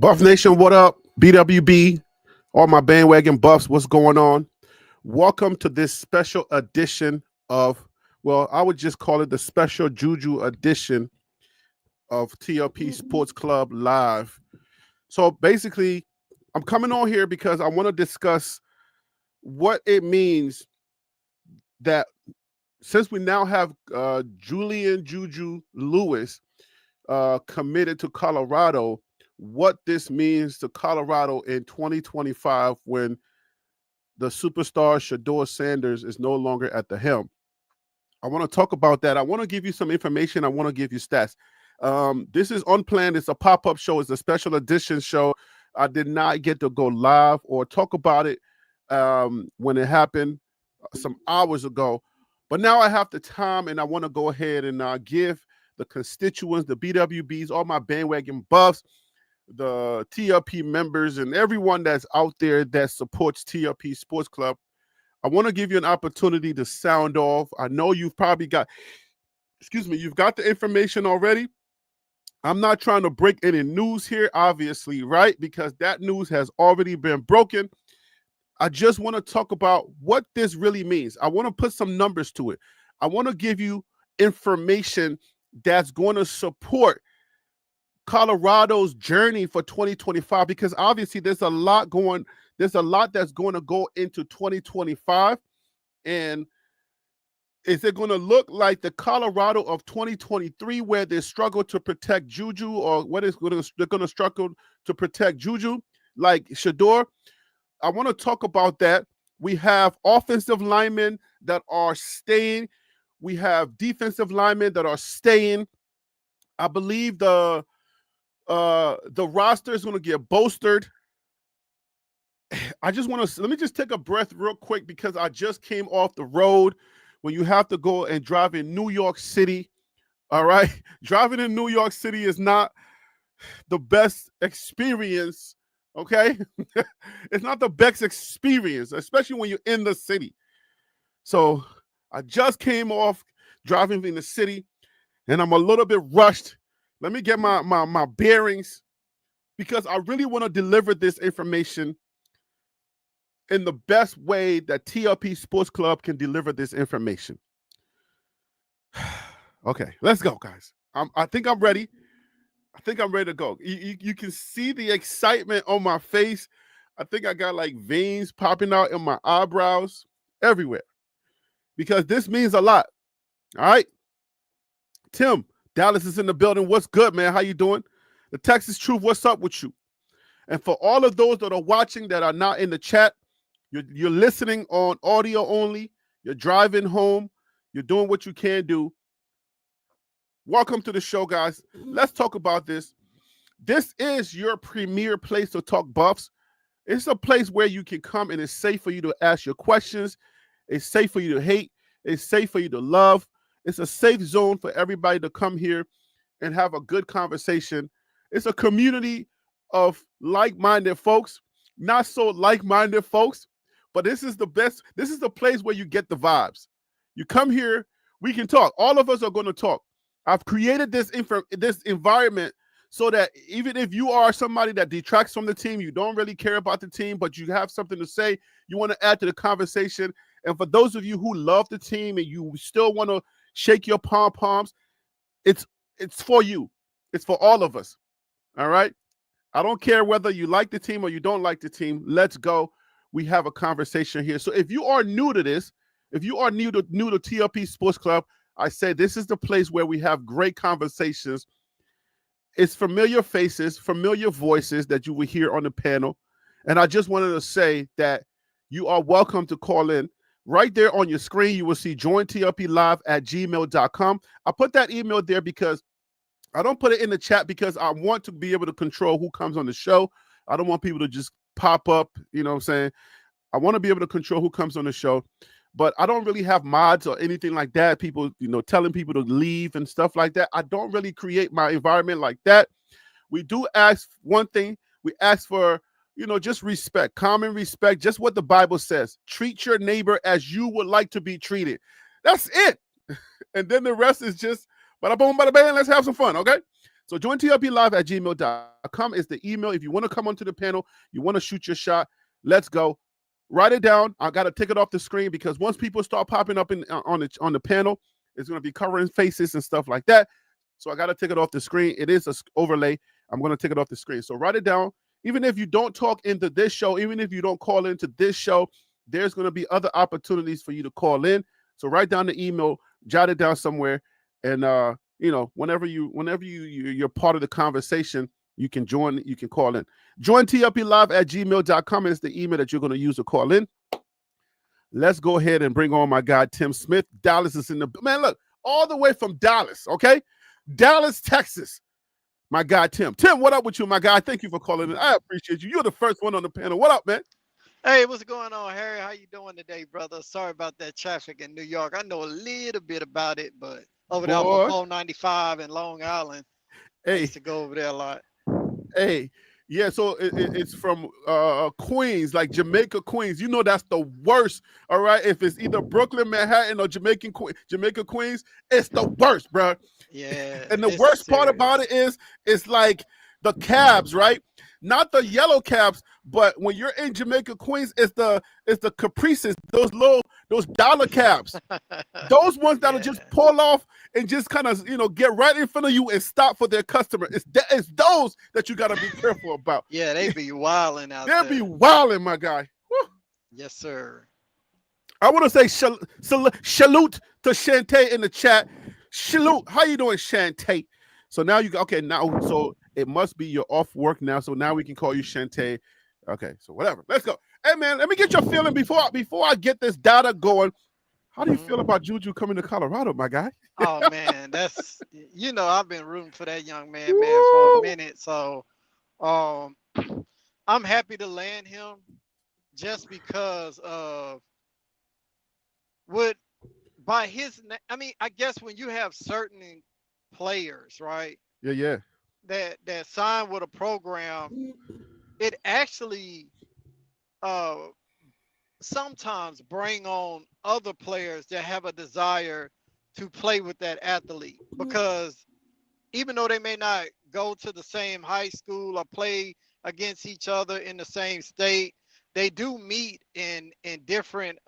Buff Nation, what up? BWB, all my bandwagon buffs, what's going on? Welcome to this special edition of, well, I would just call it the special Juju edition of TLP Sports Club Live. So basically, I'm coming on here because I want to discuss what it means that since we now have Julian Juju Lewis committed to Colorado, what this means to Colorado in 2025 when the superstar Shedeur Sanders is no longer at the helm. I want to talk about that. I want to give you some information. I want to give you stats. This is unplanned. It's a pop-up show. It's a special edition show. I did not get to go live or talk about it when it happened some hours ago. But now I have the time, and I want to go ahead and give the constituents, the BWBs, all my bandwagon buffs, the TLP members, and everyone that's out there that supports TLP Sports Club. I want to give you an opportunity to sound off. I know you've probably got, you've got the information already. I'm not trying to break any news here, obviously, right? Because that news has already been broken. I just want to talk about what this really means. I want to put some numbers to it. I want to give you information that's going to support Colorado's journey for 2025, because obviously there's a lot that's going to go into 2025. And is it going to look like the Colorado of 2023 where they struggle to protect Juju, or they're going to struggle to protect Juju like Shedeur? I want to talk about that. We have offensive linemen that are staying. We have defensive linemen that are staying. I believe the roster is going to get bolstered. Let me just take a breath real quick because I just came off the road. When you have to go and drive in New York City, all right? Driving in New York City is not the best experience, okay? It's not the best experience, especially when you're in the city. So I just came off driving in the city, and I'm a little bit rushed. Let me get my bearings, because I really want to deliver this information in the best way that TLP Sports Club can deliver this information. Okay, let's go, guys. I think I'm ready. I think I'm ready to go. You can see the excitement on my face. I think I got like veins popping out in my eyebrows everywhere, because this means a lot. All right. Tim, Dallas is in the building. What's good, man? How you doing? The Texas Truth, what's up with you? And for all of those that are watching that are not in the chat, you're listening on audio only, you're driving home, you're doing what you can do. Welcome to the show, guys. Let's talk about this. This is your premier place to talk buffs. It's a place where you can come and it's safe for you to ask your questions. It's safe for you to hate. It's safe for you to love. It's a safe zone for everybody to come here and have a good conversation. It's a community of like-minded folks, not so like-minded folks, but this is the best. This is the place where you get the vibes. You come here, we can talk. All of us are going to talk. I've created this environment so that even if you are somebody that detracts from the team, you don't really care about the team, but you have something to say, you want to add to the conversation. And for those of you who love the team and you still want to shake your pom-poms, it's for you. It's for all of us. All right? I don't care whether you like the team or you don't like the team. Let's go. We have a conversation here. So if you are new to this, if you are new to TLP Sports Club, I say this is the place where we have great conversations. It's familiar faces, familiar voices that you will hear on the panel. And I just wanted to say that you are welcome to call in. Right there on your screen, you will see jointlplive@gmail.com. I put that email there because I don't put it in the chat because I want to be able to control who comes on the show. I don't want people to just pop up, you know what I'm saying? I want to be able to control who comes on the show. But I don't really have mods or anything like that. People, telling people to leave and stuff like that. I don't really create my environment like that. We do ask one thing. We ask for, just respect, common respect, just what the Bible says. Treat your neighbor as you would like to be treated. That's it. And then the rest is just bada boom, bada bang. Let's have some fun, okay? So join tlplive@gmail.com is the email. If you want to come onto the panel, you want to shoot your shot, let's go. Write it down. I got to take it off the screen because once people start popping up on the panel, it's going to be covering faces and stuff like that. So I got to take it off the screen. It is an overlay. I'm going to take it off the screen. So write it down. Even if you don't talk into this show, even if you don't call into this show, there's going to be other opportunities for you to call in. So write down the email, jot it down somewhere, and whenever you're part of the conversation, you can join. You can call in. Join tlplive@gmail.com is the email that you're going to use to call in. Let's go ahead and bring on my guy Tim Smith. Dallas is in the man. Look, all the way from Dallas. Okay, Dallas, Texas. My guy Tim. Tim, what up with you, my guy? Thank you for calling in. I appreciate you. You're the first one on the panel. What up, man? Hey, what's going on, Harry? How you doing today, brother? Sorry about that traffic in New York. I know a little bit about it, but over there on 495 in Long Island, I used to go over there a lot. Hey, yeah, so it's from Queens, like Jamaica, Queens. You know that's the worst, all right? If it's either Brooklyn, Manhattan, or Jamaica, Queens, it's the worst, bro. Yeah. And the worst part about it is, it's like the cabs, right? Not the yellow cabs, but when you're in Jamaica, Queens, it's the Caprices, those dollar cabs, those ones that'll just pull off and just kind of get right in front of you and stop for their customer. It's those that you gotta be careful about. Yeah, they be wilding out there. They be wilding, my guy. Woo. Yes, sir. I want to say salute to Shantae in the chat. Salute. How you doing, Shantae? So now so it must be you're off work now. So now we can call you Shantae. Okay, so whatever. Let's go. Hey man, let me get your feeling before I get this data going. How do you feel about Juju coming to Colorado, my guy? Oh man, that's I've been rooting for that young man for a minute. So I'm happy to land him just because of I guess when you have certain players, right? Yeah. That sign with a program, it actually sometimes bring on other players that have a desire to play with that athlete, because even though they may not go to the same high school or play against each other in the same state, they do meet in different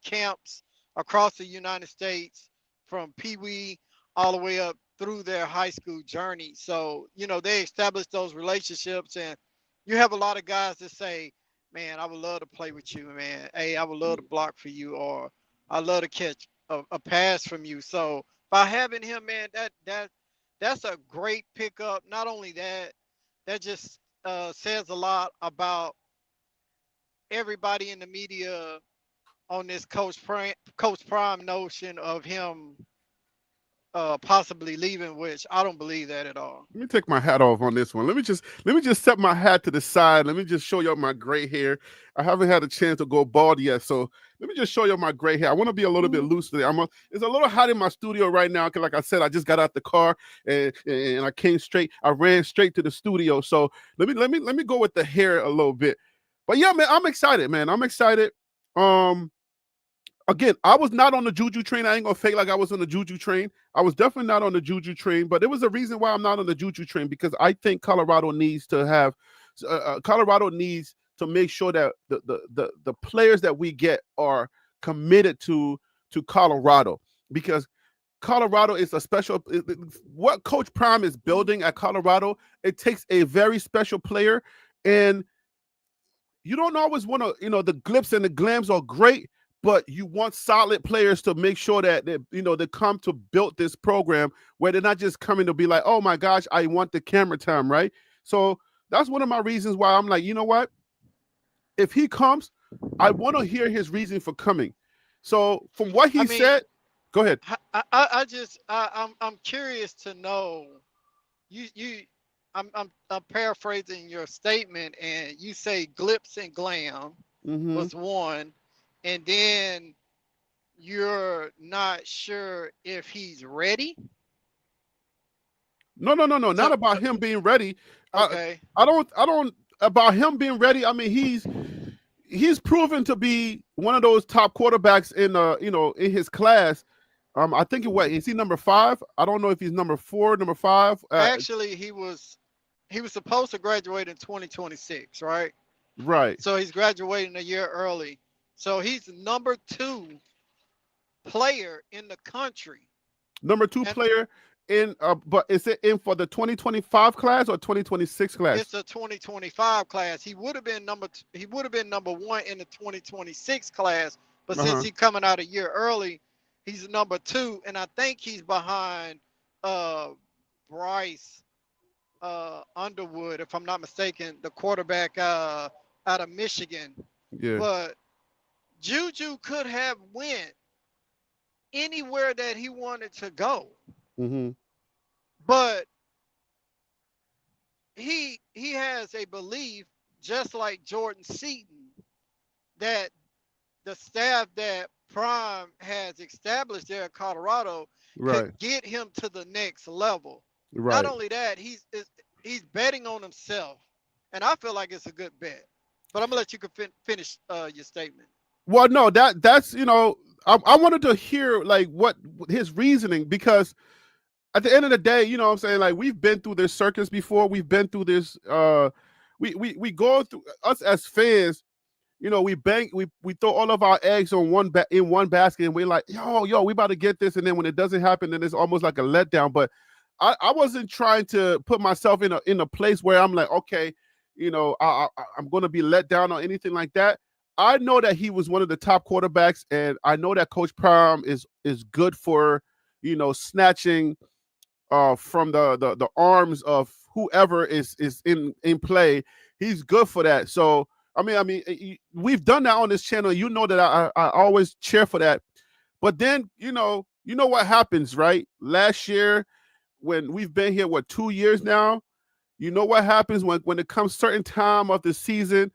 camps across the United States, from Pee Wee all the way up through their high school journey. So, they establish those relationships, and you have a lot of guys that say, man, I would love to play with you, man. Hey, I would love to block for you, or I love to catch a pass from you. So by having him, man, that's a great pickup. Not only that just says a lot about everybody in the media on this Coach Prime notion of him possibly leaving, which I don't believe that at all. Let me take my hat off on this one. Let me just set my hat to the side. Let me just show y'all my gray hair. I haven't had a chance to go bald yet, so let me just show y'all my gray hair. I want to be a little bit loose today. It's a little hot in my studio right now because, like I said, I just got out the car and I came straight. I ran straight to the studio. So let me go with the hair a little bit. But yeah, man, I'm excited, man. I'm excited. Again, I was not on the Juju train. I ain't gonna fake like I was on the Juju train. I was definitely not on the Juju train, but there was a reason why I'm not on the Juju train, because I think Colorado needs to have, Colorado needs to make sure that the players that we get are committed to Colorado, because Colorado is a special. What Coach Prime is building at Colorado, it takes a very special player, and you don't always want to. The glips and the glams are great, but you want solid players to make sure that they come to build this program where they're not just coming to be like, oh my gosh, I want the camera time, right? So that's one of my reasons why I'm like, you know what? If he comes, I want to hear his reason for coming. So from what he said, go ahead. I'm curious to know. I'm paraphrasing your statement, and you say glips and glam was one. And then you're not sure if he's ready? No, not about him being ready. Okay. I don't about him being ready. I mean, he's proven to be one of those top quarterbacks in in his class. I think what is he number 5? I don't know if he's number 4, number 5. Actually, he was supposed to graduate in 2026, right? Right. So he's graduating a year early. So he's number 2 player in the country. Number 2 And player in but is it in for the 2025 class or 2026 class? it's a 2025 class. He would have been number 1 in the 2026 class, but since Uh-huh. he's coming out a year early, he's number 2, and I think he's behind uh Bryce Underwood, if I'm not mistaken, the quarterback out of Michigan. Yeah. But Juju could have went anywhere that he wanted to go, Mhm. but he has a belief, just like Jordan Seaton, that the staff that Prime has established there in Colorado could Right. get him to the next level. Not Right. only that, he's betting on himself, and I feel like it's a good bet. But I'm gonna let you finish your statement. Well, no, that's I wanted to hear like what his reasoning, because at the end of the day, what I'm saying, like we've been through this circus before. We've been through this. We go through, us as fans. We throw all of our eggs on in one basket, and we're like, yo, we about to get this, and then when it doesn't happen, then it's almost like a letdown. But I wasn't trying to put myself in a place where I'm like, okay, I'm going to be let down or anything like that. I know that he was one of the top quarterbacks, and I know that Coach Prime is good for snatching from the arms of whoever is in play. He's good for that. So we've done that on this channel. You know that I always cheer for that. But then what happens, right? Last year, when we've been here, 2 years now, you know what happens when it comes certain time of the season,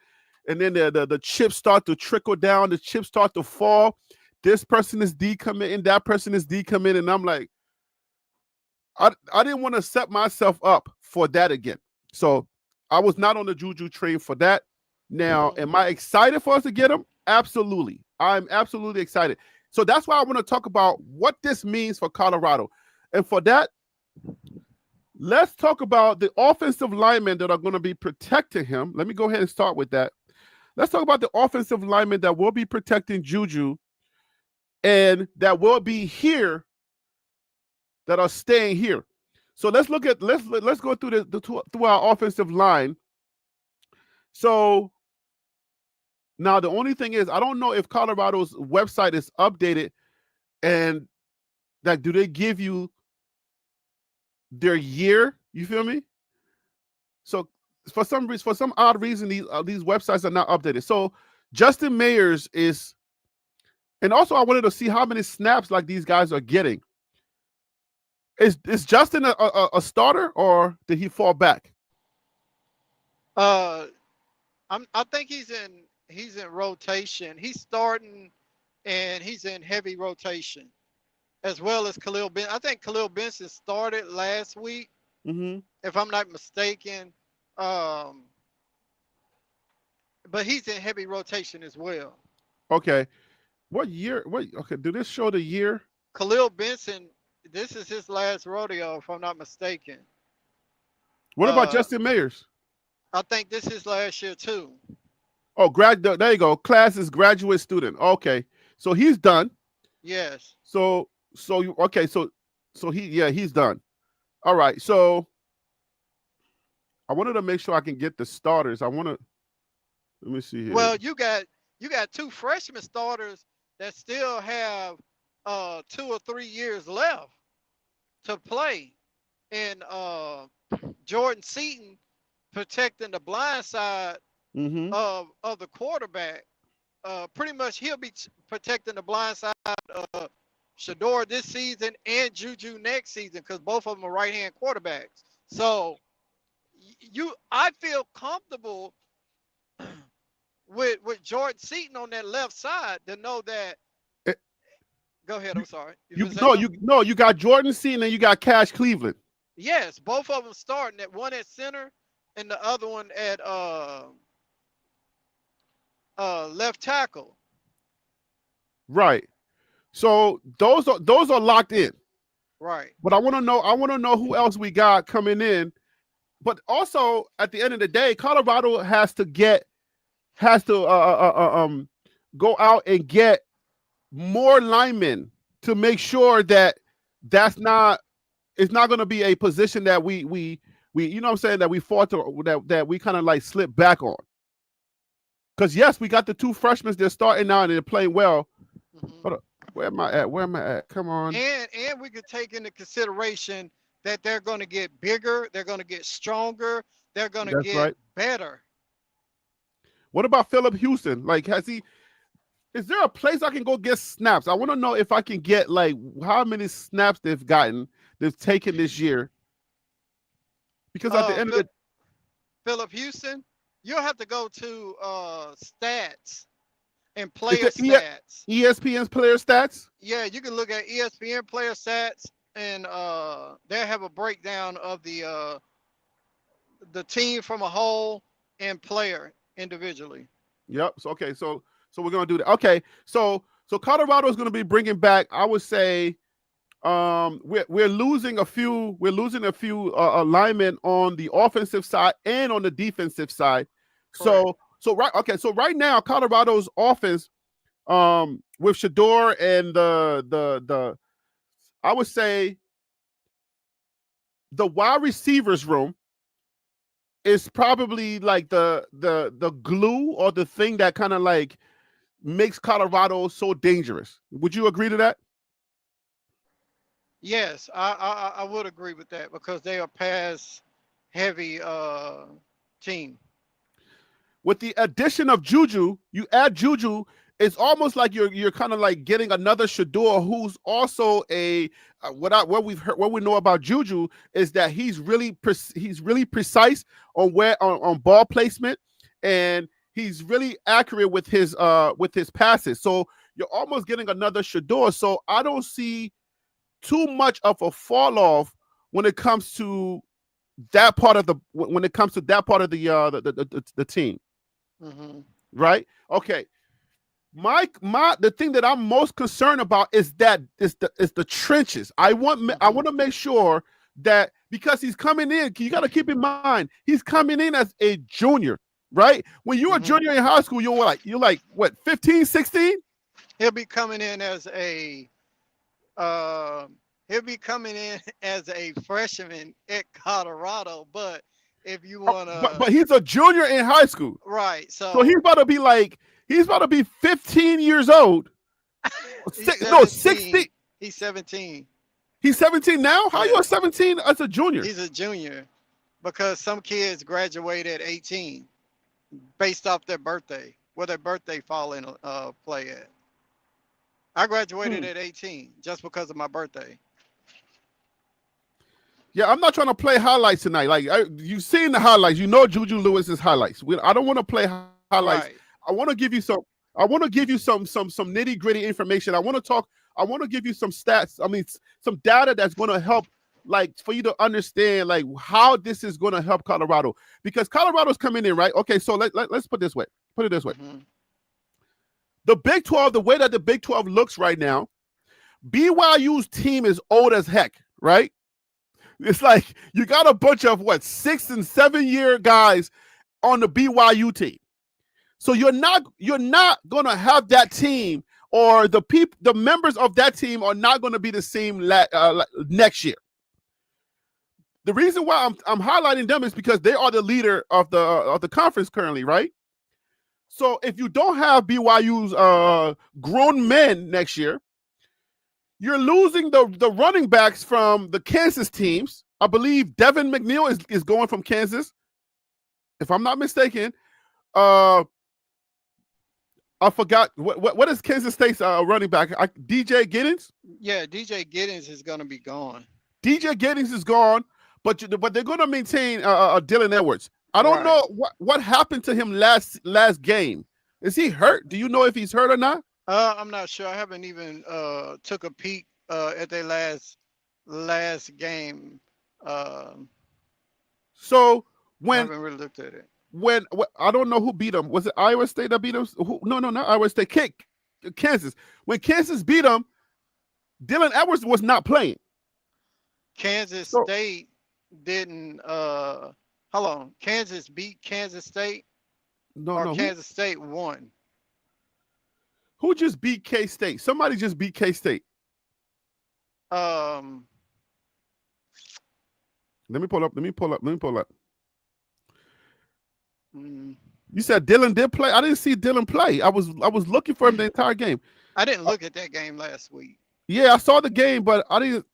and then the chips start to trickle down, the chips start to fall. This person is decommitting, that person is decommitting, and I'm like, I didn't want to set myself up for that again. So I was not on the Juju train for that. Now, Mm-hmm. am I excited for us to get him? Absolutely. I'm absolutely excited. So that's why I want to talk about what this means for Colorado. And for that, let's talk about the offensive linemen that are going to be protecting him. Let me go ahead and start with that. Let's talk about the offensive linemen that will be protecting Juju and that will be here, that are staying here. So let's go through through our offensive line. So now the only thing is, I don't know if Colorado's website is updated, and like, do they give you their year? You feel me? So for some reason, for some odd reason, these websites are not updated. So Justin Mayers is, and also I wanted to see how many snaps like these guys are getting. Is Justin a starter, or did he fall back? Uh, I think he's in rotation. He's starting, and he's in heavy rotation, as well as Khalil Ben. I think Khalil Benson started last week, Mm-hmm. if I'm not mistaken. Um, but he's in heavy rotation as well. Okay. What year? What? Okay. Do this show the year? Khalil Benson, this is his last rodeo, if I'm not mistaken. What about Uh, Justin Mayers? I think this is last year too. Oh, there you go. Class is graduate student. Okay. So he's done. Yes. Okay. He's done. All right. So I wanted to make sure I can get the starters. Let me see here. Well, you got two freshman starters that still have 2 or 3 years left to play, and Jordan Seaton protecting the blind side Mm-hmm. of the quarterback. Pretty much he'll be protecting the blind side of Shador this season and Juju next season, because both of them are right hand quarterbacks. So I feel comfortable with Jordan Seaton on that left side to know that. Eh, Go ahead. You, I'm sorry. You you gonna say no, something? you no, you got Jordan Seaton and you got Cash Cleveland. Yes, both of them starting, at one at center and the other one at left tackle. Right. So those are locked in. Right. But I want to know who else we got coming in. But also at the end of the day, Colorado has to go out and get more linemen to make sure that that's not it's not going to be a position that we you know what I'm saying, that we fought to that we kind of like slip back on. Because yes, we got the two freshmen. They're starting now and they're playing well. Mhm. Hold up. Where am I at? Where am I at? Come on. And we could take into consideration that they're going to get bigger, they're going to get stronger, they're going to That's get right. better. What about Philip Houston? Like, is there a place I can go get snaps? I want to know if I can get like how many snaps they've taken this year. Because at the end of the Philip Houston, you'll have to go to stats and is player the stats. ESPN's player stats? Yeah, you can look at ESPN player stats, and they'll have a breakdown of the team from a whole and player individually. Yep. So okay, so we're gonna do that. Okay, so Colorado is gonna be bringing back. I would say, we're losing a few. We're losing a few linemen on the offensive side and on the defensive side. Correct. So right now, Colorado's offense, with Shador and the I would say the wide receivers room is probably like the glue or the thing that kind of like makes Colorado so dangerous. Would you agree to that? Yes, I would agree with that because they are pass heavy team. With the addition of Juju, you add Juju, it's almost like you're kind of like getting another Shador, who's also a what we've heard, what we know about Juju is that he's really precise on on ball placement, and he's really accurate with his passes. So you're almost getting another Shador. So I don't see too much of a fall off when it comes to that part of the the team. Mm-hmm. Right? Okay. The thing that I'm most concerned about is the trenches. I want to make sure that, because he's coming in, you got to keep in mind he's coming in as a junior, right? When you're a junior in high school, you're like what, 15, 16? He'll be coming in as a uh, he'll be coming in as a freshman at Colorado, but if you wanna, But he's a junior in high school. right? So he's So about to be 15 years old. No, 16. He's 17. He's 17 now? How Yeah. you 17 as a junior? He's a junior because some kids graduate at 18 based off their birthday, where their birthday fall in play at. I graduated at 18 just because of my birthday. Yeah, I'm not trying to play highlights tonight. Like, you've seen the highlights. You know Juju Lewis's highlights. I don't want to play highlights. Right. I want to give you some. I want to give you some nitty gritty information. I want to give you some stats. I mean, some data that's going to help, like, for you to understand like how this is going to help Colorado, because Colorado's coming in, right? Okay, so let's put it this way. The Big 12, the way that the Big 12 looks right now, BYU's team is old as heck, right? It's like you got a bunch of 6 and 7 year guys on the BYU team. So you're not gonna have that team, or the members of that team are not going to be the same next year. The reason why I'm highlighting them is because they are the leader of the conference currently, right? So if you don't have BYU's grown men next year, you're losing the running backs from the Kansas teams. I believe Devin McNeil is going from Kansas, if I'm not mistaken. I forgot what is Kansas State's running back? DJ Giddens? Yeah, DJ Giddens is going to be gone. DJ Giddens is gone, but they're going to maintain Dylan Edwards. I don't know what happened to him last game. Is he hurt? Do you know if he's hurt or not? I'm not sure. I haven't even took a peek at their last game. So I haven't really looked at it. When I don't know who beat them. Was it Iowa State that beat them? No, not Iowa State. Kansas. When Kansas beat them, Dylan Edwards was not playing. Kansas So State didn't. Hold on. Kansas beat Kansas State, or no. Kansas State won. Who just beat K-State? Somebody just beat K-State. Um, Let me pull up. mm, You said Dylan did play. I didn't see Dylan play. I was looking for him the entire game. I didn't look at that game last week. Yeah, I saw the game, but I didn't.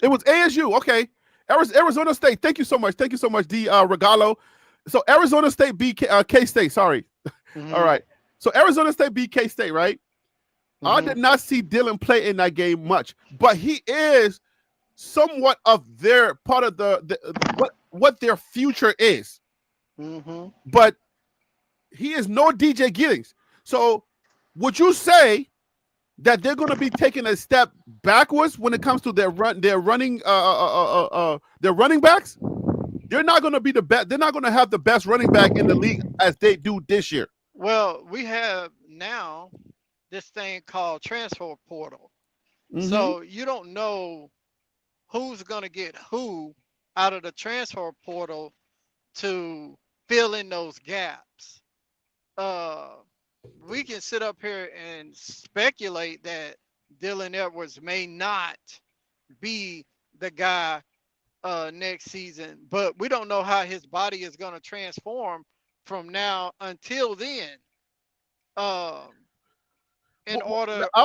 It was ASU. Okay, Arizona State. Thank you so much. D. Regalo. So Arizona State beat K-State. Sorry. Mm-hmm. All right. So Arizona State beat K-State, right? Mm-hmm. I did not see Dylan play in that game much, but he is somewhat of their part of what their future is. Mm-hmm. But he is no DJ Giddings. So would you say that they're going to be taking a step backwards when it comes to their running backs? They're not going to be the best. They're not going to have the best running back in the league as they do this year. Well, we have now this thing called transfer portal. Mm-hmm. So you don't know who's going to get who out of the transfer portal to fill in those gaps. We can sit up here and speculate that Dylan Edwards may not be the guy next season, but we don't know how his body is going to transform from now until then. I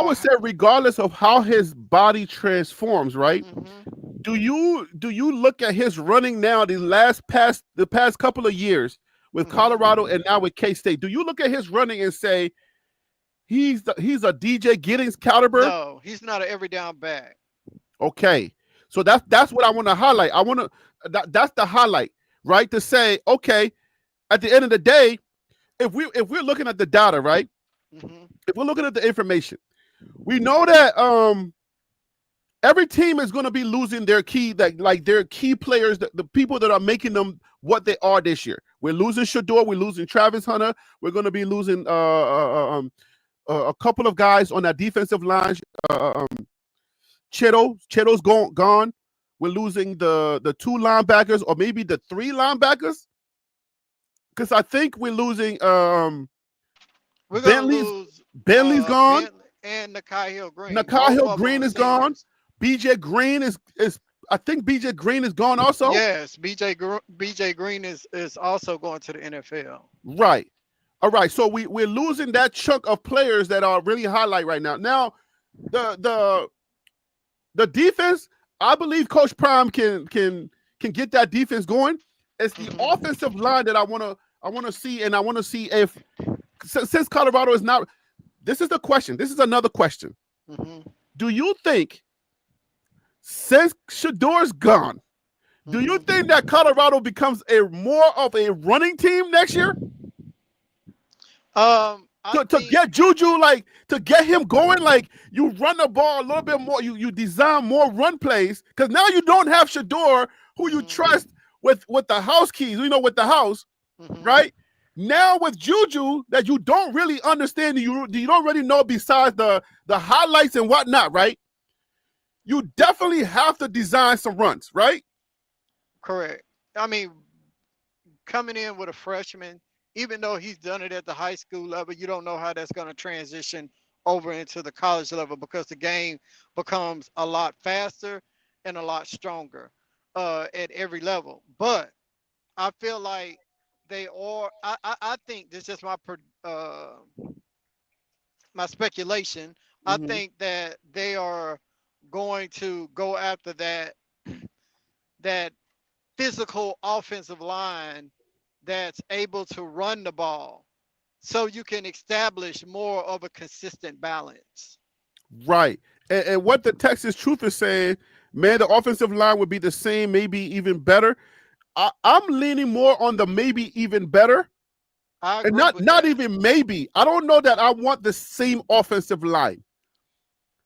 would say, regardless of how his body transforms, right? Mm-hmm. Do you look at his running now the past couple of years with Colorado and now with K-State? Do you look at his running and say he's a DJ Giddings caliber? No, he's not an every down back. Okay, so that's what I want to highlight. That's the highlight, right? To say, okay, at the end of the day, if we're looking at the data, right? Mm-hmm. If we're looking at the information, we know that every team is going to be losing their key players, the people that are making them what they are this year. We're losing Shador, we're losing Travis Hunter, we're going to be losing a couple of guys on that defensive line. Chettle's gone. We're losing the two linebackers, or maybe the three linebackers, because I think we're losing. Bentley's gone, and Nikhil Green. Nikhil Green is gone. BJ Green is I think BJ Green is gone also. Yes, BJ Green is also going to the NFL. Right. All right. So we're losing that chunk of players that are really highlight right now. Now, the defense, I believe Coach Prime can get that defense going. It's the offensive line that I want to see, and I want to see if since Colorado is not. This is the question. This is another question. Mm-hmm. Do you think, since Shador's gone, do you think that Colorado becomes more of a running team next year? To get Juju, to get him going, you run the ball a little bit more, you design more run plays, because now you don't have Shador, who you trust with the house keys, with the house, right? Now with Juju, that you don't really understand, you don't really know besides the highlights and whatnot, right? You definitely have to design some runs, right? Correct. I mean, coming in with a freshman, even though he's done it at the high school level, you don't know how that's going to transition over into the college level, because the game becomes a lot faster and a lot stronger at every level. But I feel like I think this is my speculation. I think that they are going to go after that physical offensive line that's able to run the ball, so you can establish more of a consistent balance. Right. And what the Texas Truth is saying, man, the offensive line would be the same, maybe even better. I'm leaning more on the maybe even better. And not even maybe. I don't know that I want the same offensive line.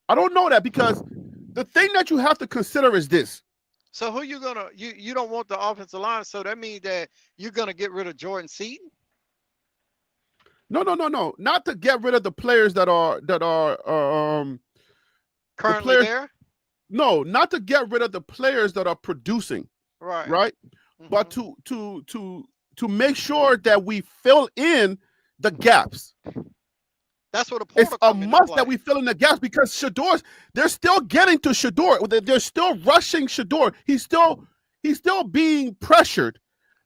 I don't know that, because the thing that you have to consider is this. So who you don't want the offensive line, so that means that you're gonna get rid of Jordan Seaton? No. Not to get rid of the players that are The Currently players, there? no, not to get rid of the players that are producing, Right. right? But Hmm. to make sure that we fill in the gaps. That's where the It's portal a come into must that play. we fill in the gaps because Shador's they're still getting to Shador. They're still rushing Shador. He's still being pressured,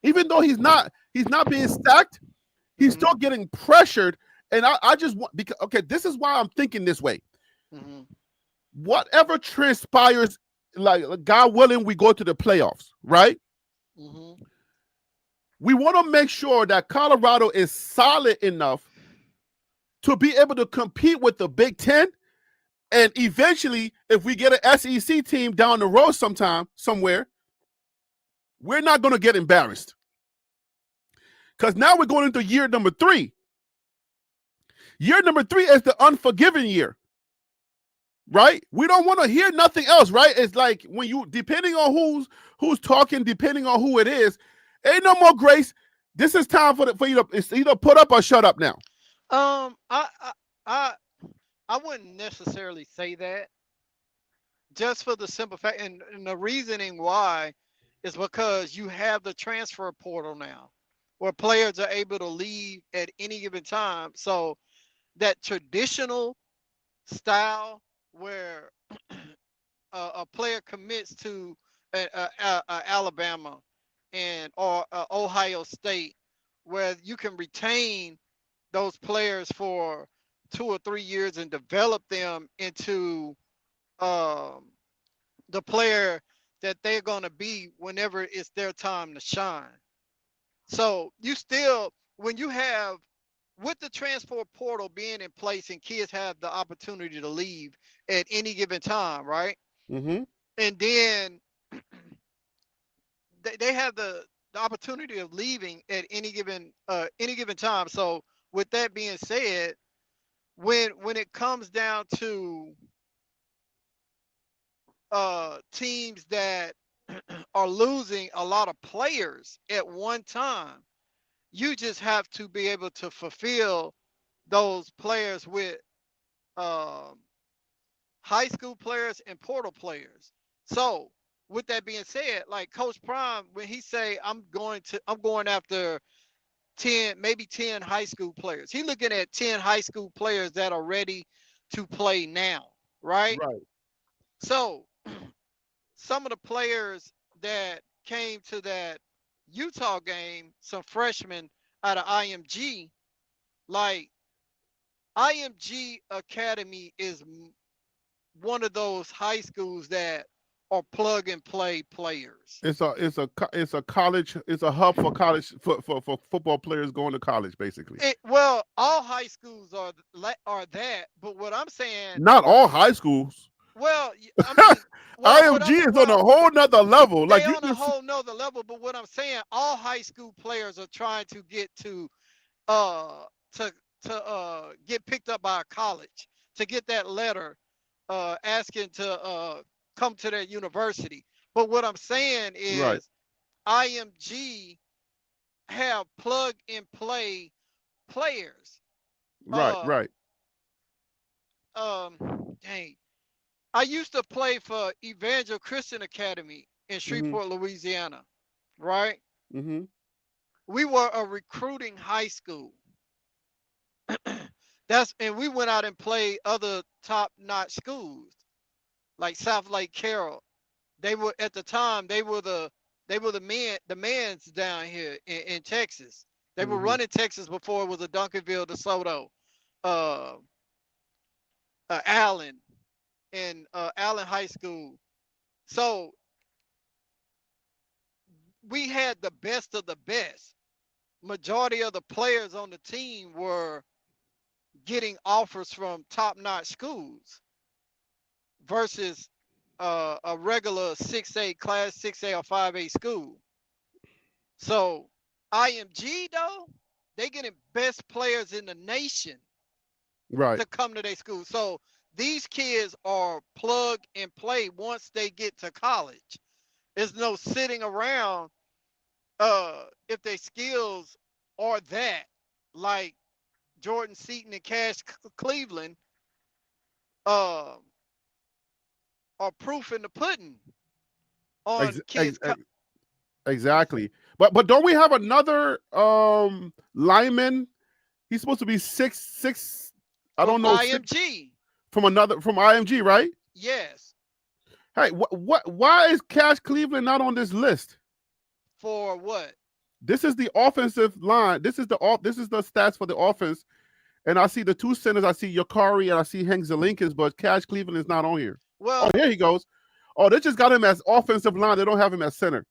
even though he's not being sacked. He's Hmm. still getting pressured. And I just want because okay, this is why I'm thinking this way. Hmm. Whatever transpires, like God willing, we go to the playoffs, right? Hmm. We want to make sure that Colorado is solid enough to be able to compete with the Big Ten. And eventually, if we get an SEC team down the road sometime, somewhere, we're not going to get embarrassed. Because now we're going into year number 3. Year number 3 is the unforgiving year, right? We don't want to hear nothing else, right? It's like when you, depending on who's talking, depending on who it is, ain't no more grace. This is time for you to, it's either put up or shut up now. I I wouldn't necessarily say that, just for the simple fact, and the reasoning why is because you have the transfer portal now, where players are able to leave at any given time. So that traditional style where a player commits to Alabama and or Ohio State, where you can retain those players for 2 or 3 years and develop them into um, the player that they're going to be whenever it's their time to shine. So you still, when you have, with the transport portal being in place and kids have the opportunity to leave at any given time, right? Mm-hmm. And then they have the opportunity of leaving at any given time. So with that being said, when it comes down to teams that are losing a lot of players at one time, you just have to be able to fulfill those players with um, high school players and portal players. So with that being said, like Coach Prime, when he say I'm going after 10, maybe 10 high school players, he looking at 10 high school players that are ready to play now, right? Right. So some of the players that came to that Utah game, some freshmen out of IMG, like IMG Academy is one of those high schools that are plug and play players. It's a college. It's a hub for college for football players going to college, basically. Well, all high schools are that, but what I'm saying, Not all high schools. well, I mean, well, what IMG I'm is on a well, whole nother level. they Like you on a just whole nother level. But what I'm saying, all high school players are trying to get uh to get picked up by a college, to get that letter asking to come to their university. But what I'm saying right, is IMG have plug and play players. right, Uh right. Dang. I used to play for Evangel Christian Academy in Mm-hmm. Shreveport, Louisiana, right? Mm-hmm. We were a recruiting high school. And we went out and played other top-notch schools like South Lake Carroll. They were at the time the mans down here in Texas. They were Mm-hmm. running Texas before it was a Duncanville, DeSoto, uh, Allen, and Allen High School. So we had the best of the best. Majority of the players on the team were getting offers from top-notch schools versus a regular 6A class 6A or 5A school. So IMG though, they getting best players in the nation Right, to come to their school. So these kids are plug and play once they get to college. There's no sitting around if their skills are that, like Jordan Seaton and Cash Cleveland. Uh, are proof in the pudding on Ex- kids. ex- ex- exactly. But don't we have another lineman? He's supposed to be six. I From don't know, six IMG. from IMG, right? Yes. Hey, why is Cash Cleveland not on this list? For what? This is the offensive line. This is the stats for the offense. And I see the two centers. I see Yakari and I see Hank Zelinkins, but Cash Cleveland is not on here. Oh, Well, here he goes. Oh, they just got him as offensive line. They don't have him as center.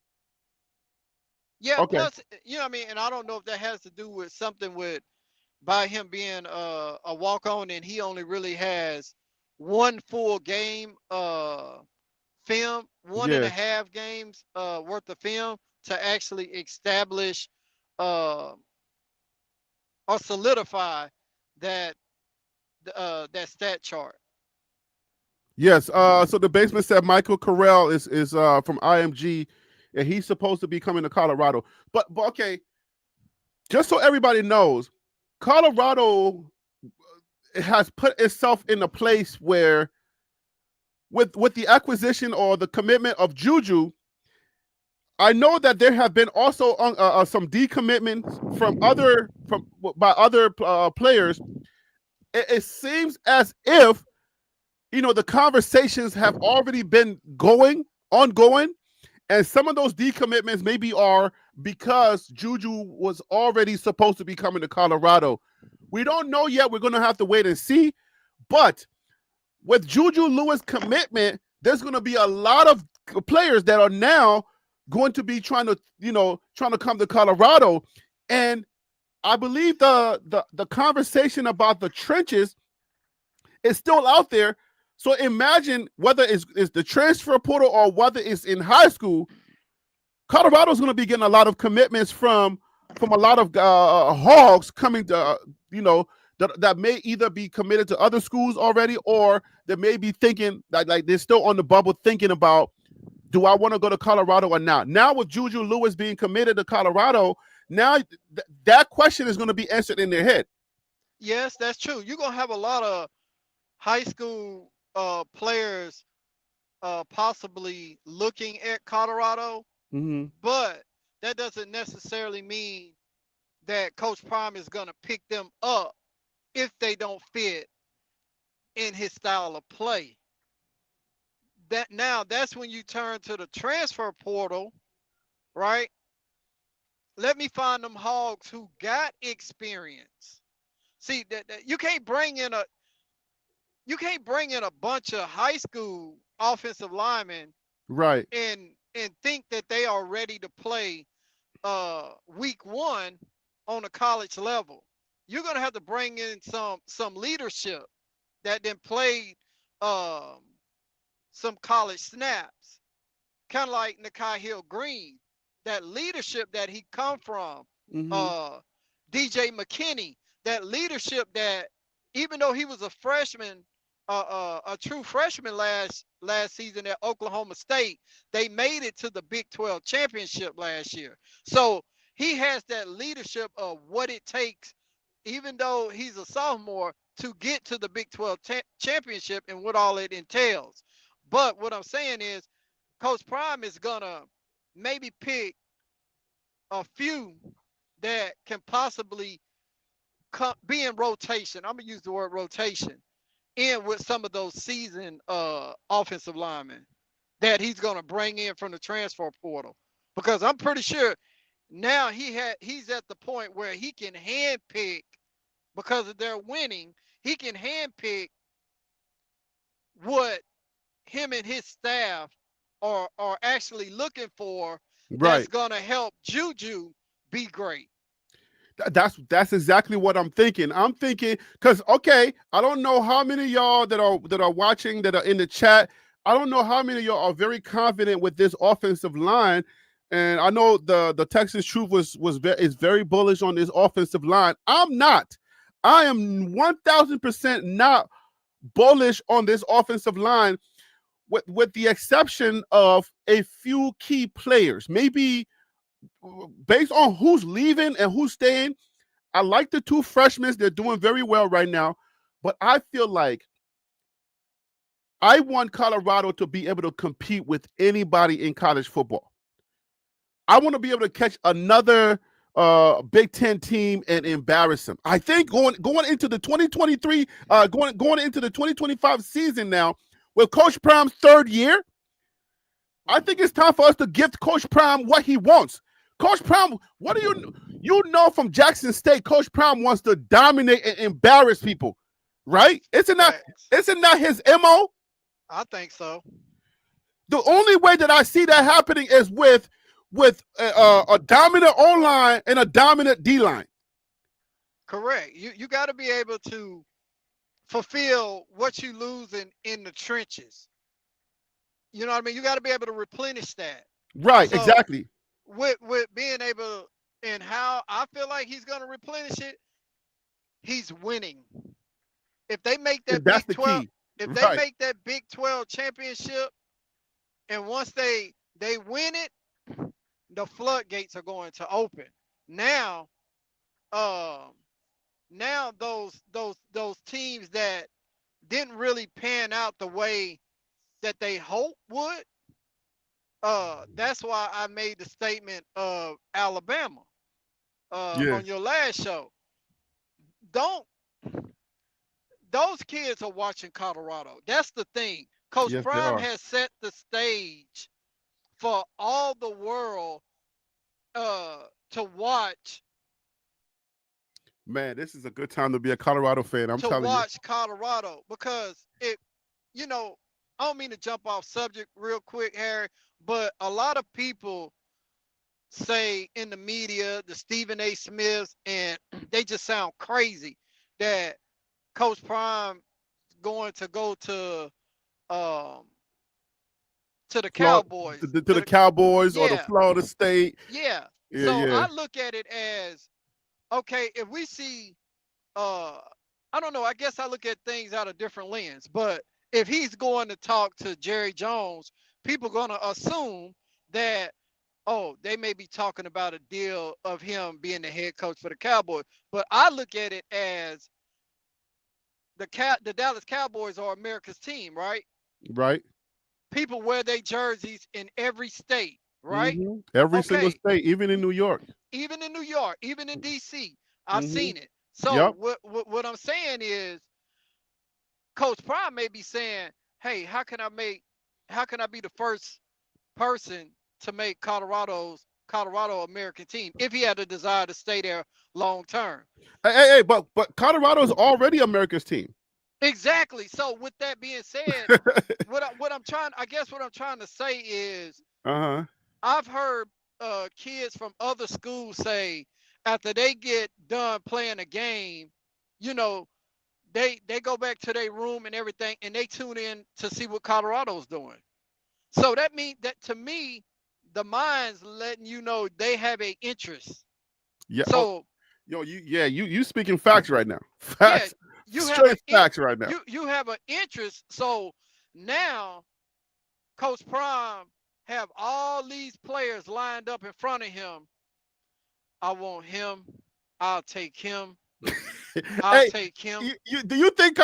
yeah, Okay. plus, you know what I mean? And I don't know if that has to do with something with by him being a walk on and he only really has one full game film, one and a Yeah. half games worth of film to actually establish uh or solidify that that stat chart. Yes. So the basement said Michael Carell is from IMG, and he's supposed to be coming to Colorado. But okay, just so everybody knows, Colorado has put itself in a place where, with the acquisition or the commitment of Juju, I know that there have been also some decommitments from by other players. It seems as if the conversations have already been ongoing, and some of those decommitments maybe are because Juju was already supposed to be coming to Colorado. We don't know yet. We're going to have to wait and see. But with Juju Lewis' commitment, there's going to be a lot of players that are now going to be trying to come to Colorado. And I believe the conversation about the trenches is still out there. So imagine whether it's the transfer portal or whether it's in high school, Colorado's going to be getting a lot of commitments from a lot of hogs coming to, that may either be committed to other schools already, or they may be thinking that like they're still on the bubble thinking about, do I want to go to Colorado or not? Now with Juju Lewis being committed to Colorado, now that question is going to be answered in their head. Yes, that's true. You're gonna have a lot of high school players possibly looking at Colorado, Mm-hmm. but that doesn't necessarily mean that Coach Prime is gonna pick them up if they don't fit in his style of play. That's when you turn to the transfer portal, right? Let me find them hogs who got experience. See that you can't bring in a bunch of high school offensive linemen Right. and think that they are ready to play week one on a college level. You're gonna have to bring in some leadership that then played um, some college snaps, kind of like Nakai Hill Green, that leadership that he come from, Mm-hmm. uh, DJ McKinney, that leadership that even though he was a freshman, a true freshman last season at Oklahoma State, they made it to the Big 12 championship last year. So he has that leadership of what it takes, even though he's a sophomore, to get to the Big 12 championship and what all it entails. But what I'm saying is, Coach Prime is gonna maybe pick a few that can possibly be in rotation. I'm gonna use the word rotation in with some of those seasoned offensive linemen that he's gonna bring in from the transfer portal, because I'm pretty sure now he's at the point where he can handpick, because of their winning. He can handpick what him and his staff are actually looking for that's Right. gonna help Juju be great. That's exactly what I'm thinking. I'm thinking because okay, I don't know how many of y'all that are watching that are in the chat. I don't know how many of y'all are very confident with this offensive line, and I know the Texas Truth is very bullish on this offensive line. I'm not. I am 1,000% not bullish on this offensive line, with the exception of a few key players. Maybe based on who's leaving and who's staying, I like the two freshmen. They're doing very well right now. But I feel like I want Colorado to be able to compete with anybody in college football. I want to be able to catch another Big Ten team and embarrass them. I think going into the 2023, going into the 2025 season now, with Coach Prime's third year, I think it's time for us to give Coach Prime what he wants. Coach Prime, what do you know from Jackson State? Coach Prime wants to dominate and embarrass people, right? Isn't that his MO? I think so. The only way that I see that happening is with a dominant O-line and a dominant D-line. Correct. You got to be able to fulfill what you lose in the trenches. You know what I mean? You got to be able to replenish that. Right, So, exactly. With being able, and how I feel like he's going to replenish it, he's winning. If they make that That's Big the 12, key. if Right. they make that Big 12 championship, and once they win it, the floodgates are going to open. Now, now those teams that didn't really pan out the way that they hoped would, that's why I made the statement of Alabama on your last show. Those kids are watching Colorado. That's the thing. Coach Yes, they Prime are. has set the stage for all the world to watch. Man, this is a good time to be a Colorado fan. I'm to telling you. watch Colorado, because you know, I don't mean to jump off subject real quick, Harry, but a lot of people say in the media, the Stephen A. Smiths, and they just sound crazy that Coach Prime going to go um to the Cowboys. To the Cowboys or the Yeah, Florida State. yeah. Yeah, So yeah. I look at it as, okay, if we see I don't know, I guess I look at things out of different lens, but if he's going to talk to Jerry Jones, people going to assume that, oh, they may be talking about a deal of him being the head coach for the Cowboys. But I look at it as the Dallas Cowboys are America's team, right? Right. People wear their jerseys in every state, right? Every single Okay, state, even in New York. even in New York, even in DC, I've Mm-hmm. seen it. So Yep. what I'm saying is, Coach Prime may be saying, "Hey, how can I be the first person to make Colorado American team if he had a desire to stay there long term?" Hey, but Colorado is already America's team. Exactly. So with that being said, what I'm trying to say is, Uh-huh. I've heard kids from other schools say, after they get done playing a game, you know, they go back to their room and everything, and they tune in to see what Colorado's doing. So that means that, to me, the mind's letting you know they have a interest. Yeah. So you speaking facts right now. yeah, Facts. you have Straight facts right now. you have an interest. So now Coach Prime have all these players lined up in front of him. I want him. I'll take him. I'll Hey, take him. do you think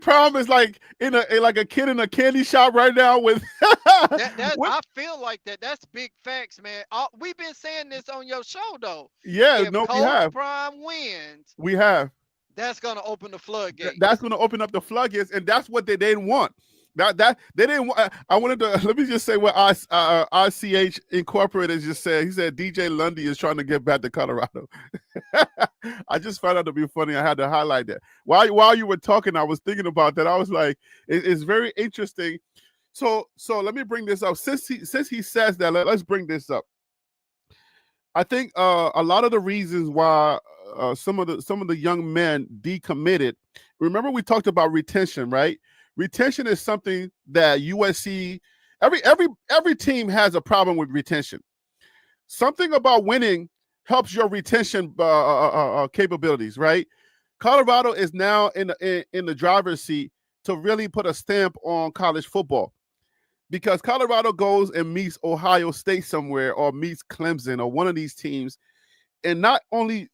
Prom is like like a kid in a candy shop right now with with, I feel like that. That's big facts, man. We've been saying this on your show though. yeah, If no, Coach Prime wins, we have. that's gonna open the floodgates. That's going to open up the floodgates, and that's what they didn't want. That they didn't want. I wanted to let me just say what RCH Incorporated just said. He said DJ Lundy is trying to get back to Colorado. I just found out to be funny. I had to highlight that. While you were talking, I was thinking about that. I was like, it's very interesting. So let me bring this up. Since he says that, let's bring this up. I think a lot of the reasons why some of the young men decommitted. Remember, we talked about retention, right? Retention is something that USC, every team has a problem with retention. Something about winning helps your retention capabilities, right? Colorado is now in the driver's seat to really put a stamp on college football, because Colorado goes and meets Ohio State somewhere, or meets Clemson, or one of these teams, and not only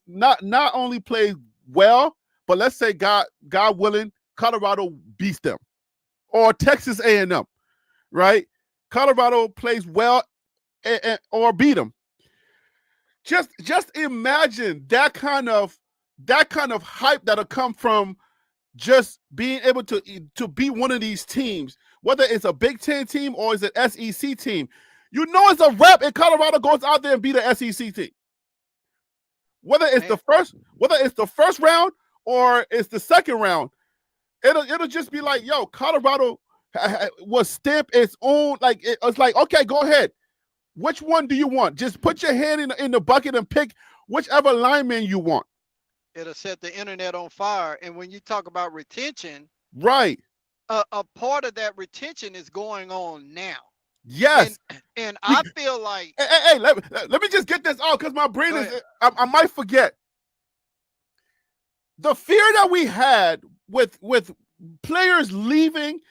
play well, but let's say God willing, Colorado beats them. or Texas A&M, right? Colorado plays well or beat them. Just imagine that kind of hype that'll come from just being able to beat one of these teams, whether it's a Big Ten team or it's an SEC team. You know it's a rep if Colorado goes out there and beat an SEC team. Whether it's the first round or it's the second round, it'll just be like, yo, Colorado was stamp its own. Like it's like, okay, go ahead. Which one do you want? Just put your hand in the bucket and pick whichever lineman you want. It'll set the internet on fire. And when you talk about retention, right, a part of that retention is going on now. Yes. And I feel like hey, let me just get this out because my brain is I might forget. The fear that we had with players leaving,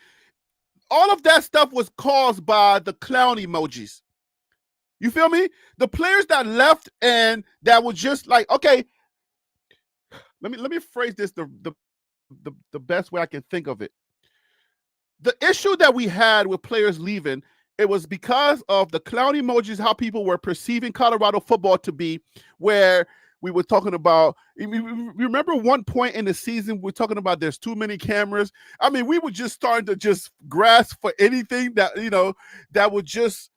all of that stuff was caused by the clown emojis. You feel me? The players that left and that was just like, okay, let me phrase this the best way I can think of it. The issue that we had with players leaving, it was because of the clown emojis, how people were perceiving Colorado football to be, where we were talking about, remember one point in the season, we're talking about there's too many cameras. I mean, we were just starting to just grasp for anything that, that would just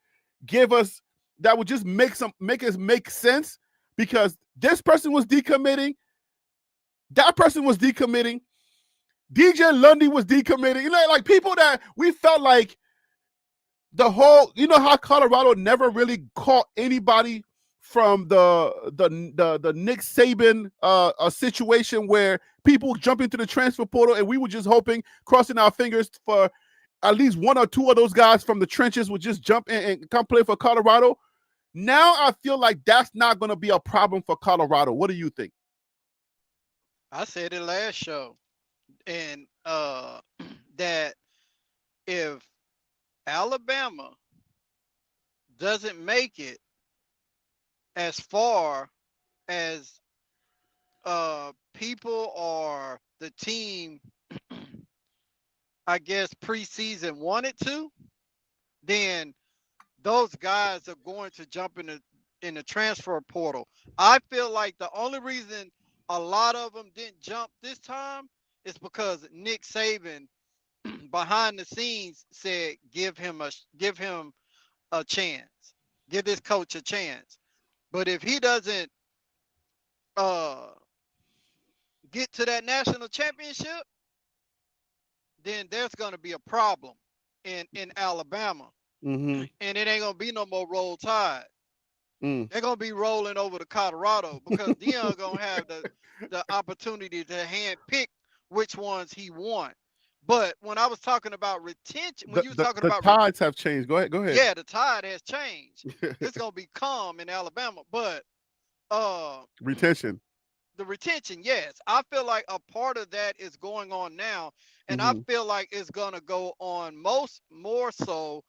give us, that would just make us make sense, because this person was decommitting, that person was decommitting, DJ Lundy was decommitting, like people that we felt like the whole, how Colorado never really caught anybody from the Nick Saban situation where people jump into the transfer portal, and we were just hoping, crossing our fingers for at least one or two of those guys from the trenches would just jump in and come play for Colorado. Now I feel like that's not going to be a problem for Colorado. What do you think? I said it last show, and that if Alabama doesn't make it as far as people or the team, I guess, preseason wanted to, then those guys are going to jump in the transfer portal. I feel like the only reason a lot of them didn't jump this time is because Nick Saban behind the scenes said give him a chance, give this coach a chance. But if he doesn't get to that national championship, then there's going to be a problem in Alabama. Mm-hmm. And it ain't going to be no more roll tide. They're going to be rolling over to Colorado, because Dion going to have the opportunity to hand pick which ones he want. But when I was talking about retention, when you were talking about the tides have changed. Go ahead. Yeah, the tide has changed. It's going to be calm in Alabama, but retention. The retention, yes. I feel like a part of that is going on now, and I feel like it's going to go on more so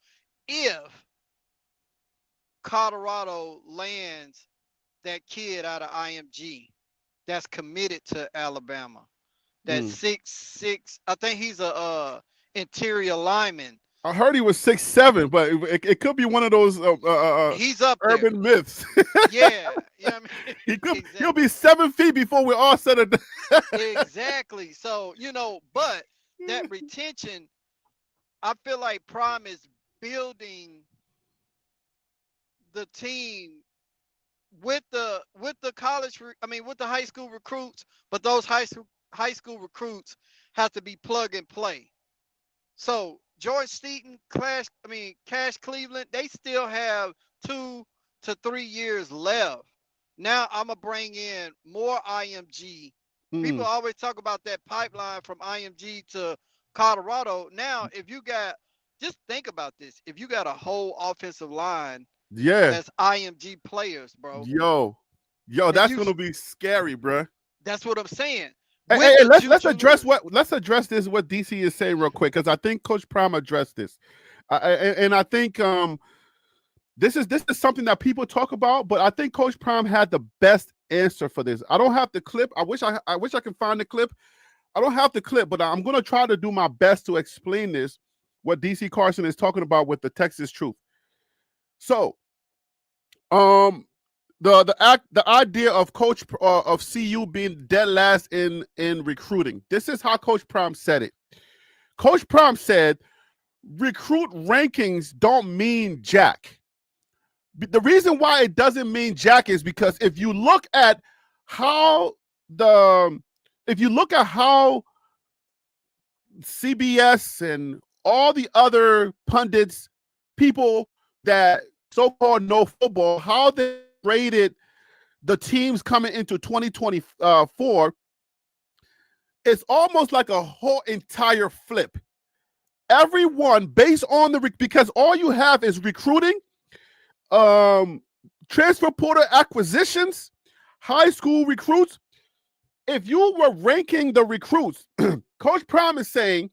if Colorado lands that kid out of IMG that's committed to Alabama. That 6'6", I think he's a interior lineman. I heard he was 6'7", but it could be one of those he's up urban there. myths. Yeah, I mean, he'll be 7 feet before we're all said and done. Exactly. So, but that retention, I feel like Prime is building the team with the college, with the high school recruits, but those high school recruits have to be plug and play. So George Seaton, Cash Cleveland, they still have 2 to 3 years left. Now I'm gonna bring in more IMG. People always talk about that pipeline from IMG to Colorado. Now, if you got, just think about this. If you got a whole offensive line, that's IMG players, bro. Yo, that's gonna be scary, bro. That's what I'm saying. Hey, let's address this. What DC is saying real quick, because I think Coach Prime addressed this, and I think this is something that people talk about, but I think Coach Prime had the best answer for this. I don't have the clip. I wish I can find the clip. I don't have the clip, but I'm going to try to do my best to explain this, what DC Carson is talking about with the Texas Truth. So, the idea of Coach of CU being dead last in recruiting. This is how Coach Prime said it. Coach Prime said, recruit rankings don't mean jack. The reason why it doesn't mean jack is because if you look at how CBS and all the other pundits, people that so-called know football, how they rated the teams coming into 2024, it's almost like a whole entire flip. Everyone based on because all you have is recruiting, transfer portal acquisitions, high school recruits. If you were ranking the recruits, Coach Prime is saying,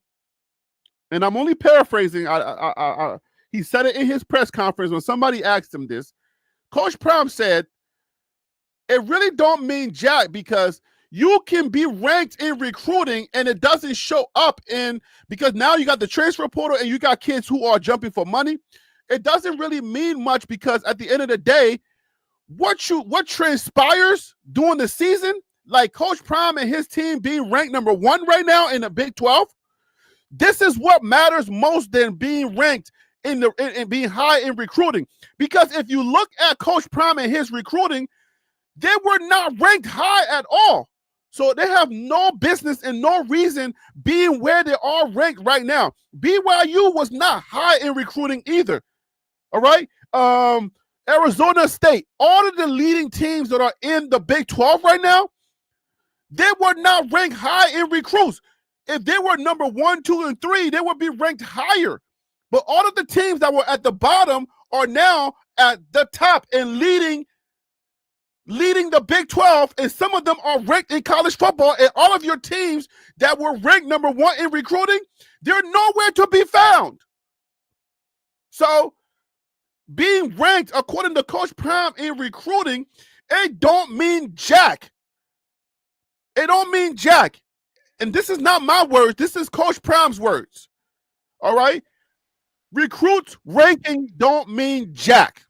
and I'm only paraphrasing, he said it in his press conference when somebody asked him this. Coach Prime said, it really don't mean jack because you can be ranked in recruiting and it doesn't show up because now you got the transfer portal and you got kids who are jumping for money. It doesn't really mean much because at the end of the day, what transpires during the season, like Coach Prime and his team being ranked number 1 right now in the Big 12, this is what matters most than being ranked in being high in recruiting. Because if you look at Coach Prime and his recruiting, they were not ranked high at all. So they have no business and no reason being where they are ranked right now. BYU was not high in recruiting either. All right. Arizona State, all of the leading teams that are in the Big 12 right now, they were not ranked high in recruits. If they were number 1, 2, and 3, they would be ranked higher. But all of the teams that were at the bottom are now at the top and leading the Big 12, and some of them are ranked in college football, and all of your teams that were ranked number 1 in recruiting, they're nowhere to be found. So being ranked according to Coach Prime in recruiting, it don't mean jack. It don't mean jack. And this is not my words. This is Coach Prime's words. All right? Recruits ranking don't mean jack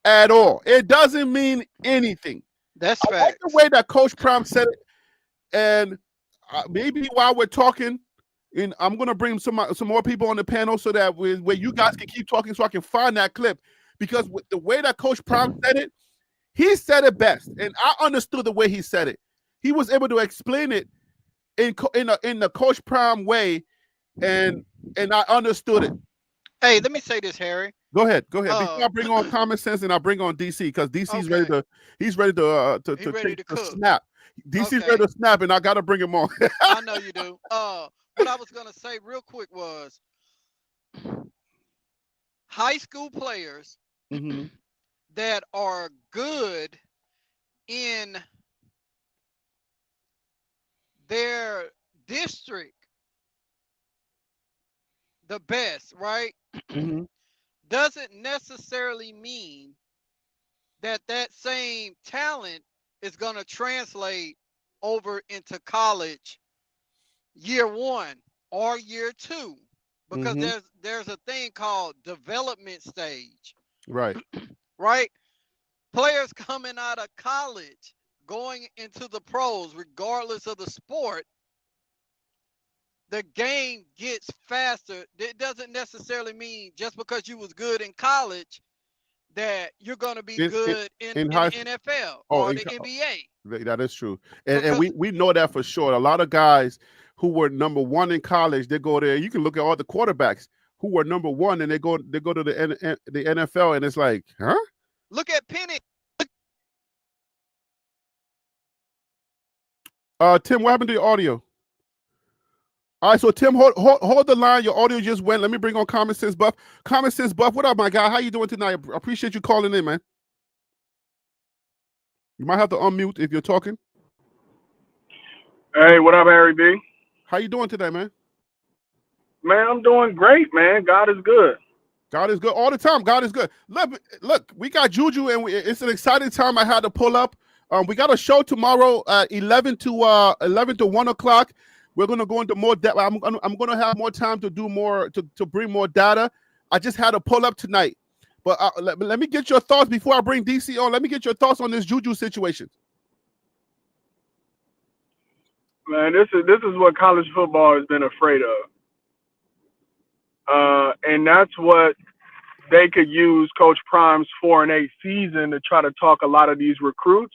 at all. It doesn't mean anything. That's I like the way that Coach Prime said it. And maybe while we're talking, and I'm going to bring some more people on the panel so that where you guys can keep talking so I can find that clip. Because with the way that Coach Prime said it, he said it best. And I understood the way he said it. He was able to explain it in the Coach Prime way, and I understood it. Hey, let me say this, Harry. Go ahead. Before I bring on Common Sense and I bring on DC, because DC's ready to snap. DC's ready to snap, and I got to bring him on. I know you do. What I was going to say real quick was high school players that are good in their district, the best, right? Doesn't necessarily mean that same talent is going to translate over into college year 1 or year 2, because there's a thing called development stage. Right. Right? Players coming out of college going into the pros, regardless of the sport, the game gets faster. It doesn't necessarily mean just because you was good in college that you're going to be good in the NFL or the NBA. That is true. And we know that for sure. A lot of guys who were number 1 in college, they go there. You can look at all the quarterbacks who were number 1 and they go to the NFL, and it's like, huh? Look at Penny. Tim, what happened to your audio? All right, so Tim, hold the line. Your audio just went. Let me bring on Common Sense Buff. Common Sense Buff, what up, my guy? How you doing tonight? I appreciate you calling in, man. You might have to unmute if you're talking. Hey, what up, Harry B? How you doing today, man? Man, I'm doing great, man. God is good. God is good all the time. God is good. Look, we got Juju, and it's an exciting time. I had to pull up. We got a show tomorrow, 11 to 1 o'clock. We're going to go into more depth. I'm going to have more time to do more, to bring more data. I just had a pull up tonight. But let me get your thoughts before I bring DC on. Let me get your thoughts on this Juju situation. Man, this is what college football has been afraid of. And that's what they could use Coach Prime's 4-8 season to try to talk a lot of these recruits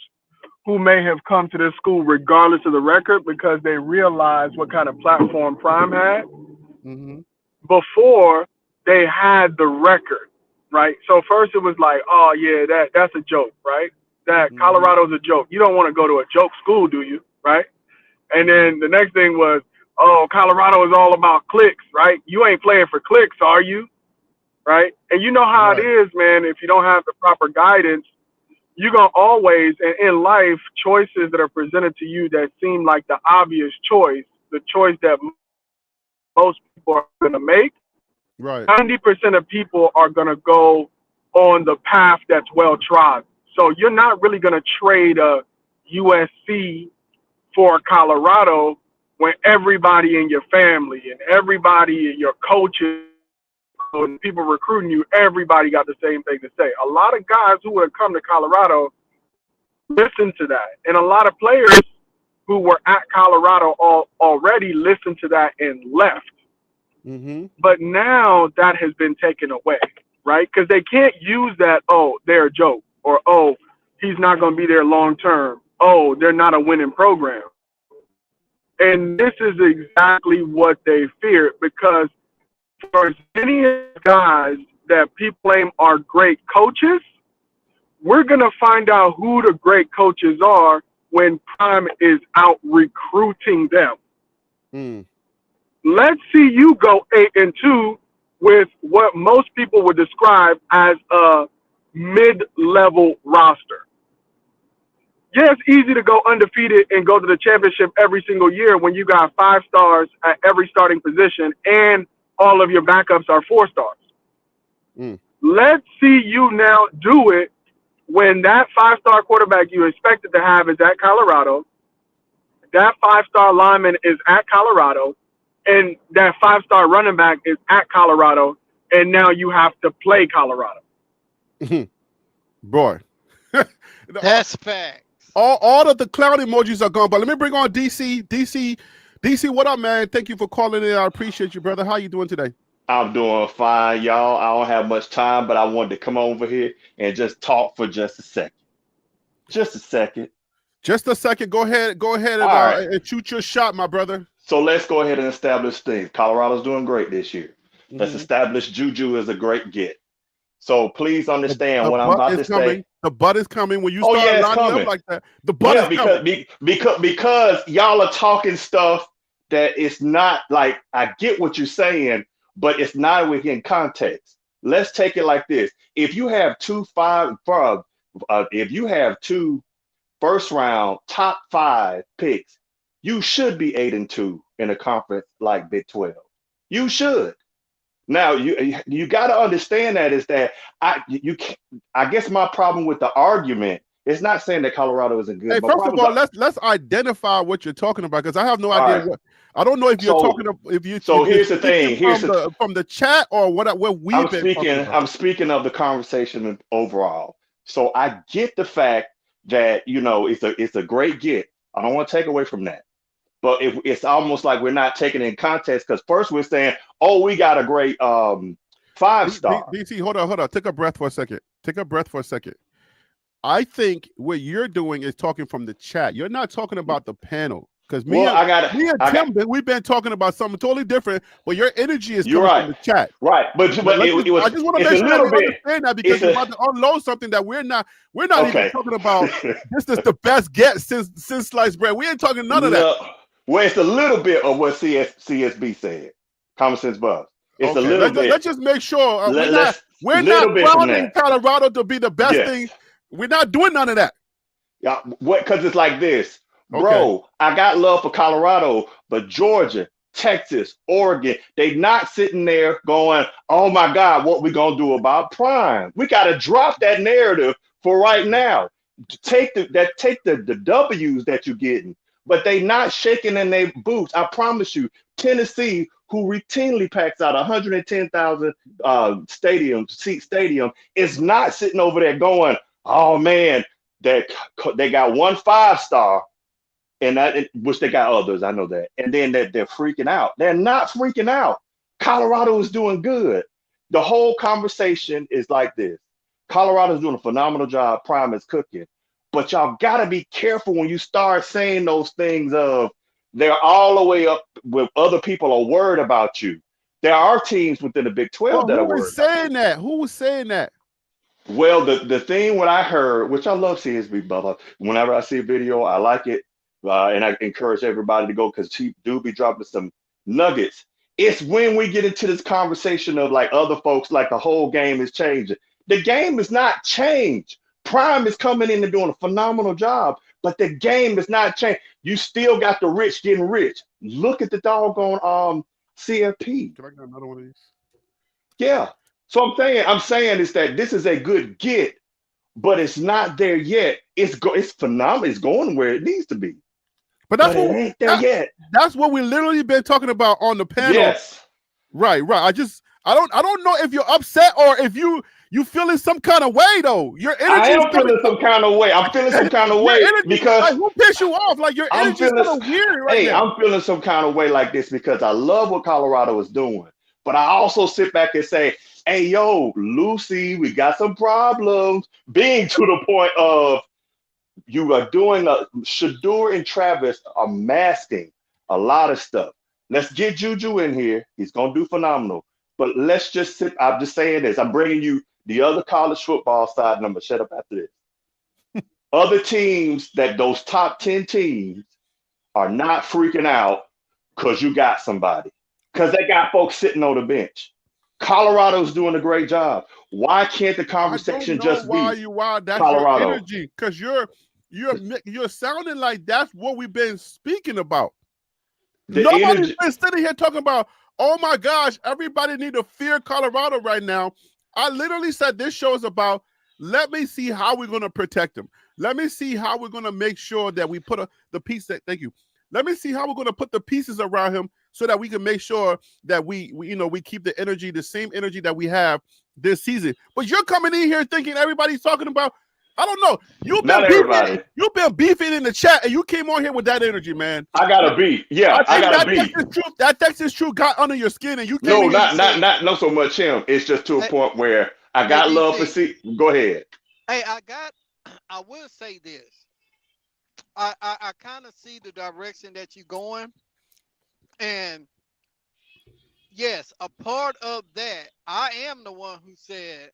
who may have come to this school regardless of the record because they realized what kind of platform Prime had before they had the record, right? So first it was like, oh, yeah, that's a joke, right? That Colorado's a joke. You don't want to go to a joke school, do you, right? And then the next thing was, oh, Colorado is all about clicks, right? You ain't playing for clicks, are you? Right? And you know how it is, man, if you don't have the proper guidance, you're going to always, and in life, choices that are presented to you that seem like the obvious choice, the choice that most people are going to make, 90% of people are going to go on the path that's well-trodden. So you're not really going to trade a USC for Colorado when everybody in your family and everybody, your coaches, and people recruiting you, everybody got the same thing to say. A lot of guys who would have come to Colorado listened to that. And a lot of players who were at Colorado already listened to that and left. But now that has been taken away, right? Because they can't use that, oh, they're a joke, or, oh, he's not going to be there long term. Oh, they're not a winning program. And this is exactly what they feared, because for as many guys that people claim are great coaches, we're going to find out who the great coaches are when Prime is out recruiting them. Let's see you go 8-2 with what most people would describe as a mid-level roster. Yeah, it's easy to go undefeated and go to the championship every single year when you got 5 stars at every starting position and all of your backups are 4 stars. Let's see you now do it when that 5-star quarterback you expected to have is at Colorado, that 5-star lineman is at Colorado, and that 5-star running back is at Colorado, and now you have to play Colorado. Boy. That's facts. All of the clown emojis are gone, but let me bring on DC. DC, what up, man? Thank you for calling in. I appreciate you, brother. How you doing today? I'm doing fine, y'all. I don't have much time, but I wanted to come over here and just talk for just a second. Just a second. Just a second. Go ahead and shoot your shot, my brother. So let's go ahead and establish things. Colorado's doing great this year. Let's establish Juju as a great get. So please understand what I'm about to say. The butt is coming when you start lining up like that. The butt is coming. Because y'all are talking stuff that it's not like, I get what you're saying, but it's not within context. Let's take it like this. If you have two first round top 5 picks, you should be 8-2 in a conference like Big 12. You should. Now you got to understand that is that I guess my problem with the argument is not saying that Colorado isn't good. Hey, first of all, let's identify what you're talking about, because I have no idea what. I don't know if you're talking about So here's the thing. From the chat or what we've been talking about. I'm speaking of the conversation overall. So I get the fact that it's a great get. I don't want to take away from that. But it's almost like we're not taking it in context, because first we're saying, oh, we got a great 5-star. DC, hold on. Take a breath for a second. I think what you're doing is talking from the chat. You're not talking about the panel. Because me and Tim, we've been talking about something totally different, but your energy is coming from the chat. Right. But I just want to make sure you understand that, because you're about to unload something that we're not even talking about. This is the best get since sliced bread. We ain't talking none of that. Well, it's a little bit of what CSB said. Common Sense Buffs. It's a little bit. Let's just make sure we're not crowning Colorado to be the best thing. We're not doing none of that. Yeah, because it's like this. Bro, I got love for Colorado, but Georgia, Texas, Oregon, they not sitting there going, oh my God, what we gonna do about Prime? We gotta drop that narrative for right now. Take the W's that you're getting. but they not shaking in their boots. I promise you, Tennessee, who routinely packs out 110,000 seat stadium, is not sitting over there going, "Oh man, they got one 5-star, and that which they got others. I know that, and then they're freaking out. They're not freaking out. Colorado is doing good. The whole conversation is like this: Colorado's doing a phenomenal job. Prime is cooking. But y'all got to be careful when you start saying those things of they're all the way up with other people are worried about you. There are teams within the Big 12 that are worried. Who was saying that? Who was saying that? Well, the thing what I heard, which I love CSB, brother, whenever I see a video, I like it. And I encourage everybody to go because he do be dropping some nuggets. It's when we get into this conversation of like other folks, like the whole game is changing. The game is not changed. Prime is coming in and doing a phenomenal job, but the game is not changed. You still got the rich getting rich. Look at the doggone CFP. Can I get another one of these? Yeah. So I'm saying is that this is a good get, but it's not there yet. It's phenomenal. It's going where it needs to be. But that's But what it ain't there yet. That's what we literally been talking about on the panel. Yes. Right. I don't know if you're upset or if you feeling some kind of way though. Your energy. I am feeling some kind of way. I'm feeling some kind of way because like, who pissed you off? Like your energy is kind of weird right now. I'm feeling some kind of way like this because I love what Colorado is doing. But I also sit back and say, hey, yo, Lucy, we got some problems. Being to the point of you are doing Shador and Travis are masking a lot of stuff. Let's get Juju in here. He's going to do phenomenal. But let's just sit. I'm just saying this. I'm bringing you the other college football side, and I'm going to shut up after this. Other teams those top 10 teams are not freaking out because you got somebody. Because they got folks sitting on the bench. Colorado's doing a great job. Why can't the conversation just be that's Colorado? Your energy, because you're sounding like that's what we've been speaking about. Nobody's been sitting here talking about, oh my gosh, everybody need to fear Colorado right now. I literally said this show is about, let me see how we're going to protect them. Let me see how we're going to make sure that we put the piece that, thank you. Let me see how we're going to put the pieces around him so that we can make sure that we keep the energy, the same energy that we have this season. But you're coming in here thinking everybody's talking about, I don't know. You've been beefing in the chat, and you came on here with that energy, man. I got a beef. Yeah, I got a beef. That Texas truth got under your skin, and you came not so much him. It's just to a point where I got love for C. Go ahead. Hey, I will say this. I kind of see the direction that you're going. And yes, a part of that, I am the one who said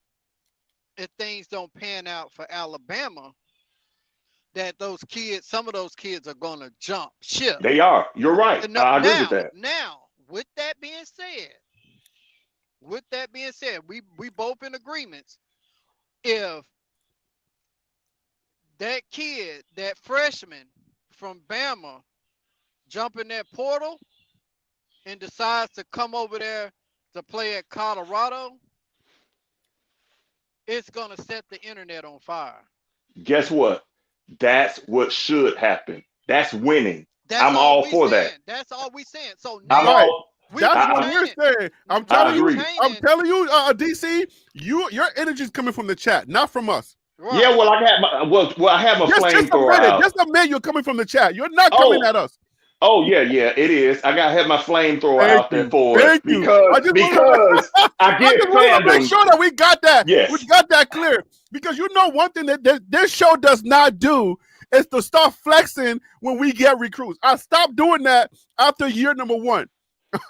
if things don't pan out for Alabama, that some of those kids are going to jump ship. They are. You're right. I agree with that. Now, with that being said, we both in agreements. If that kid, that freshman from Bama, jump in that portal and decides to come over there to play at Colorado, it's going to set the internet on fire. Guess what? That's what should happen. That's winning. I'm all for that. That's all we saying. So now that's what we're saying. I'm telling you, DC, your energy is coming from the chat, not from us. Right. Yeah, well, I have my flamethrower out. Just admit you're coming from the chat. You're not coming at us. Oh yeah, it is. I gotta have my flamethrower out there for it because I get to make sure that we got that. Yes. We got that clear. Because you know one thing that this show does not do is to start flexing when we get recruits. I stopped doing that after year number 1.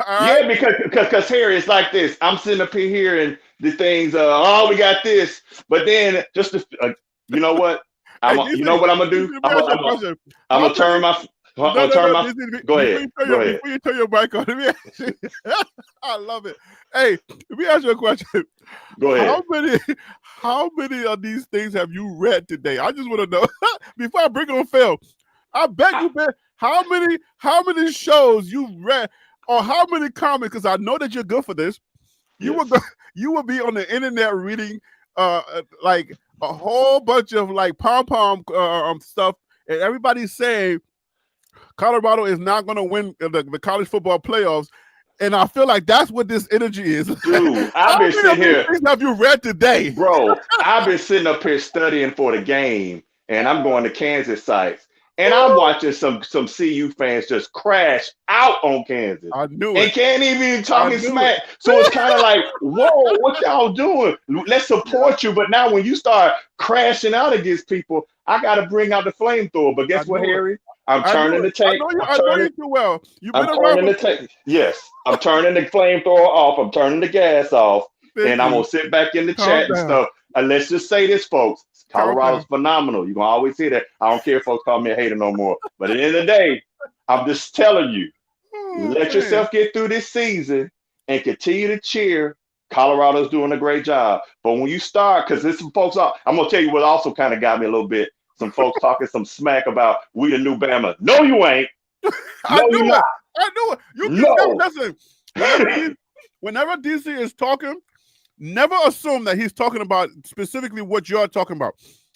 Yeah, because Harry, it's like this. I'm sitting up here hearing the things. We got this, but then just you know what? You know what I'm gonna do? I'm gonna turn my. Go ahead. Before you turn your mic on, I love it. Hey, let me ask you a question. Go ahead. How many of these things have you read today? I just want to know before I bring on Phil. I bet you bet how many shows you've read or how many comments, because I know that you're good for this. You will be on the internet reading like a whole bunch of like pom-pom stuff, and everybody's saying Colorado is not going to win the college football playoffs. And I feel like that's what this energy is. Dude, I've been sitting here. Have you read today? Bro, I've been sitting up here studying for the game, and I'm going to Kansas sites. And I'm watching some CU fans just crash out on Kansas. I knew it. And can't even talk smack. So it's kind of like, whoa, what y'all doing? Let's support you. But now when you start crashing out against people, I got to bring out the flamethrower. But guess what, Harry? I'm turning the tape. I know you too well. I'm turning the tape. Yes, I'm turning the flamethrower off. I'm turning the gas off. And I'm going to sit back in the chat and stuff. And let's just say this, folks. Colorado's phenomenal. You're going to always hear that. I don't care if folks call me a hater no more. But at the end of the day, I'm just telling you, let yourself get through this season and continue to cheer. Colorado's doing a great job. But when you start, because there's some folks out, I'm going to tell you what also kind of got me a little bit. Some folks talking some smack about we the new Bama. No, you ain't. No, I knew you're it. not. I knew it. You No. Listen, whenever DC is talking, never assume that he's talking about specifically what you're talking about.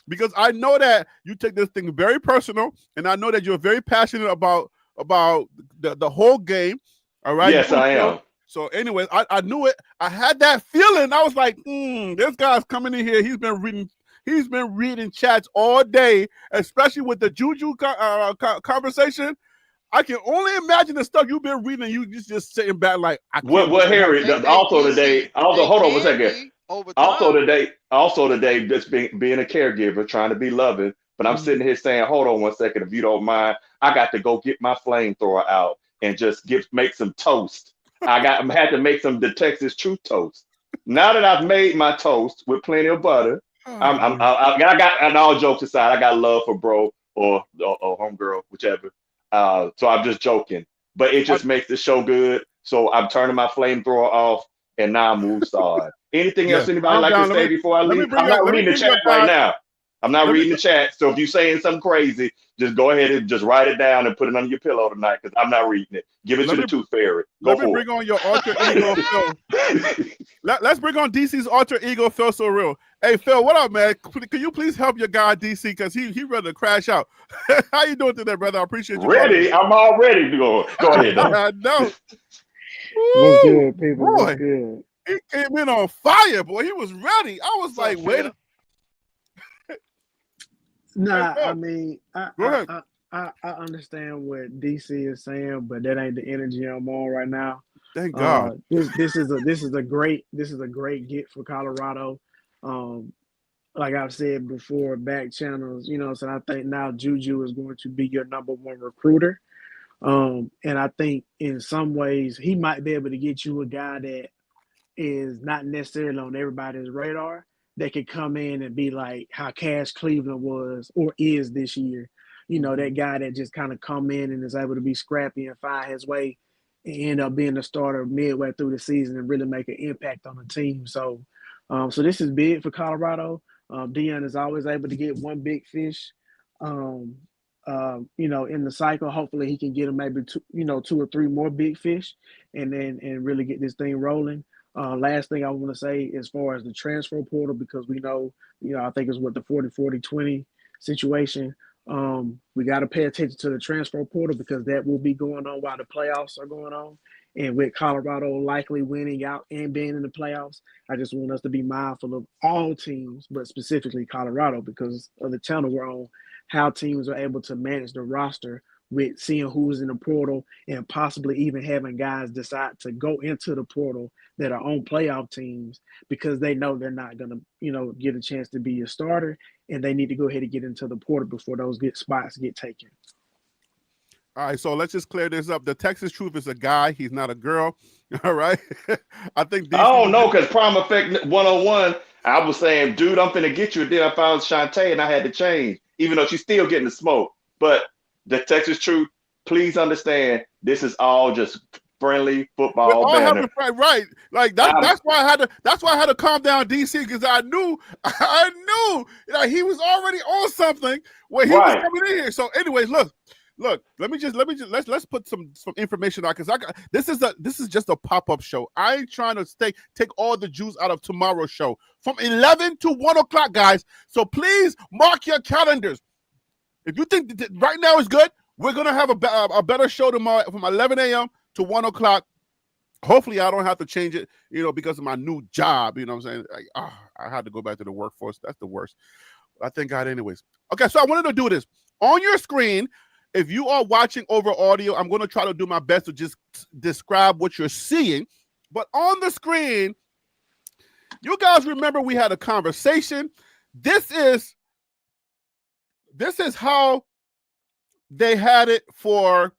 Because I know that you take this thing very personal, and I know that you're very passionate about the whole game. All right. Yes, I am. So anyway, I knew it. I had that feeling. I was like, this guy's coming in here. He's been reading chats all day, especially with the Juju conversation. I can only imagine the stuff you've been reading. And you just sitting back like, what Harry? Also today. Also, hold on one second. Also today, just being a caregiver, trying to be loving. But I'm sitting here saying, hold on one second, if you don't mind, I got to go get my flamethrower out and just make some toast. I had to make some the Texas Truth toast. Now that I've made my toast with plenty of butter, I got, and all jokes aside, I got love for bro or homegirl, whichever. So I'm just joking, but it just makes the show good. So I'm turning my flamethrower off, and now I'm moved on. Anything else anybody like to say before I leave? I'm not reading the chat right now. I'm not reading the chat. So if you're saying something crazy, just go ahead and just write it down and put it under your pillow tonight, because I'm not reading it. Give it to the Tooth Fairy. Let me bring on your alter ego, Phil. Let's bring on DC's alter ego, Phil So Real. Hey, Phil, what up, man? Can you please help your guy, DC, because he ready to crash out. How you doing today, brother? I appreciate you. Ready? I'm all ready to go. Go ahead, though. I know. What's good, people? Boy, What's good? He came in on fire, boy. He was ready. I was like, wait. Nah, I mean, Go ahead. I understand what DC is saying, but that ain't the energy I'm on right now. Thank God. This is a great get for Colorado. Like I've said before, back channels, so I think now Juju is going to be your number one recruiter. And I think in some ways he might be able to get you a guy that is not necessarily on everybody's radar, that could come in and be like how Cash Cleveland was or is this year. That guy that just kind of come in and is able to be scrappy and find his way and end up being the starter midway through the season and really make an impact on the team. So this is big for Colorado. Deion is always able to get one big fish, in the cycle. Hopefully he can get him maybe two or three more big fish and really get this thing rolling. Last thing I want to say as far as the transfer portal, because we know, I think it's what the 40-40-20 situation. We got to pay attention to the transfer portal because that will be going on while the playoffs are going on. And with Colorado likely winning out and being in the playoffs, I just want us to be mindful of all teams, but specifically Colorado because of the channel we're on, how teams are able to manage the roster with seeing who's in the portal and possibly even having guys decide to go into the portal that are on playoff teams because they know they're not going to, get a chance to be a starter and they need to go ahead and get into the portal before those spots get taken. All right, so let's just clear this up. The Texas Truth is a guy. He's not a girl. All right. I think. I don't know, because Prime Effect 101, I was saying, dude, I'm finna get you. And then I found Shantae and I had to change, even though she's still getting the smoke. But the Texas Truth, please understand, this is all just friendly football banner. Right. Like that's why I had to calm down DC, because I knew that he was already on something where he was coming in here. So anyways, look, let's put some information out, because this is just a pop-up show. I ain't trying to take all the juice out of tomorrow's show from 11 to 1 o'clock, guys. So please mark your calendars. If you think that right now is good, We're gonna have a better show tomorrow from 11 a.m. to 1 o'clock. Hopefully, I don't have to change it, because of my new job. You know what I'm saying? I had to go back to the workforce. That's the worst. I thank God anyways. Okay, so I wanted to do this. On your screen, if you are watching over audio, I'm going to try to do my best to just describe what you're seeing. But on the screen, you guys remember we had a conversation. This is how they had it for.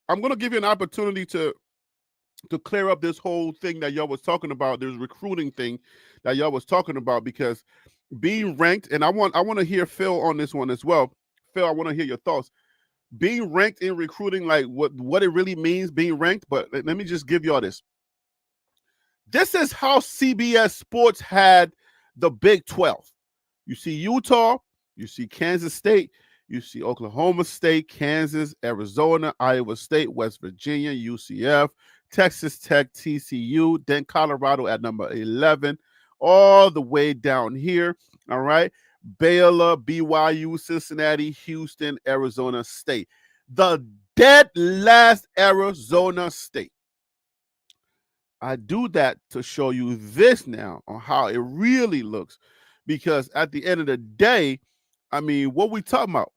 I'm going to give you an opportunity to clear up this whole thing that y'all was talking about. There's recruiting thing that y'all was talking about, because being ranked, and I want to hear Phil on this one as well. Phil, I want to hear your thoughts. Being ranked in recruiting, like what it really means, being ranked. But let me just give y'all this. This is how CBS Sports had the Big 12. You see Utah, you see Kansas State, you see Oklahoma State, Kansas, Arizona, Iowa State, West Virginia, UCF, Texas Tech, TCU, then Colorado at number 11, all the way down here, all right? Baylor, BYU, Cincinnati, Houston, Arizona State. The dead last Arizona State. I do that to show you this now on how it really looks, because at the end of the day, I mean, what we talking about?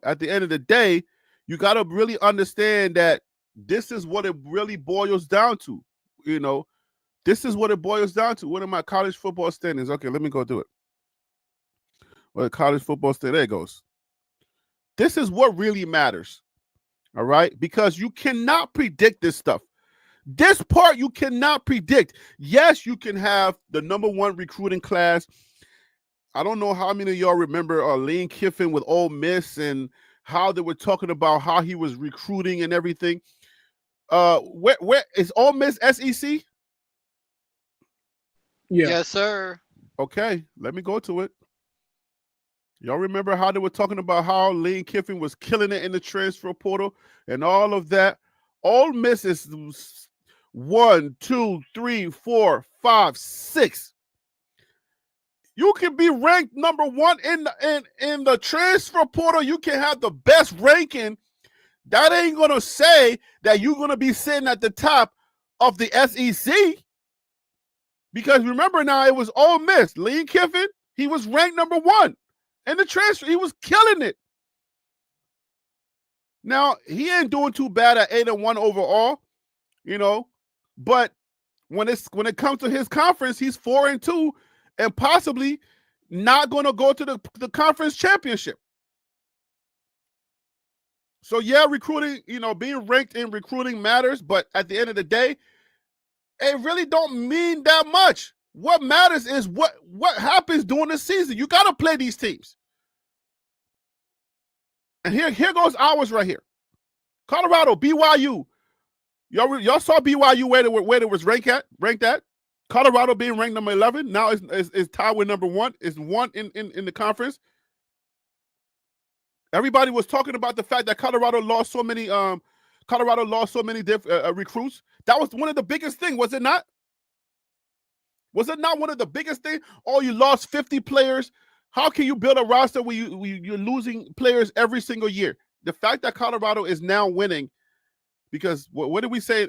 At the end of the day, you got to really understand that this is what it really boils down to. This is what it boils down to. What are my college football standings? Okay, let me go do it. Well, college football standings, there it goes. This is what really matters, all right? Because you cannot predict this stuff. This part you cannot predict. Yes, you can have the number one recruiting class. I don't know how many of y'all remember Lane Kiffin with Ole Miss and how they were talking about how he was recruiting and everything. Where is Ole Miss SEC? Yeah. Yes, sir. Okay, let me go to it. Y'all remember how they were talking about how Lane Kiffin was killing it in the transfer portal and all of that? Ole Miss is 1, 2, 3, 4, 5, 6. You can be ranked number one in the transfer portal. You can have the best ranking. That ain't gonna say that you're gonna be sitting at the top of the SEC. Because remember now, it was Ole Miss. Lane Kiffin, he was ranked number one in the transfer. He was killing it. Now, he ain't doing too bad at 8-1 overall, but when it comes to his conference, he's 4-2 and possibly not going to go to the conference championship. So yeah, recruiting, being ranked in recruiting matters, but at the end of the day, it really don't mean that much. What matters is what happens during the season. You got to play these teams. And here goes ours right here. Colorado, BYU. Y'all saw BYU where it was ranked at. Colorado being ranked number 11. Now is tied with number 1. It's 1 in the conference. Everybody was talking about the fact that Colorado lost so many recruits. That was one of the biggest things, was it not? Was it not one of the biggest things? Oh, you lost 50 players. How can you build a roster where you're losing players every single year? The fact that Colorado is now winning, because what did we say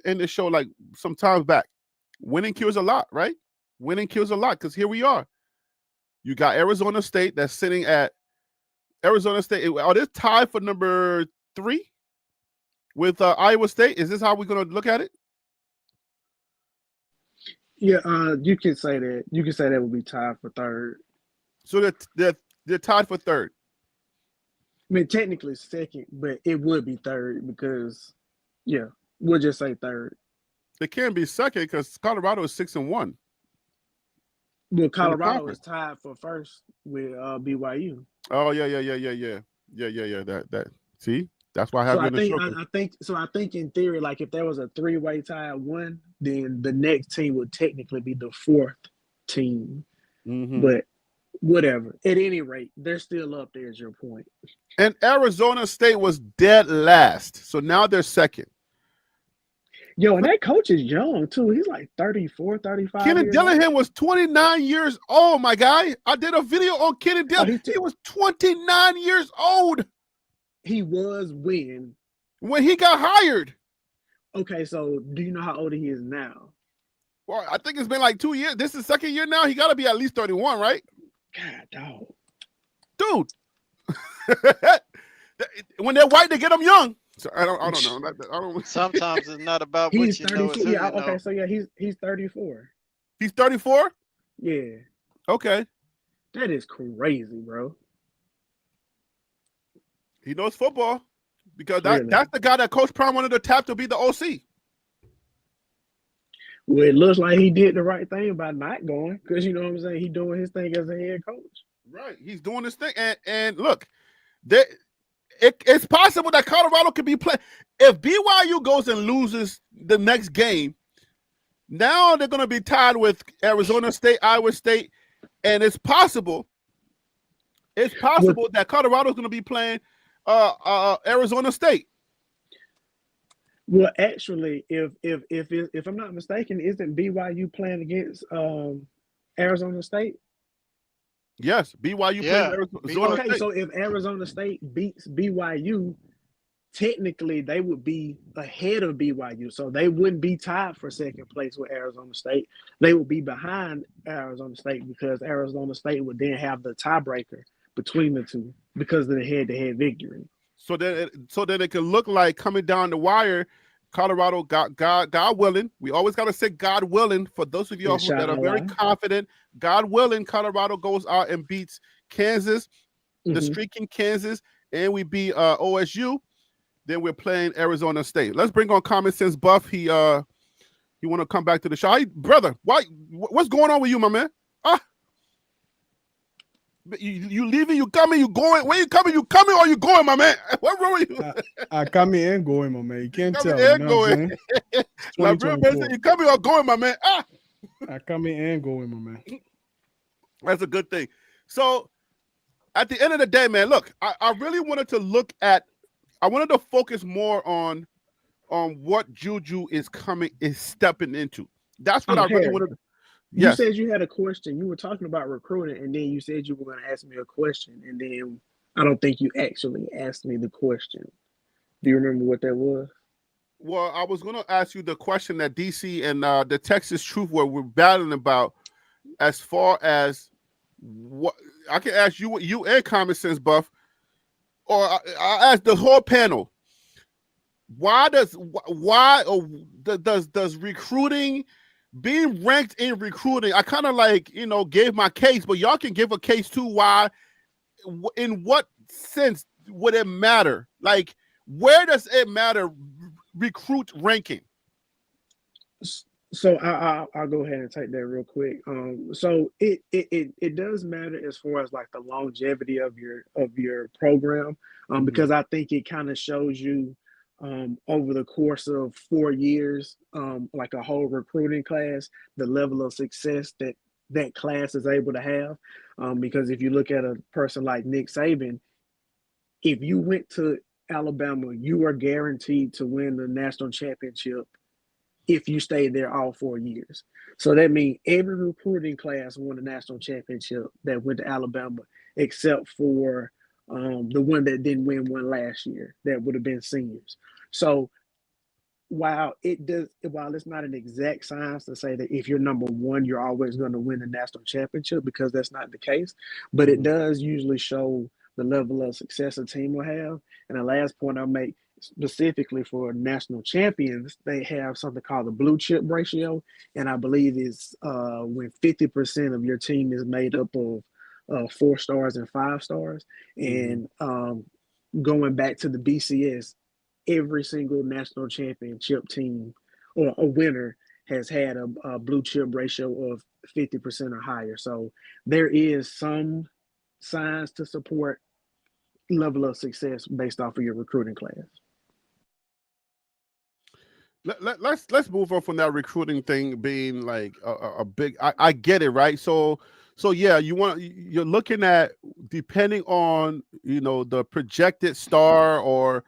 in the show like some time back? Winning kills a lot, right? Winning kills a lot, because here we are. You got Arizona State that's sitting at Arizona State. Are they tied for number 3 with Iowa State? Is this how we're going to look at it? Yeah, you can say that. You can say that would be tied for 3rd. So they're tied for 3rd. I mean, technically 2nd, but it would be 3rd because, yeah, we'll just say 3rd. It can't be 2nd because Colorado is 6-1. Well, Colorado is tied for 1st with BYU. Oh yeah. That see, that's why I have I think in theory, like if there was a 3-way tie at 1, then the next team would technically be the 4th team. Mm-hmm. But whatever. At any rate, they're still up there. Is your point? And Arizona State was dead last, so now they're 2nd. Yo, and that coach is young too. He's like 34, 35. Kenny Dillingham was 29 years old, my guy. I did a video on Kenny Dillingham. He was 29 years old. He was when he got hired. Okay, so do you know how old he is now? Well, I think it's been like 2 years. This is second year now. He got to be at least 31, right? God, dog. Dude. When they're white, they get them young. So I don't know. I don't. Sometimes it's not about He's what you know, 34. it's who Yeah, you know. okay, so yeah, he's 34. He's 34? Yeah. Okay. That is crazy, bro. He knows football because Really? that's the guy that Coach Prime wanted to tap to be the OC. Well, it looks like he did the right thing by not going because, you know what I'm saying, he's doing his thing as a head coach. Right. He's doing this thing. And look, it's possible that Colorado could be playing. If BYU goes and loses the next game, now they're going to be tied with Arizona State, Iowa State, and it's possible that Colorado's going to be playing Arizona State. Well, actually, if I'm not mistaken, isn't BYU playing against Arizona State? Yes, BYU Yeah. plays Arizona Okay, State. so if Arizona State beats BYU, technically they would be ahead of BYU. So they wouldn't be tied for second place with Arizona State. They would be behind Arizona State because Arizona State would then have the tiebreaker between the two because of the head-to-head victory. So then it can look like coming down the wire, Colorado got God willing. We always got to say God willing for those of y'all that are very confident. God willing, Colorado goes out and beats Kansas, the streaking Kansas, and we beat OSU. Then we're playing Arizona State. Let's bring on Common Sense Buff. He want to come back to the show. Hey, brother, what's going on with you, my man? You leaving, you coming, you going. Where you coming, or you going, my man? What's wrong with you? I coming and going, my man. You can't tell. And going. Like real person, you coming or going, my man? I coming and going, my man. That's a good thing. So at the end of the day, man, look, I really wanted to focus more on what Juju is stepping into. That's what I really wanted to. You said you had a question. You were talking about recruiting, and then you said you were going to ask me a question, and then I don't think you actually asked me the question. Do you remember what that was? Well, I was going to ask you the question that DC and the Texas Truth were battling about, as far as what I can ask you and Common Sense Buff, or I ask the whole panel. Why does recruiting? Being ranked in recruiting, I kind of gave my case, but y'all can give a case too. Why? In what sense would it matter? Like, where does it matter? Recruit ranking. So I'll go ahead and take that real quick. So it does matter as far as like the longevity of your program, because I think it kind of shows you over the course of 4 years, like a whole recruiting class, the level of success that class is able to have. Because if you look at a person like Nick Saban, if you went to Alabama, you are guaranteed to win the national championship if you stayed there all 4 years. So that means every recruiting class won the national championship that went to Alabama, except for the one that didn't win one last year. That would have been seniors. So while it's not an exact science to say that if you're number one, you're always going to win the national championship, because that's not the case, but it does usually show the level of success a team will have. And the last point I'll make, specifically for national champions, they have something called the blue chip ratio. And I believe it's when 50% of your team is made up of 4 stars and 5 stars. And going back to the BCS, every single national championship team or a winner has had a blue chip ratio of 50% or higher. So there is some signs to support level of success based off of your recruiting class. Let's move on from that recruiting thing being like a big. I get it, right? So yeah, you're looking at, depending on the projected star or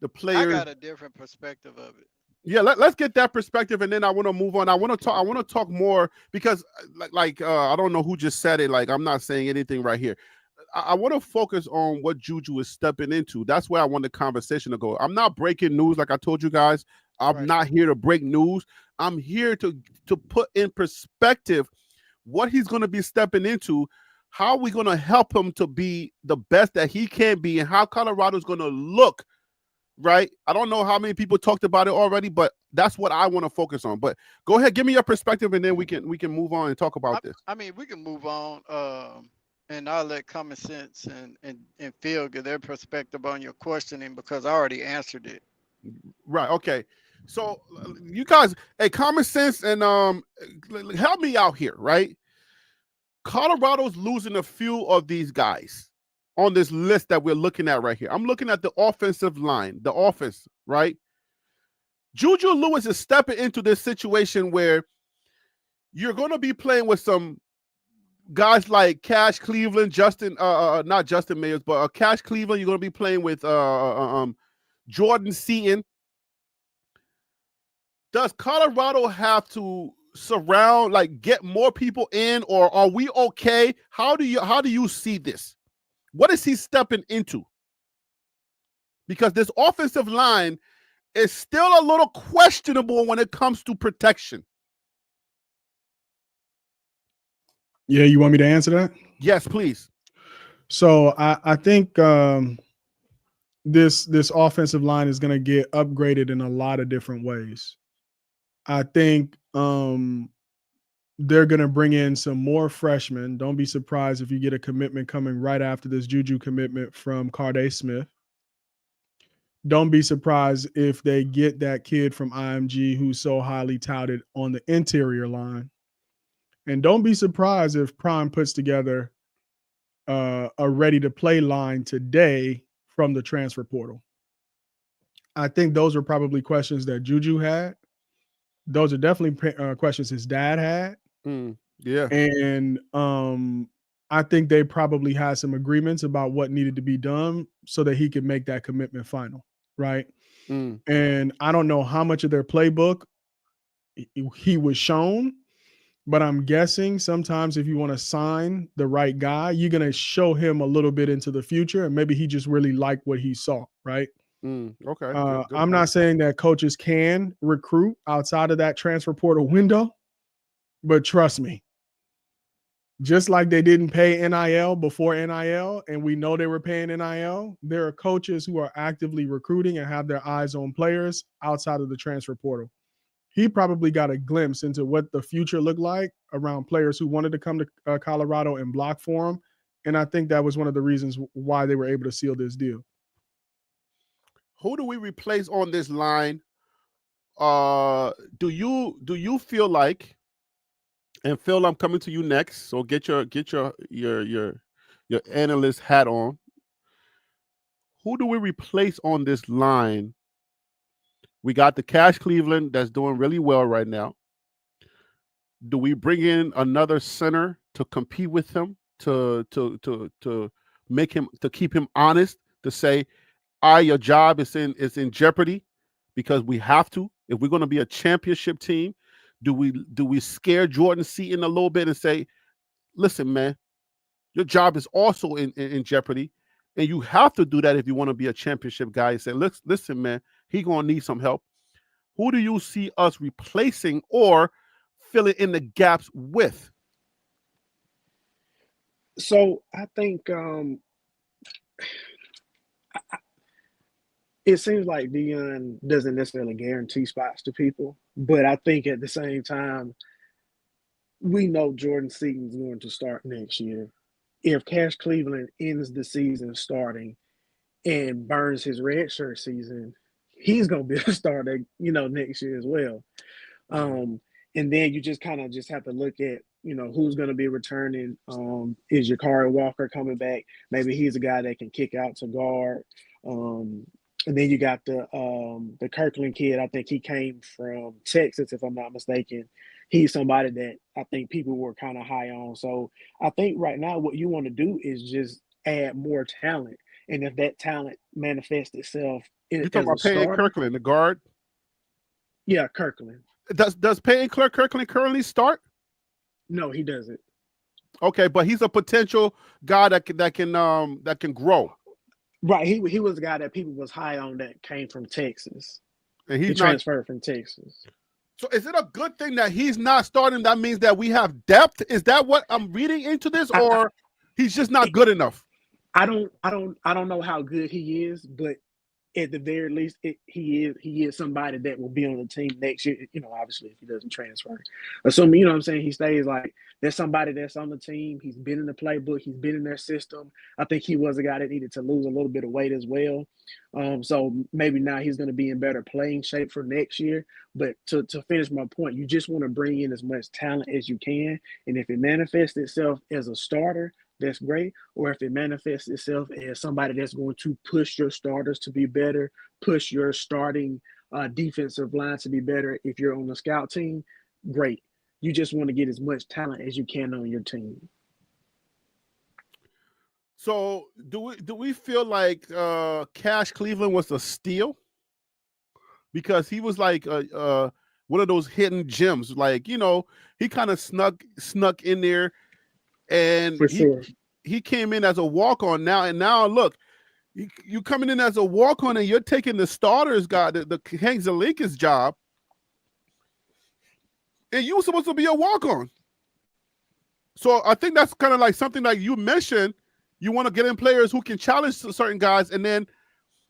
the player. I got a different perspective of it. Yeah, let's get that perspective, and then I want to move on. I want to talk more, because I don't know who just said it. Like, I'm not saying anything right here. I want to focus on what Juju is stepping into. That's where I want the conversation to go. I'm not breaking news, like I told you guys. I'm not here to break news. I'm here to put in perspective what he's going to be stepping into, how we're going to help him to be the best that he can be, and how Colorado's going to look, right? I don't know how many people talked about it already, but that's what I want to focus on. But go ahead, give me your perspective, and then we can move on and talk about this. I mean, we can move on, and I'll let Common Sense and Phil give their perspective on your questioning because I already answered it. Right. Okay. So you guys, hey, Common Sense and help me out here, right? Colorado's losing a few of these guys on this list that we're looking at right here. I'm looking at the offensive line, the offense, right? Juju Lewis is stepping into this situation where you're going to be playing with some guys like Cash Cleveland, not Justin Mayers, but Cash Cleveland. You're going to be playing with Jordan Seaton. Does Colorado have to surround, like, get more people in, or are we okay? How do you see this? What is he stepping into? Because this offensive line is still a little questionable when it comes to protection. Yeah, you want me to answer that? Yes, please. So I think this offensive line is going to get upgraded in a lot of different ways. I think they're going to bring in some more freshmen. Don't be surprised if you get a commitment coming right after this Juju commitment from Carday Smith. Don't be surprised if they get that kid from IMG who's so highly touted on the interior line. And don't be surprised if Prime puts together a ready-to-play line today from the transfer portal. I think those are probably questions that Juju had. Those are definitely questions his dad had. Yeah. And I think they probably had some agreements about what needed to be done so that he could make that commitment final, right? And I don't know how much of their playbook he was shown, but I'm guessing sometimes if you want to sign the right guy, you're going to show him a little bit into the future, and maybe he just really liked what he saw, right? Okay. Good I'm not saying that coaches can recruit outside of that transfer portal window, but trust me, just like they didn't pay NIL before NIL, and we know they were paying NIL, there are coaches who are actively recruiting and have their eyes on players outside of the transfer portal. He probably got a glimpse into what the future looked like around players who wanted to come to Colorado and block for him, and I think that was one of the reasons why they were able to seal this deal. Who do we replace on this line? Do you feel like, and Phil, I'm coming to you next, so get your analyst hat on. Who do we replace on this line? We got the Cash Cleveland that's doing really well right now. Do we bring in another center to compete with him, to make him, to keep him honest, to say, your job is in jeopardy because we have to. If we're going to be a championship team, do we scare Jordan Seaton a little bit and say, listen, man, your job is also in jeopardy, and you have to do that if you want to be a championship guy. And say, listen, man, he's going to need some help. Who do you see us replacing or filling in the gaps with? So I think it seems like Dion doesn't necessarily guarantee spots to people, but I think at the same time, we know Jordan Seaton's going to start next year. If Cash Cleveland ends the season starting and burns his redshirt season, he's going to be a starter, next year as well. And then you just kind of just have to look at, who's going to be returning. Is Jakari Walker coming back? Maybe he's a guy that can kick out to guard. And then you got the Kirkland kid. I think he came from Texas, if I'm not mistaken. He's somebody that I think people were kind of high on. So I think right now what you want to do is just add more talent. And if that talent manifests itself You're talking about Peyton Kirkland, the guard? Yeah, Kirkland. Does Peyton Kirkland currently start? No, he doesn't. Okay, but he's a potential guy that can grow. Right. He was a guy that people was high on that came from Texas. And He he's not. transferred from Texas. So is it a good thing that he's not starting? That means that we have depth. Is that what I'm reading into this, or he's just not good enough? I don't know how good he is, but at the very least, he is somebody that will be on the team next year. You know, obviously, if he doesn't transfer, assuming, you know what I'm saying, he stays, like, there's somebody that's on the team. He's been in the playbook. He's been in their system. I think he was a guy that needed to lose a little bit of weight as well. So maybe now he's going to be in better playing shape for next year. But to finish my point, you just want to bring in as much talent as you can, and if it manifests itself as a starter, that's great. Or if it manifests itself as somebody that's going to push your starters to be better, push your starting defensive line to be better, if you're on the scout team, great. You just want to get as much talent as you can on your team. So do we feel like Cash Cleveland was a steal? Because he was like one of those hidden gems. Like, you know, he kind of snuck in there. And For sure. He came in as a walk-on now, and now look, you coming in as a walk-on, and you're taking the starters guy, the Hank Zalika's job, and you were supposed to be a walk-on. So I think that's kind of like something like you mentioned. You want to get in players who can challenge certain guys, and then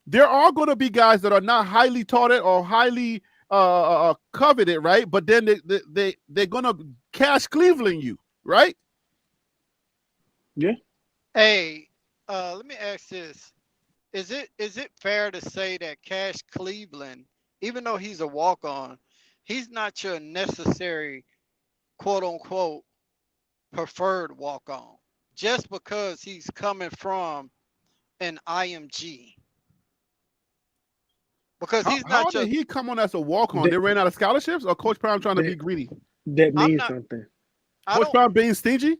there are going to be guys that are not highly touted or highly coveted, right? But then they're going to Cash Cleveland you, right? Yeah. Hey, let me ask this. Is it fair to say that Cash Cleveland, even though he's a walk-on, he's not your necessary quote unquote preferred walk-on just because he's coming from an IMG? Because he's How not did he come on as a walk-on? They ran out of scholarships, or Coach Prime trying to be greedy? That means something. Coach Prime being stingy?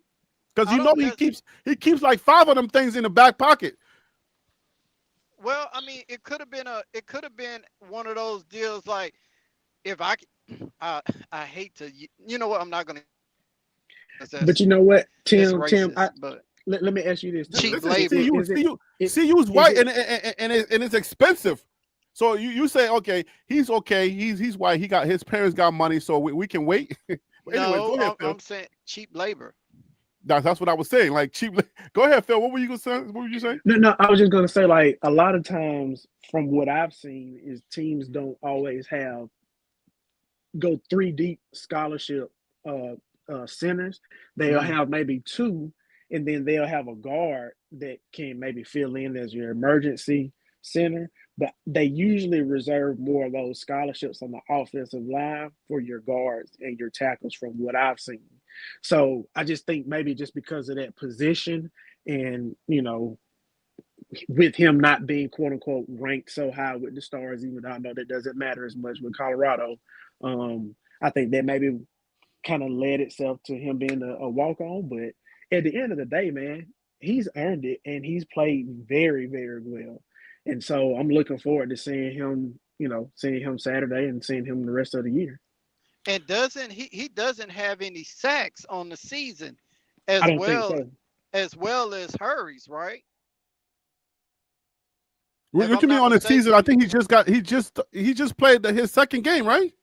Because you know he keeps like 5 of them things in the back pocket. Well, I mean, it could have been one of those deals like, if I hate to, you know what, I'm not gonna. But you know what, Tim, but let me ask you this. Cheap labor. CU's white and it's expensive. So you say, okay, he's white. His parents got money, so we can wait. No, I'm saying cheap labor. That's what I was saying. Like cheap. Go ahead, Phil. What were you saying? No, I was just gonna say, like, a lot of times from what I've seen is teams don't always go 3 deep scholarship centers. They'll have maybe 2, and then they'll have a guard that can maybe fill in as your emergency center. But they usually reserve more of those scholarships on the offensive line for your guards and your tackles, from what I've seen. So I just think maybe just because of that position, and, you know, with him not being quote unquote ranked so high with the Stars, even though I know that doesn't matter as much with Colorado, I think that maybe kind of led itself to him being a walk-on. But at the end of the day, man, he's earned it, and he's played very, very well. And so I'm looking forward to seeing him Saturday and seeing him the rest of the year. And he doesn't have any sacks on the season as well as Hurries, right? What you mean on the season? I think he just played his second game, right?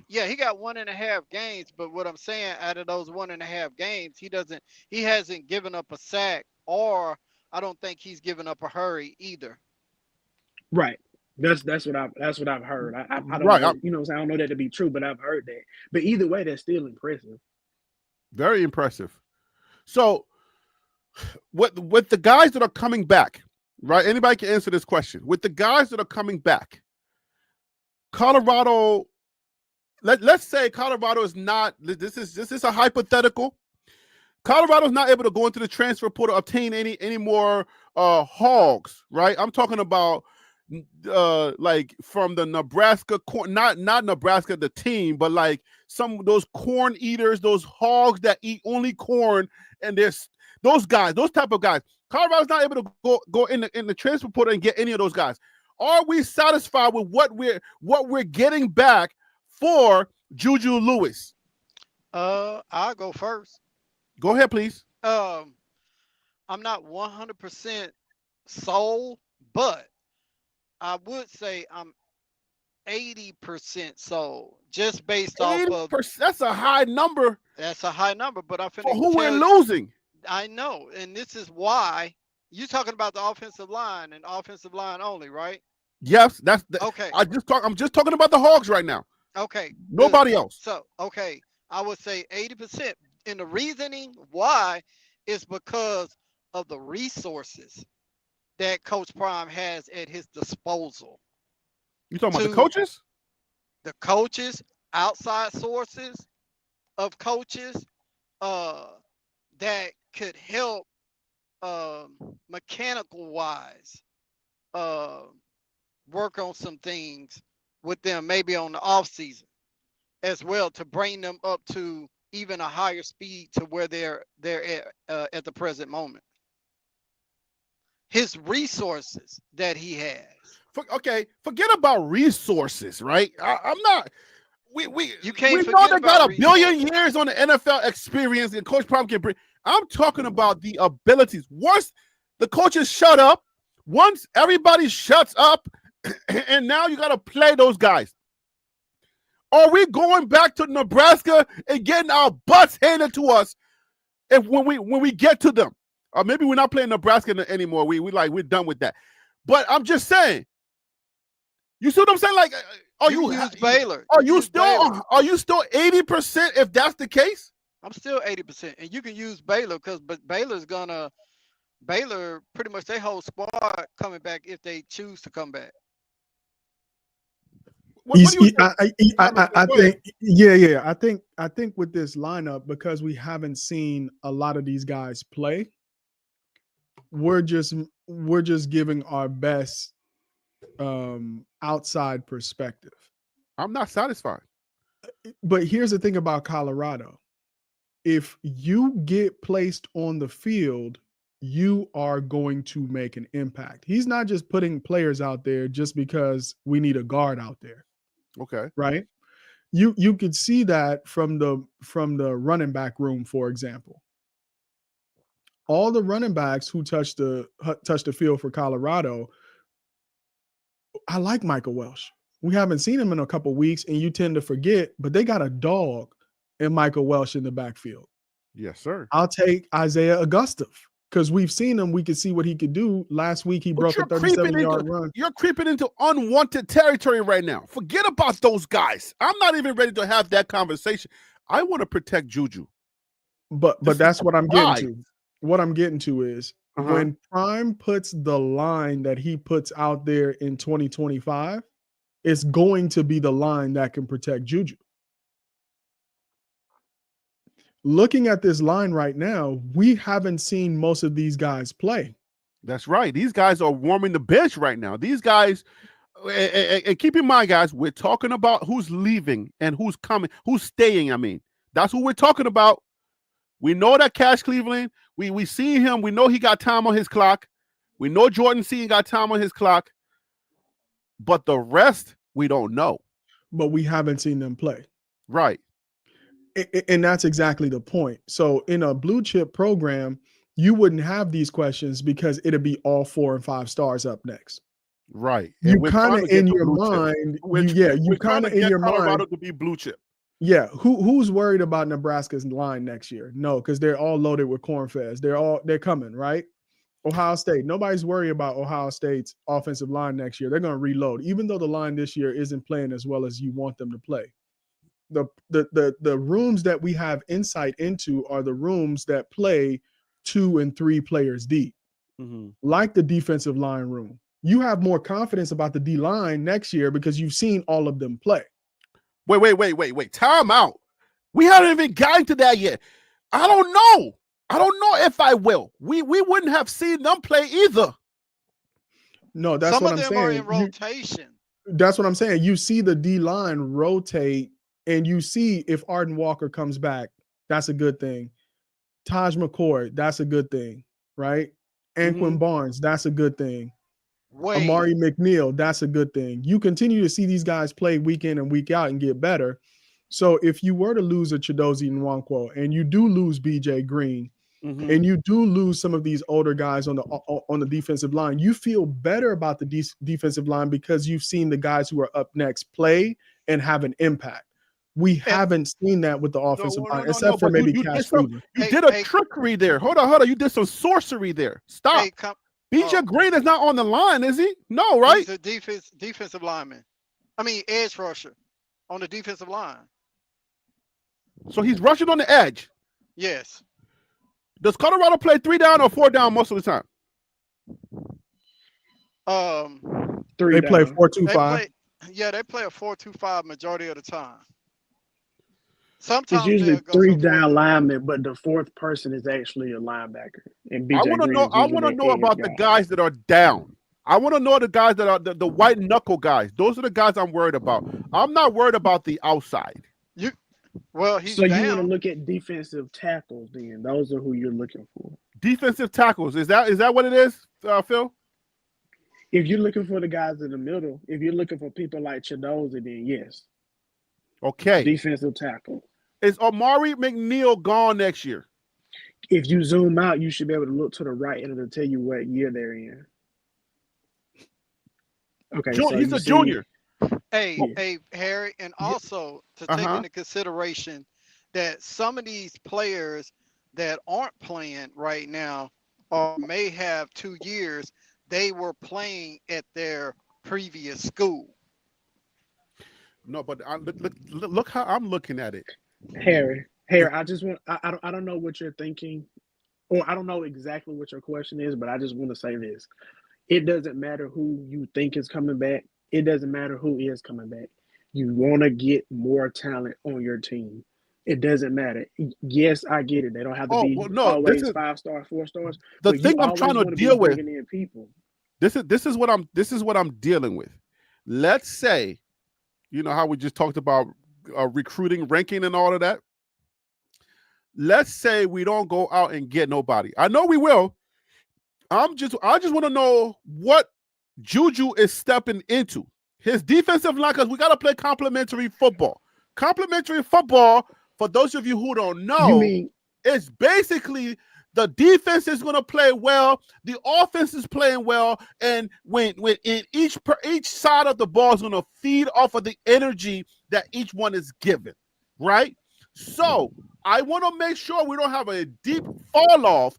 Yeah, he got 1.5 games, but what I'm saying, out of those 1.5 games, he hasn't given up a sack, or I don't think he's given up a hurry either. Right. That's what I've heard. I don't know, you know, I don't know that to be true, but I've heard that. But either way, that's still impressive. Very impressive. So, with the guys that are coming back, right? Anybody can answer this question. With the guys that are coming back, Colorado. Let's say Colorado is not. This is a hypothetical. Colorado's not able to go into the transfer portal, obtain any more hogs, right? I'm talking about like from the Nebraska corn, not Nebraska the team, but like some of those corn eaters, those hogs that eat only corn, and there's those guys, those type of guys. Colorado's not able to go in the transfer portal and get any of those guys. Are we satisfied with what we're getting back for Juju Lewis? I'll go first. Go ahead, please. I'm not 100% sold, but I would say I'm 80% sold, just based off of 80%. That's a high number that's a high number. But I'm for finna who we're tell losing. I know, and this is why you talking about the offensive line and offensive line only, right? Yes, that's the, Okay, I'm just talking about the Hogs right now. okay, good. Nobody else. So, okay, I would say 80%. And the reasoning why is because of the resources that Coach Prime has at his disposal. You talking about the To coaches? the coaches, outside sources of coaches, uh, that could help, mechanical wise, uh, work on some things with them, maybe on the off season as well, to bring them up to even a higher speed to where they're at the present moment. His resources that he has. Okay, forget about resources, right? I'm not. We You can't know forget they about got a billion resources. years on the NFL experience, and Coach Prime can bring. I'm talking about the abilities. Once the coaches shut up, once everybody shuts up, and now you got to play those guys. Are we going back to Nebraska and getting our butts handed to us if when we get to them? Or maybe we're not playing Nebraska anymore. We're done with that. But I'm just saying. You see what I'm saying? Like, are you use Baylor? Are you still 80% if that's the case? I'm still 80%, and you can use Baylor but Baylor pretty much their whole squad coming back if they choose to come back. I think, I think with this lineup, because we haven't seen a lot of these guys play, we're just giving our best outside perspective. I'm not satisfied. But here's the thing about Colorado. If you get placed on the field, you are going to make an impact. He's not just putting players out there just because we need a guard out there. Okay. Right? You could see that from the running back room, for example. All the running backs who touched the field for Colorado, I like Michael Welsh. We haven't seen him in a couple weeks, and you tend to forget, but they got a dog in Michael Welsh in the backfield. Yes, sir. I'll take Isaiah Augusta because we've seen him. We could see what he could do. Last week, he broke a 37-yard run. You're creeping into unwanted territory right now. Forget about those guys. I'm not even ready to have that conversation. I want to protect Juju. But that's what I'm getting to. What I'm getting to is when Prime puts the line that he puts out there in 2025, it's going to be the line that can protect Juju. Looking at this line right now, we haven't seen most of these guys play. That's right. These guys are warming the bench right now. These guys, and keep in mind, guys, we're talking about who's leaving and who's coming, who's staying. I mean, that's what we're talking about. We know that Cash Cleveland, we see him. We know he got time on his clock. We know Jordan C got time on his clock. But the rest, we don't know. But we haven't seen them play. Right. And that's exactly the point. So in a blue chip program, you wouldn't have these questions because it'd be all 4 and 5 stars up next. Right. You kind of in your mind, you kind of in your mind to be blue chip. Yeah, who's worried about Nebraska's line next year? No, because they're all loaded with corn feds. They're coming, right? Ohio State. Nobody's worried about Ohio State's offensive line next year. They're going to reload, even though the line this year isn't playing as well as you want them to play. The rooms that we have insight into are the rooms that play 2 and 3 players deep, like the defensive line room. You have more confidence about the D line next year because you've seen all of them play. Wait. Time out. We haven't even gotten to that yet. I don't know. I don't know if I will. We wouldn't have seen them play either. No, that's what I'm saying. Some of them are in rotation. That's what I'm saying. You see the D line rotate, and you see if Arden Walker comes back, that's a good thing. Taj McCoy, that's a good thing, right? Anquan Barnes, that's a good thing. Amari McNeil, that's a good thing. You continue to see these guys play week in and week out and get better. So if you were to lose a Chidozie Nwankwo and you do lose BJ Green, Mhm. and you do lose some of these older guys on the defensive line, you feel better about the defensive line because you've seen the guys who are up next play and have an impact. We haven't seen that with the offensive line, except for but maybe you Cash did Weaver. you did a trickery there. Hold on. You did some sorcery there. Stop. BJ Green is not on the line, is he? No, right? He's a defensive lineman. I mean, edge rusher on the defensive line. So he's rushing on the edge. Yes. Does Colorado play 3 down or 4 down most of the time? 3 They play 4-2-5. Yeah, they play a 4-2-5 majority of the time. Sometimes it's usually they'll go 3 to down linemen, but the fourth person is actually a linebacker. And BJ I want to Green know. is I usually want to an know edge about guy. the guys that are down. I want to know the guys that are the white knuckle guys. Those are the guys I'm worried about. I'm not worried about the outside. He's so down. You want to look at defensive tackles then. Those are who you're looking for. Defensive tackles. Is that what it is, Phil? If you're looking for the guys in the middle, if you're looking for people like Chidoza, then yes. Okay. Defensive tackle. Is Amari McNeil gone next year? If you zoom out, you should be able to look to the right and it'll tell you what year they're in. Okay, so he's a junior. Hey, Harry, and also to take into consideration that some of these players that aren't playing right now or may have 2 years, they were playing at their previous school. No, but look how I'm looking at it. Harry, I just want I don't know what you're thinking, or I don't know exactly what your question is, but I just want to say this. It doesn't matter who you think is coming back. It doesn't matter who is coming back. You want to get more talent on your team. It doesn't matter. Yes, I get it. They don't have to be always 5-star, 4 stars. The thing I'm trying to deal with. People. This is what I'm dealing with. Let's say, you know how we just talked about recruiting, ranking, and all of that. Let's say we don't go out and get nobody. I know we will. I just want to know what Juju is stepping into. His defensive line, because we got to play complementary football. Complementary football, for those of you who don't know, it's basically the defense is going to play well, the offense is playing well, and when in each side of the ball is going to feed off of the energy that each one is given, right? So I want to make sure we don't have a deep fall off,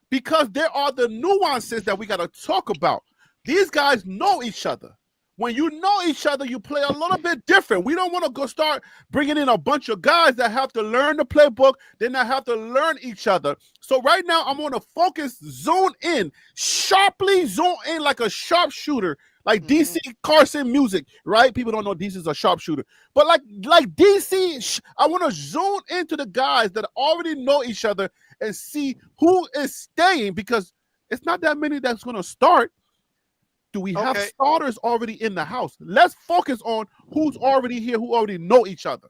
because there are the nuances that we got to talk about. These guys know each other. When you know each other, you play a little bit different. We don't want to go start bringing in a bunch of guys that have to learn the playbook, then they have to learn each other. So right now, I'm going to focus, sharply zone in like a sharpshooter, like DC Carson music, right? People don't know DC's a sharpshooter. But like DC, I want to zone into the guys that already know each other and see who is staying, because it's not that many that's going to start. Do we have starters already in the house? Let's focus on who's already here, who already know each other.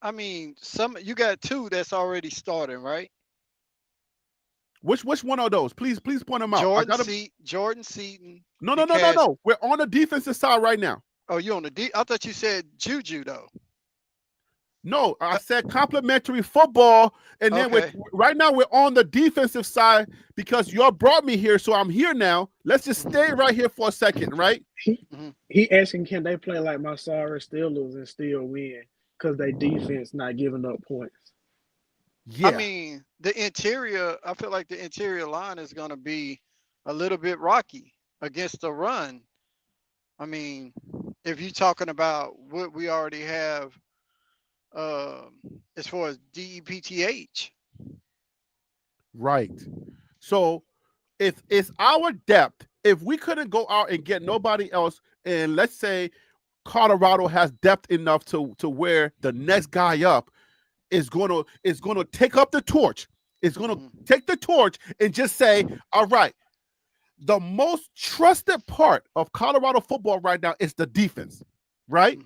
I mean, you got 2 that's already starting, right? Which one of those? Please point them out. Jordan Seaton. No. We're on the defensive side right now. Oh, you on the I thought you said Juju though. No, I said complimentary football, and then right now we're on the defensive side because y'all brought me here, so I'm here now. Let's just stay right here for a second, right? He asking, can they play like my sorry Steelers and still win because they defense not giving up points? Yeah. I mean, I feel like the interior line is going to be a little bit rocky against the run. I mean, if you're talking about what we already have as far as DEPTH. Right. So if it's our depth, if we couldn't go out and get nobody else, and let's say Colorado has depth enough to where the next guy up is gonna take up the torch. It's gonna take the torch and just say, all right, the most trusted part of Colorado football right now is the defense, right?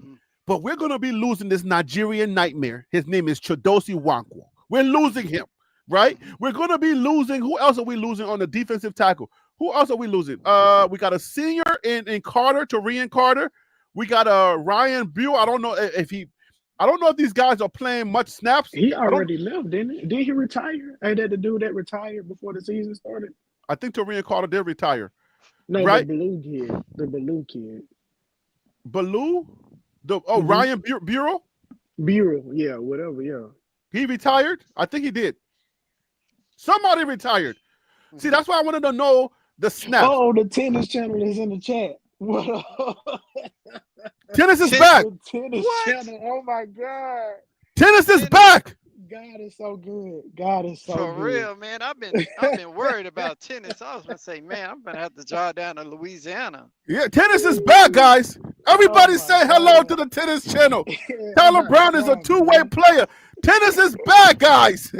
But we're going to be losing this Nigerian nightmare. His name is Chidozie Nwankwo. We're losing him, right? We're going to be losing. Who else are we losing on the defensive tackle? Who else are we losing? We got a senior in Carter, Torian Carter. We got a Ryan Buell. I don't know if he I don't know if these guys are playing much snaps. He already left, didn't he? Did he retire? Ain't that the dude that retired before the season started? I think Torian Carter did retire. No, right? the Baloo kid. Baloo? Mhm. Ryan Bureau? Bureau, yeah, whatever, yeah. He retired? I think he did. Somebody retired. See, that's why I wanted to know the snaps. Oh, the tennis channel is in the chat. What? Tennis is back. The tennis channel. Oh my God. Tennis is back. God is so good. God is so For good. real, man. I've been worried about tennis. I was gonna say, man, I'm gonna have to drive down to Louisiana. Yeah, tennis is back, guys. Everybody Oh, say my hello God. to the tennis channel. I'm Tyler about Brown to is a cry, two-way man. player. Tennis is back, guys.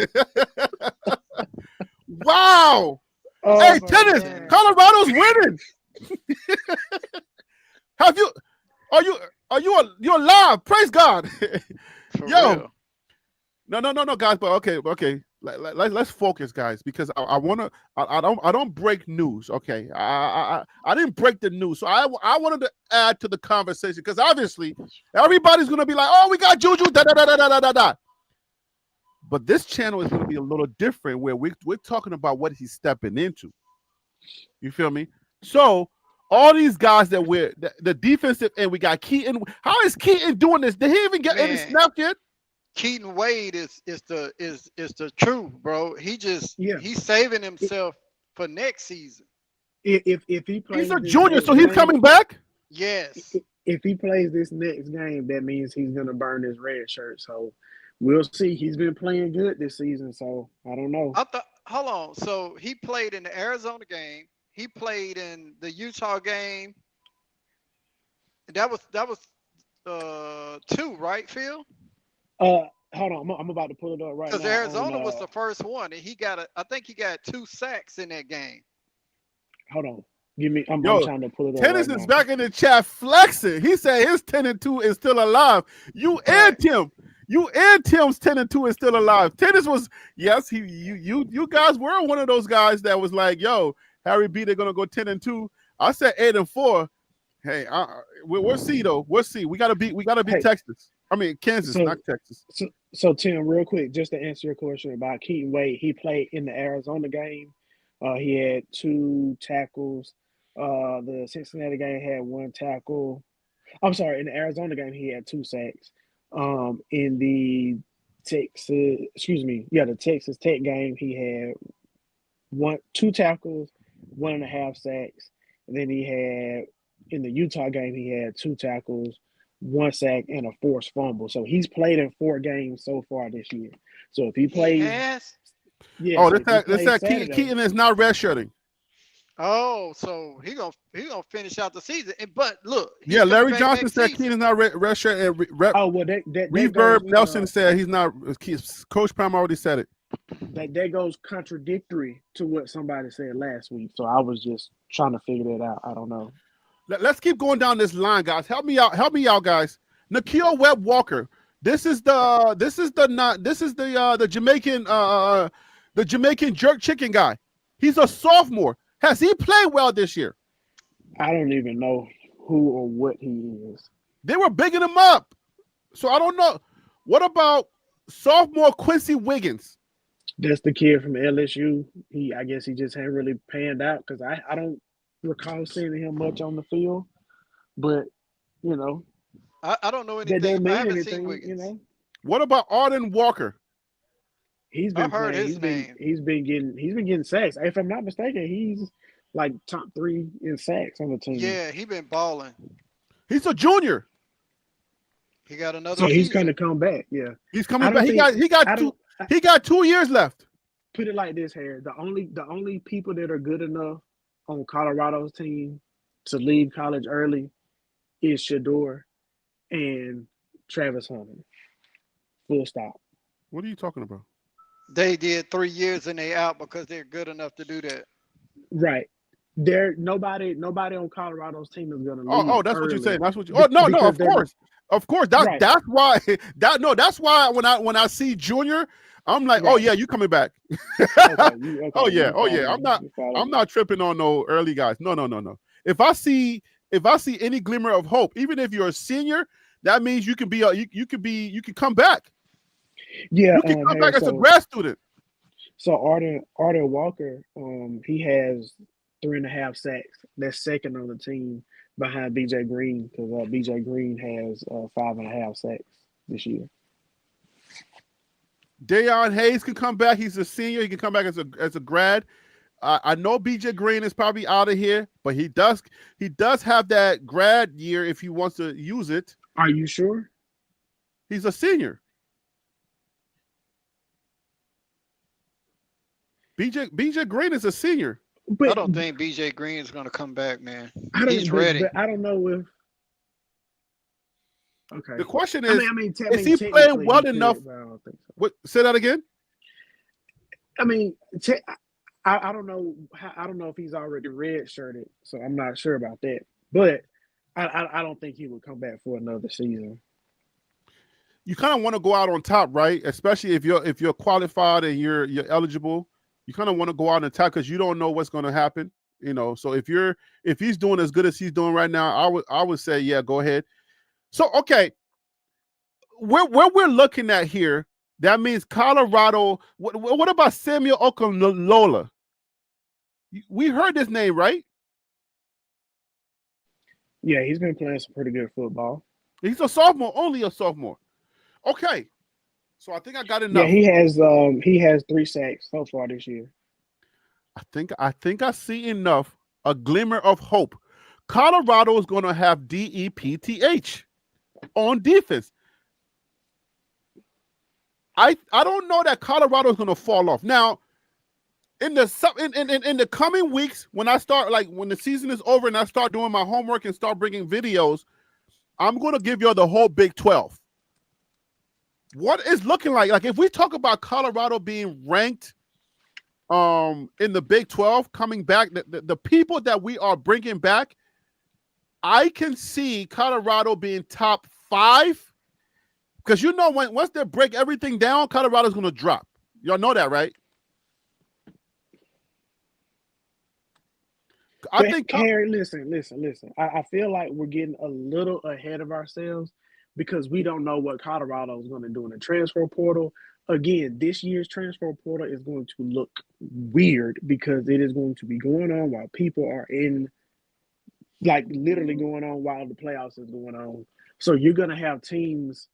Wow. Oh, Hey, my tennis. God. Colorado's winning. You're alive? Praise God. For Yo. real. No, guys. But okay. Let's focus, guys, because I don't break news. Okay, I didn't break the news, so I wanted to add to the conversation because obviously everybody's gonna be like, oh, we got Juju, da da da da da da da. But this channel is gonna be a little different, where we're talking about what he's stepping into. You feel me? So all these guys that we're the defensive end, we got Keaton. How is Keaton doing this? Did he even get any Man. snaps yet? Keaton Wade is the truth, bro. He's saving himself for next season. If he plays, He's a this junior, next so he's game- coming back. Yes. If he plays this next game, that means he's gonna burn his red shirt. So we'll see. He's been playing good this season, so I don't know. Hold on. So he played in the Arizona game. He played in the Utah game. That was 2, right, Phil? Hold on, I'm about to pull it up right now. Because Arizona on, was the first one, and I think he got 2 sacks in that game. Hold on, I'm Yo, trying to pull it up. Tennis right is now. back in the chat flexing. He said his 10-2 is still alive. You and Tim's 10-2 is still alive. Tennis was you guys were one of those guys that was like, yo, Harry B, they're gonna go 10-2. I said 8-4. Hey, we'll see though. We'll see. We gotta beat Hey. Texas. I mean Kansas, So- not Texas. So Tim, real quick, just to answer your question about Keaton Wade, he played in the Arizona game. He had 2 tackles. The Cincinnati game had 1 tackle. I'm sorry, in the Arizona game he had 2 sacks. In the the Texas Tech game he had 2 tackles, 1.5 sacks. And then he had in the Utah game he had 2 tackles, 1 sack, and a forced fumble. So he's played in 4 games so far this year. So if he plays, Yes. yeah. Oh, so this if he plays that Saturday- Keaton is not redshirting. Oh, so he gonna finish out the season. But look, he's Yeah, coming Larry back Johnson next said season. Keaton's not redshirt. And Oh well, that Reverb goes, Nelson said he's not. Coach Prime already said it. that goes contradictory to what somebody said last week. So I was just trying to figure that out. I don't know. Let's keep going down this line, guys. Help me out, guys. Nikhil Webb Walker. This is the Jamaican jerk chicken guy. He's a sophomore. Has he played well this year? I don't even know who or what he is. They were bigging him up, so I don't know. What about sophomore Quincy Wiggins? That's the kid from LSU. I guess he just hadn't really panned out because I don't recall seeing him much on the field. But you know, I don't know that anything. doesn't I mean haven't anything. seen Wiggins. You know, What about Arden Walker? he's been I've heard playing. his name. He's been getting sacks. If I'm not mistaken, he's like top 3 in sacks on the team. Yeah, he been balling. He's a junior. He got another. So he's season. going to come back. Yeah. He's I coming don't back. think- I don't- He got 2 years left. Put it like this, Harry. The only people that are good enough on Colorado's team to leave college early is Shador and Travis Hunter. Full stop. What are you talking about? They did 3 years and they out because they're good enough to do that. Right. There nobody on Colorado's team is gonna leave. Oh, that's what early. you say. That's what you. Oh no, Because of course. Right. That's why. That's why when I see Junior, I'm like, oh Right. yeah, you coming back? Okay, Oh yeah. you I'm follow me. not tripping on no early guys. No. If I see any glimmer of hope, even if you're a senior, that means you can be you can come back. Yeah, You can come Harry, back as a grad student. So Arden Walker, he has 3.5 sacks. That's second on the team behind BJ Green because BJ Green has 5.5 sacks this year. Dayon Hayes can come back. He's a senior. He can come back as a grad. I know BJ Green is probably out of here, but he does have that grad year if he wants to use it. Are you sure? He's a senior. BJ Green is a senior. But I don't think BJ Green is going to come back, man. He's ready. But I don't know if. Okay. The question is, is he technically playing well he could, enough? but I don't think so. What? Say that again. I mean, I don't know. I don't know if he's already redshirted, so I'm not sure about that. But I don't think he would come back for another season. You kind of want to go out on top, right? Especially if you're qualified and you're eligible. You kind of want to go out on top because you don't know what's going to happen. You know, so if he's doing as good as he's doing right now, I would say, yeah, go ahead. So okay, where we're looking at here, that means Colorado. What about Samuel Okunlola? We heard this name, right? Yeah, he's been playing some pretty good football. He's a sophomore, only a sophomore. Okay, so I think I got enough. Yeah, he has 3 sacks so far this year. I think I see enough, a glimmer of hope. Colorado is going to have DEPTH on defense. I don't know that Colorado is going to fall off. Now, in the coming weeks, when I start, like when the season is over and I start doing my homework and start bringing videos, I'm going to give you the whole Big 12. What is looking like? Like if we talk about Colorado being ranked in the Big 12 coming back, the people that we are bringing back, I can see Colorado being top 5 because you know once they break everything down, Colorado's going to drop. Y'all know that, right? I think Harry, listen. I feel like we're getting a little ahead of ourselves because we don't know what Colorado is going to do in the transfer portal. Again, this year's transfer portal is going to look weird because it is going to be going on while people are in, like literally going on while the playoffs is going on. So you're going to have teams,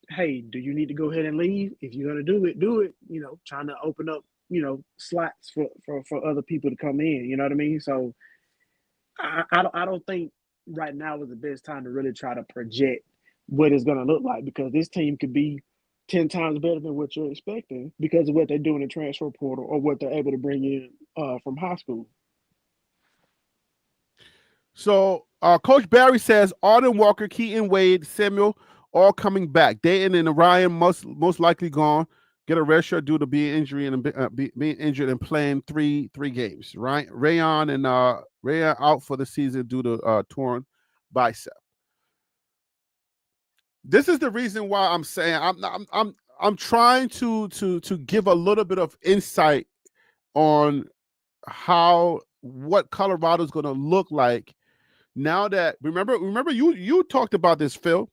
hey, do you need to go ahead and leave? If you're going to do it, you know, trying to open up, you know, slots for other people to come in. You know what I mean? So I don't think right now is the best time to really try to project what it's going to look like because this team could be 10 times better than what you're expecting because of what they're doing in transfer portal or what they're able to bring in from high school. So Coach Barry says Arden Walker, Keaton Wade, Samuel, all coming back. Dayton and Ryan most likely gone. Get a red shirt due to being injured and playing three games. Right, Rayon out for the season due to torn bicep. This is the reason why I'm saying I'm trying to give a little bit of insight on what Colorado is going to look like now that remember you talked about this, Phil.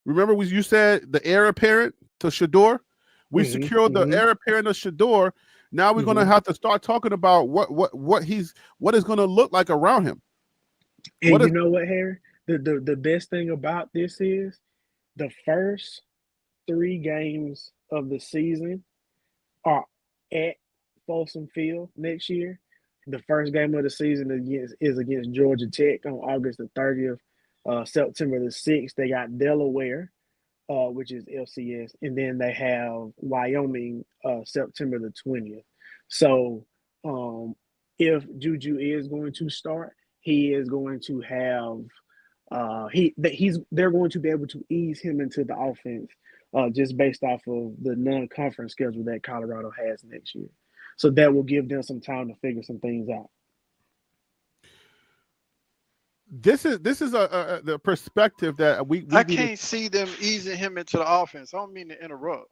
Remember you said the heir apparent to Shador. We secured the heir apparent of Shador. Now we're going to have to start talking about what is going to look like around him. And you know what, Harry? The best thing about this is the first 3 games of the season are at Folsom Field next year. The first game of the season is against Georgia Tech on August the 30th. September the 6th, they got Delaware, which is FCS, and then they have Wyoming September the 20th. So if Juju is going to start, he is going to have they're going to be able to ease him into the offense just based off of the non-conference schedule that Colorado has next year. So that will give them some time to figure some things out. This is the perspective that I can't see them easing him into the offense. I don't mean to interrupt.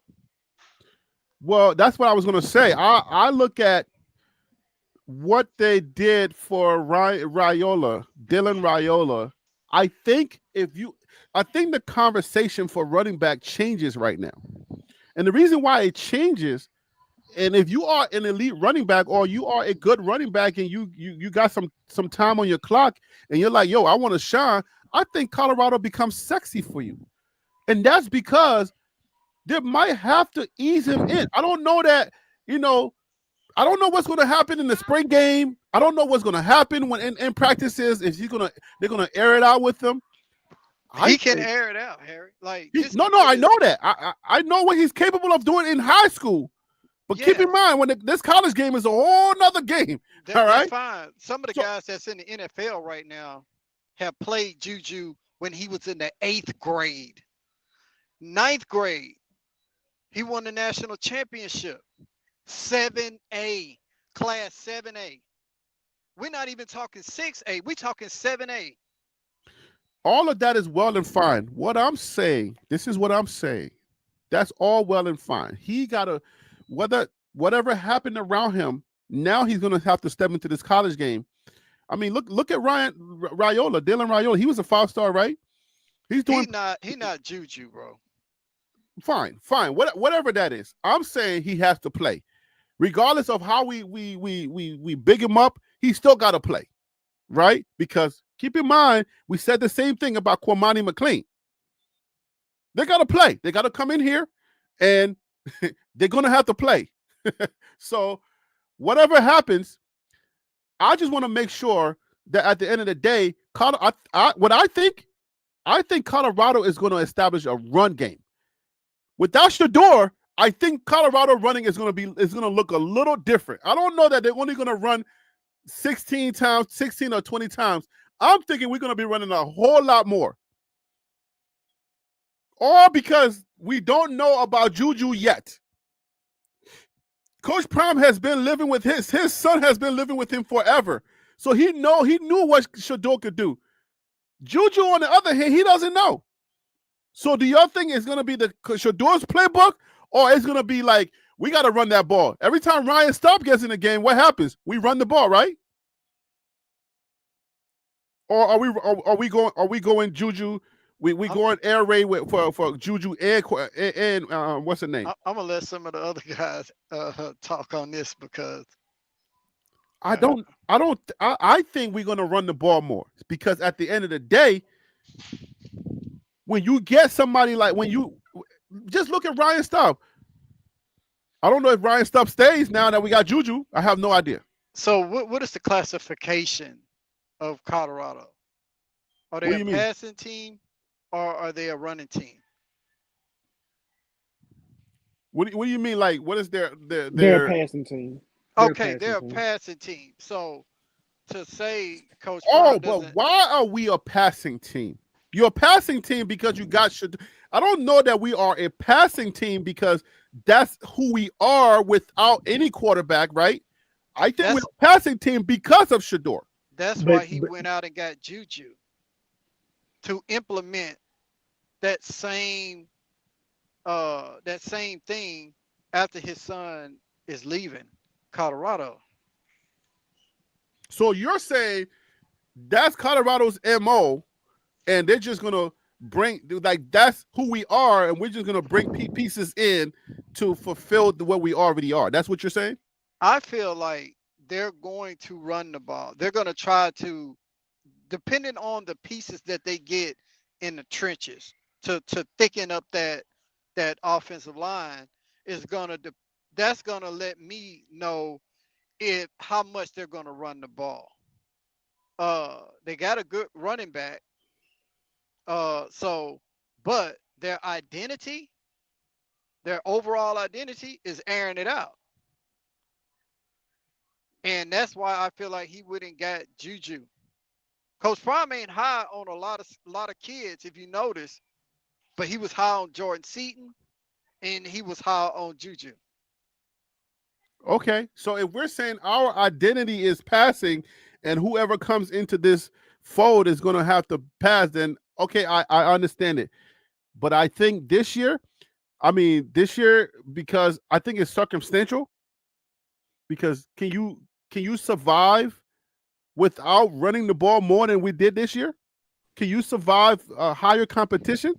Well, that's what I was going to say. I look at what they did for Dylan Raiola. I think the conversation for running back changes right now. And the reason why it changes, and if you are an elite running back or you are a good running back and you got some time on your clock and you're like, yo, I want to shine, I think Colorado becomes sexy for you. And that's because they might have to ease him in. I don't know that, I don't know what's going to happen in the spring game. I don't know what's going to happen when in practices. If they're going to air it out with him. He can air it out, Harry. Like I know that. I know what he's capable of doing in high school. But keep in mind, when this college game is a whole nother game. All right, that's fine. Some of the guys that's in the NFL right now have played Juju when he was in the 8th grade, 9th grade. He won the national championship, 7A, class 7A. We're not even talking 6A. We're talking 7A. All of that is well and fine. What I'm saying, this is what I'm saying. That's all well and fine. He gotta, whatever happened around him, now he's gonna have to step into this college game. I mean, look at Dylan Raiola. He was a 5-star, right? He's not Juju, bro. Fine. Whatever that is. I'm saying he has to play. Regardless of how we big him up, he still got to play, right? Because keep in mind, we said the same thing about Kwamani McLean. They got to play. They got to come in here, and they're going to have to play. So whatever happens, I just want to make sure that at the end of the day, I think Colorado is going to establish a run game. Without Shador, I think Colorado running is going to look a little different. I don't know that they're only going to run 16 or 20 times. I'm thinking we're going to be running a whole lot more. All because we don't know about Juju yet. Coach Prime has been living with his son has been living with him forever. So he knew what Shador could do. Juju, on the other hand, he doesn't know. So do y'all think it's going to be the Shador's playbook, or it's going to be like, we got to run that ball? Every time Ryan Staub gets in the game, what happens? We run the ball, right? Or are we going Juju? We going air raid for Juju and what's the name? I'm gonna let some of the other guys talk on this because I think we're gonna run the ball more, because at the end of the day, when you get somebody like, when you just look at Ryan Staub. I don't know if Ryan Staub stays now that we got Juju. I have no idea. So what is the classification of Colorado? Are they a passing team or are they a running team? What do you mean? Like, what is their They're a passing team. They're a passing team. So to say Coach Brown but why are we a passing team? You're a passing team because you got I don't know that we are a passing team because that's who we are without any quarterback, right? I think we're a passing team because of Shador. That's why he went out and got Juju to implement that same thing after his son is leaving Colorado. So you're saying that's Colorado's MO, and they're just gonna bring, like, that's who we are, and we're just gonna bring pieces in to fulfill what we already are. That's what you're saying? I feel like they're going to run the ball. They're going to try to, depending on the pieces that they get in the trenches to thicken up that offensive line, that's going to let me know how much they're going to run the ball. They got a good running back. But their overall identity is airing it out. And that's why I feel like he wouldn't got Juju. Coach Prime ain't high on a lot of kids, if you notice, but he was high on Jordan Seaton and he was high on Juju. Okay, so if we're saying our identity is passing and whoever comes into this fold is going to have to pass, then okay, I understand it. But I think this year, because I think it's circumstantial, because can you survive without running the ball more than we did this year? Can you survive higher competition?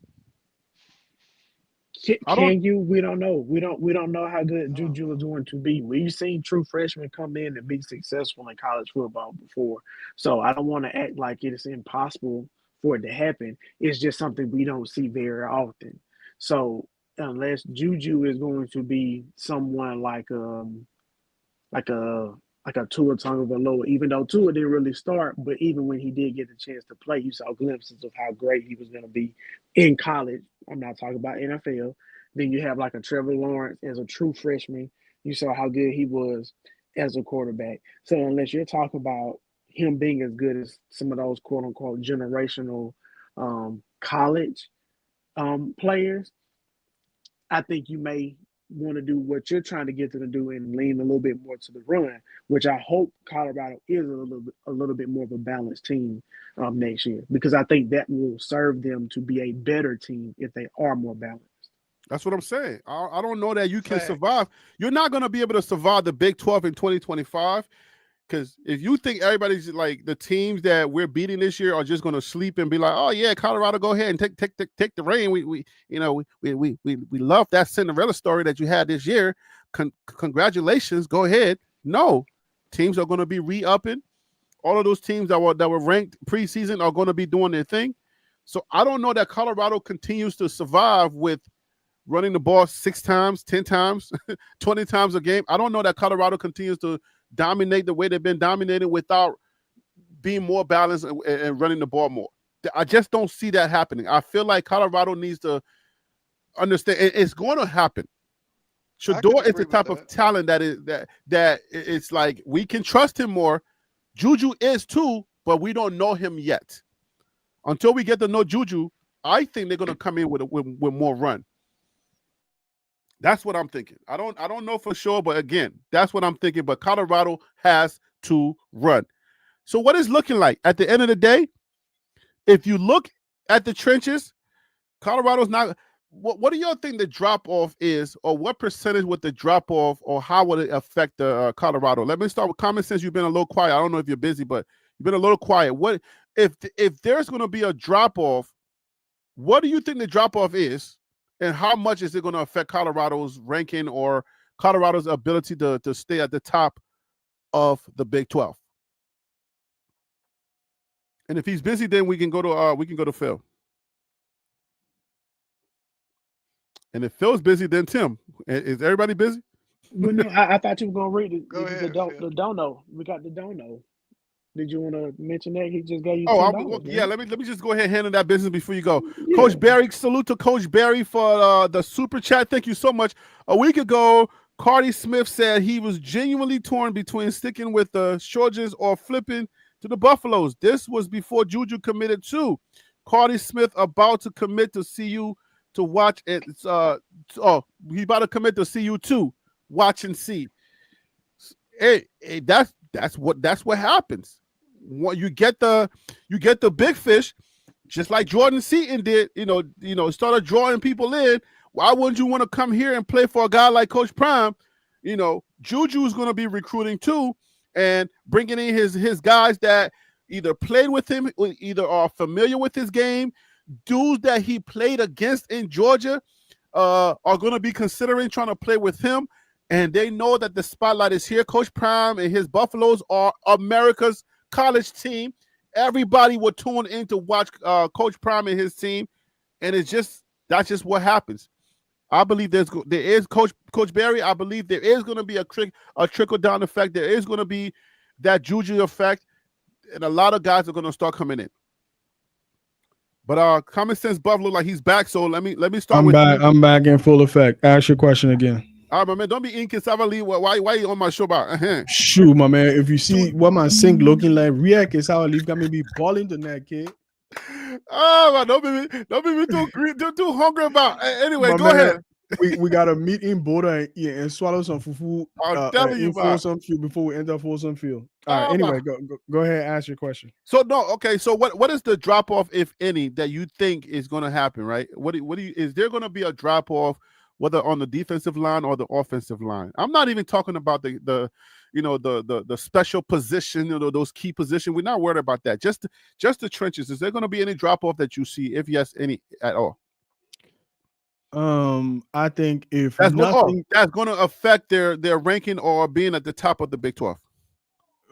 Can you? We don't know. We don't know how good I don't Juju know. is going to be. We've seen true freshmen come in and be successful in college football before. So I don't want to act like it is impossible for it to happen. It's just something we don't see very often. So unless Juju is going to be someone like a like a Tua Tagovailoa, even though Tua didn't really start, but even when he did get the chance to play, you saw glimpses of how great he was going to be in college. I'm not talking about NFL. Then you have like a Trevor Lawrence as a true freshman. You saw how good he was as a quarterback. So unless you're talking about him being as good as some of those quote unquote generational college players, I think you may want to do what you're trying to get them to do and lean a little bit more to the run, which I hope Colorado is a little bit more of a balanced team next year, because I think that will serve them to be a better team if they are more balanced. That's what I'm saying. I don't know that you can Facts. survive. You're not going to be able to survive the Big 12 in 2025. Because if you think everybody's like the teams that we're beating this year are just going to sleep and be like, oh yeah, Colorado, go ahead and take the reign. We love that Cinderella story that you had this year. Congratulations, go ahead. No, teams are going to be re-upping. All of those teams that were ranked preseason are going to be doing their thing. So I don't know that Colorado continues to survive with running the ball 6 times, 10 times, 20 times a game. I don't know that Colorado continues to dominate the way they've been dominating without being more balanced and running the ball more. I just don't see that happening. I feel like Colorado needs to understand it's going to happen. Shador is the type of talent that it's like we can trust him more. Juju is too, but we don't know him yet. Until we get to know Juju, I think they're going to come in with more run. That's what I'm thinking. I don't know for sure, but again, that's what I'm thinking. But Colorado has to run. So what is looking like at the end of the day? If you look at the trenches, Colorado's not. What do y'all think the drop off is, or what percentage would the drop off, or how would it affect the Colorado? Let me start with Common Sense. You've been a little quiet. I don't know if you're busy, but you've been a little quiet. What if there's going to be a drop off? What do you think the drop off is? And how much is it going to affect Colorado's ranking or Colorado's ability to stay at the top of the Big 12? And if he's busy, then we can go to Phil. And if Phil's busy, then Tim. Is everybody busy? Well, no, I thought you were gonna read it. Go ahead, The dono. We got the dono. Did you want to mention that he just gave you $10? Yeah, let me just go ahead and handle that business before you go. Yeah. Coach Barry, salute to Coach Barry for the super chat. Thank you so much. A week ago, Cardi Smith said he was genuinely torn between sticking with the Chargers or flipping to the Buffaloes. This was before Juju committed too. Cardi Smith about to commit to CU to watch it. He about to commit to CU too. Watch and see. Hey, that's what happens. You get the big fish, just like Jordan Seaton did. Started drawing people in. Why wouldn't you want to come here and play for a guy like Coach Prime? Juju's going to be recruiting too, and bringing in his guys that either played with him, or either are familiar with his game. Dudes that he played against in Georgia are going to be considering trying to play with him, and they know that the spotlight is here. Coach Prime and his Buffaloes are America's college team. Everybody will tune in to watch Coach Prime and his team, and that's just what happens. I believe there is Coach Barry. I believe there is going to be a trickle down effect. There is going to be that Juju effect, and a lot of guys are going to start coming in. But Common Sense Buff look like he's back. So let me start with you. I'm back in full effect. Ask your question again. All right, my man. Don't be inconsiderate. Why you on my show about? Shoot, my man. If you see what my sink looking like, react is how I leave. Got me be balling tonight, kid. Oh man, don't be too hungry about. Anyway, my go ahead. we got a meet in Boda and swallow some fufu. I'm telling you about Folsom Field before we enter Folsom Field. All right. Anyway, go ahead and ask your question. So what is the drop off, if any, that you think is going to happen? Right? Is there going to be a drop off, whether on the defensive line or the offensive line? I'm not even talking about the the special position, those key positions. We're not worried about that. Just the trenches. Is there going to be any drop off that you see? If yes, any at all? I think if That's nothing, that's going to affect their ranking or being at the top of the Big 12.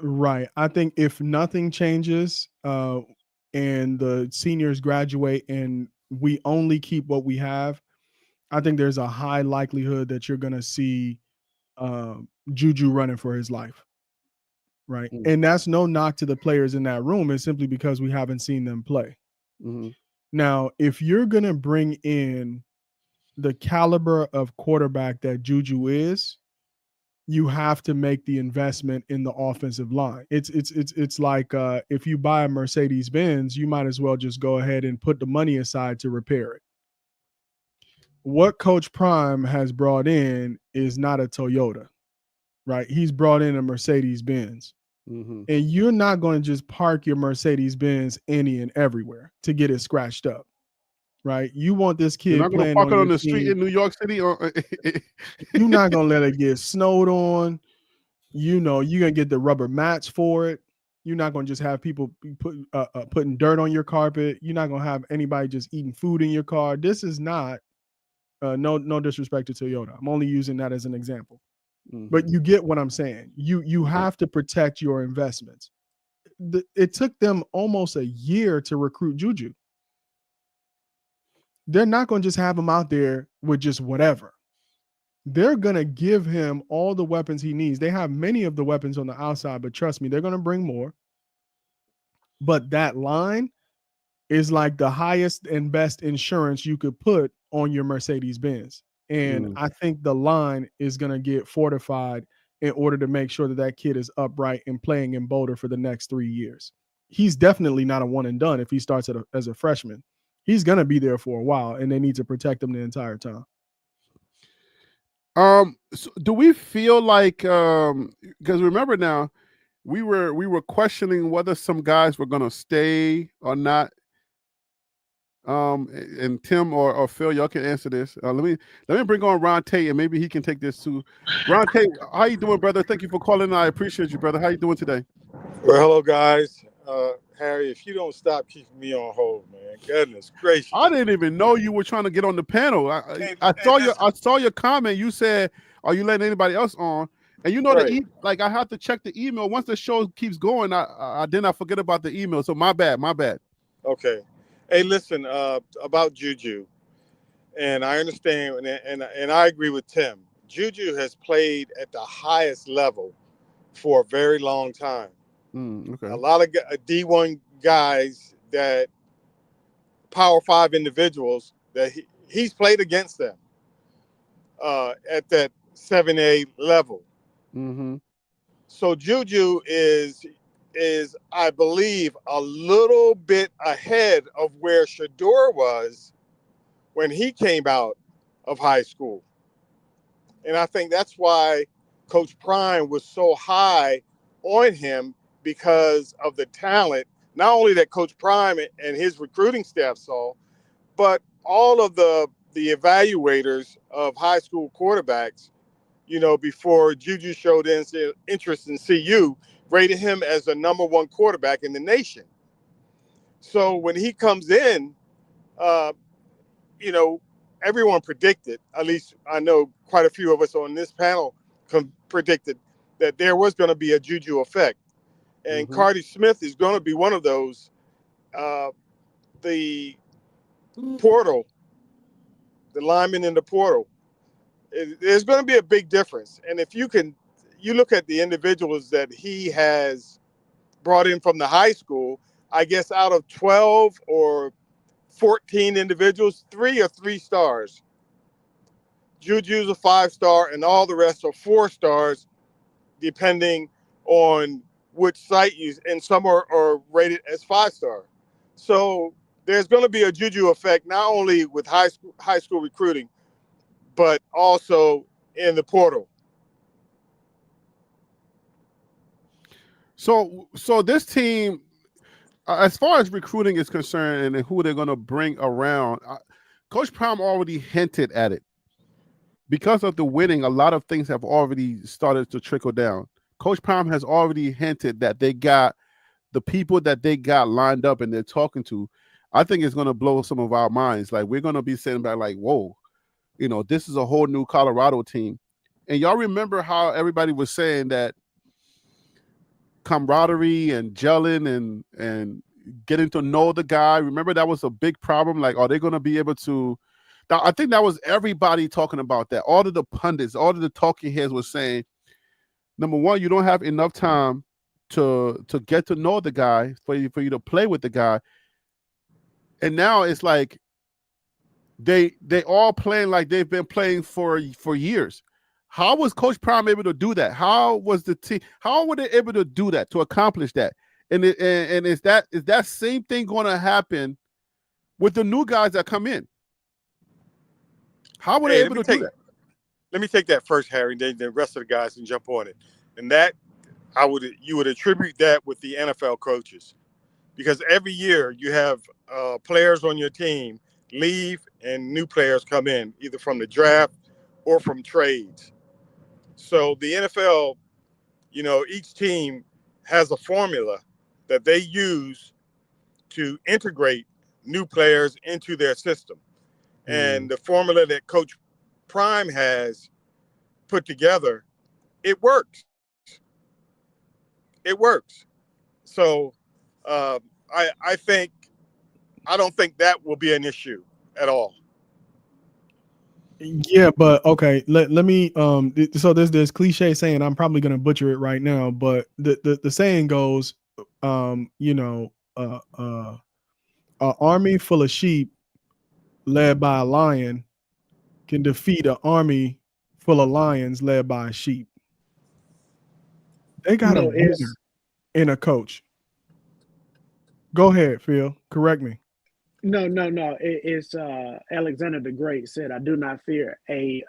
right. I think if nothing changes, and the seniors graduate and we only keep what we have, I think there's a high likelihood that you're going to see Juju running for his life. Right. Mm. And that's no knock to the players in that room. It's simply because we haven't seen them play. Mm-hmm. Now, if you're going to bring in the caliber of quarterback that Juju is, you have to make the investment in the offensive line. It's like if you buy a Mercedes Benz, you might as well just go ahead and put the money aside to repair it. What Coach Prime has brought in is not a Toyota, right? He's brought in a Mercedes Benz. Mm-hmm. And you're not going to just park your Mercedes Benz any and everywhere to get it scratched up, right? You want this kid You're not going to playing park on it your on the team. street in New York City, or You're not going to let it get snowed on. You're going to get the rubber mats for it. You're not going to just have people putting dirt on your carpet. You're not going to have anybody just eating food in your car. This is not, no disrespect to Toyota. I'm only using that as an example. Mm-hmm. But you get what I'm saying. You have to protect your investments. It took them almost a year to recruit Juju. They're not going to just have him out there with just whatever. They're going to give him all the weapons he needs. They have many of the weapons on the outside, but trust me, they're going to bring more. But that line is like the highest and best insurance you could put on your Mercedes Benz. And I think the line is going to get fortified in order to make sure that that kid is upright and playing in Boulder for the next 3 years. He's definitely not a one and done if he starts as a freshman. He's going to be there for a while, and they need to protect him the entire time. So do we feel like, because remember now, we were questioning whether some guys were going to stay or not. And Tim or Phil, y'all can answer this. Let me bring on Ron Tate, and maybe he can take this too. Ron Tate, how you doing, brother? Thank you for calling. I appreciate you, brother. How you doing today? Well, hello, guys. Harry, if you don't stop keeping me on hold, man, goodness gracious. I didn't even know you were trying to get on the panel. I saw your comment. You said, "Are you letting anybody else on?" And you know, Right. I have to check the email once the show keeps going. I forget about the email. So my bad. Okay. Hey, listen, about Juju, and I understand, and I agree with Tim. Juju has played at the highest level for a very long time. Okay. A lot of D1 guys, that Power 5 individuals, that he's played against them at that 7A level. Mm-hmm. So Juju is I believe a little bit ahead of where Shador was when he came out of high school. And I think that's why Coach Prime was so high on him, because of the talent, not only that Coach Prime and his recruiting staff saw, but all of the evaluators of high school quarterbacks, before Juju showed interest in CU, rated him as the number one quarterback in the nation. So when he comes in, everyone predicted, at least I know quite a few of us on this panel predicted, that there was going to be a Juju effect. And Cardi Smith is going to be one of those. The portal, the lineman in the portal, there's going to be a big difference. And if you look at the individuals that he has brought in from the high school, I guess out of 12 or 14 individuals, 3 are 3 stars. Juju's a 5-star, and all the rest are 4 stars, depending on which site you, and some are rated as 5-star. So there's going to be a Juju effect, not only with high school recruiting, but also in the portal. So this team, as far as recruiting is concerned and who they're going to bring around, Coach Prime already hinted at it. Because of the winning, a lot of things have already started to trickle down. Coach Prime has already hinted that they got the people that they got lined up and they're talking to. I think it's going to blow some of our minds. Like, we're going to be sitting back like, whoa, this is a whole new Colorado team. And y'all remember how everybody was saying that camaraderie and gelling and getting to know the guy. Remember that was a big problem. Like, are they going to be able to? I think that was everybody talking about that. All of the pundits, all of the talking heads were saying, number one, you don't have enough time to get to know the guy for you to play with the guy. And now it's like they all playing like they've been playing for years. How was Coach Prime able to do that? How was the team? How were they able to do that, to accomplish that? And is that same thing going to happen with the new guys that come in? How were they able to do that? Let me take that first, Harry, and then the rest of the guys can jump on it. And that you would attribute that with the NFL coaches, because every year you have players on your team leave and new players come in, either from the draft or from trades. So the NFL, each team has a formula that they use to integrate new players into their system. And the formula that Coach Prime has put together, it works. It works. So I don't think that will be an issue at all. Yeah, but okay, let me so there's this cliche saying, I'm probably gonna butcher it right now, but the saying goes, an army full of sheep led by a lion can defeat an army full of lions led by a sheep. They got a winner in a coach. Go ahead, Phil. Correct me. No. It's Alexander the Great said, "I do not fear a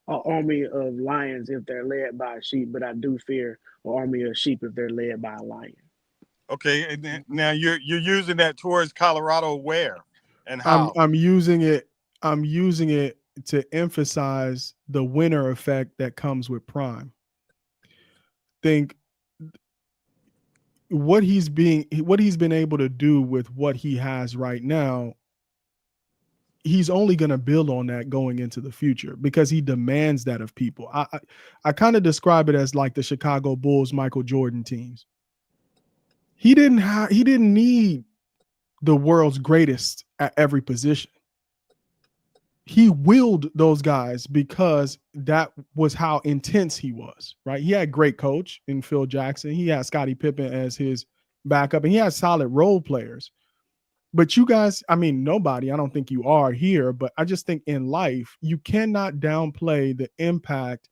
army of lions if they're led by a sheep, but I do fear an army of sheep if they're led by a lion." Okay, and then, now you're using that towards Colorado where and how? I'm using it to emphasize the winner effect that comes with Prime. Think what he's been able to do with what he has right now. He's only going to build on that going into the future because he demands that of people. I kind of describe it as like the Chicago Bulls, Michael Jordan teams. He didn't need the world's greatest at every position. He willed those guys because that was how intense he was, right? He had a great coach in Phil Jackson. He had Scottie Pippen as his backup, and he had solid role players. But you guys, I don't think you are here, but I just think in life, you cannot downplay the impact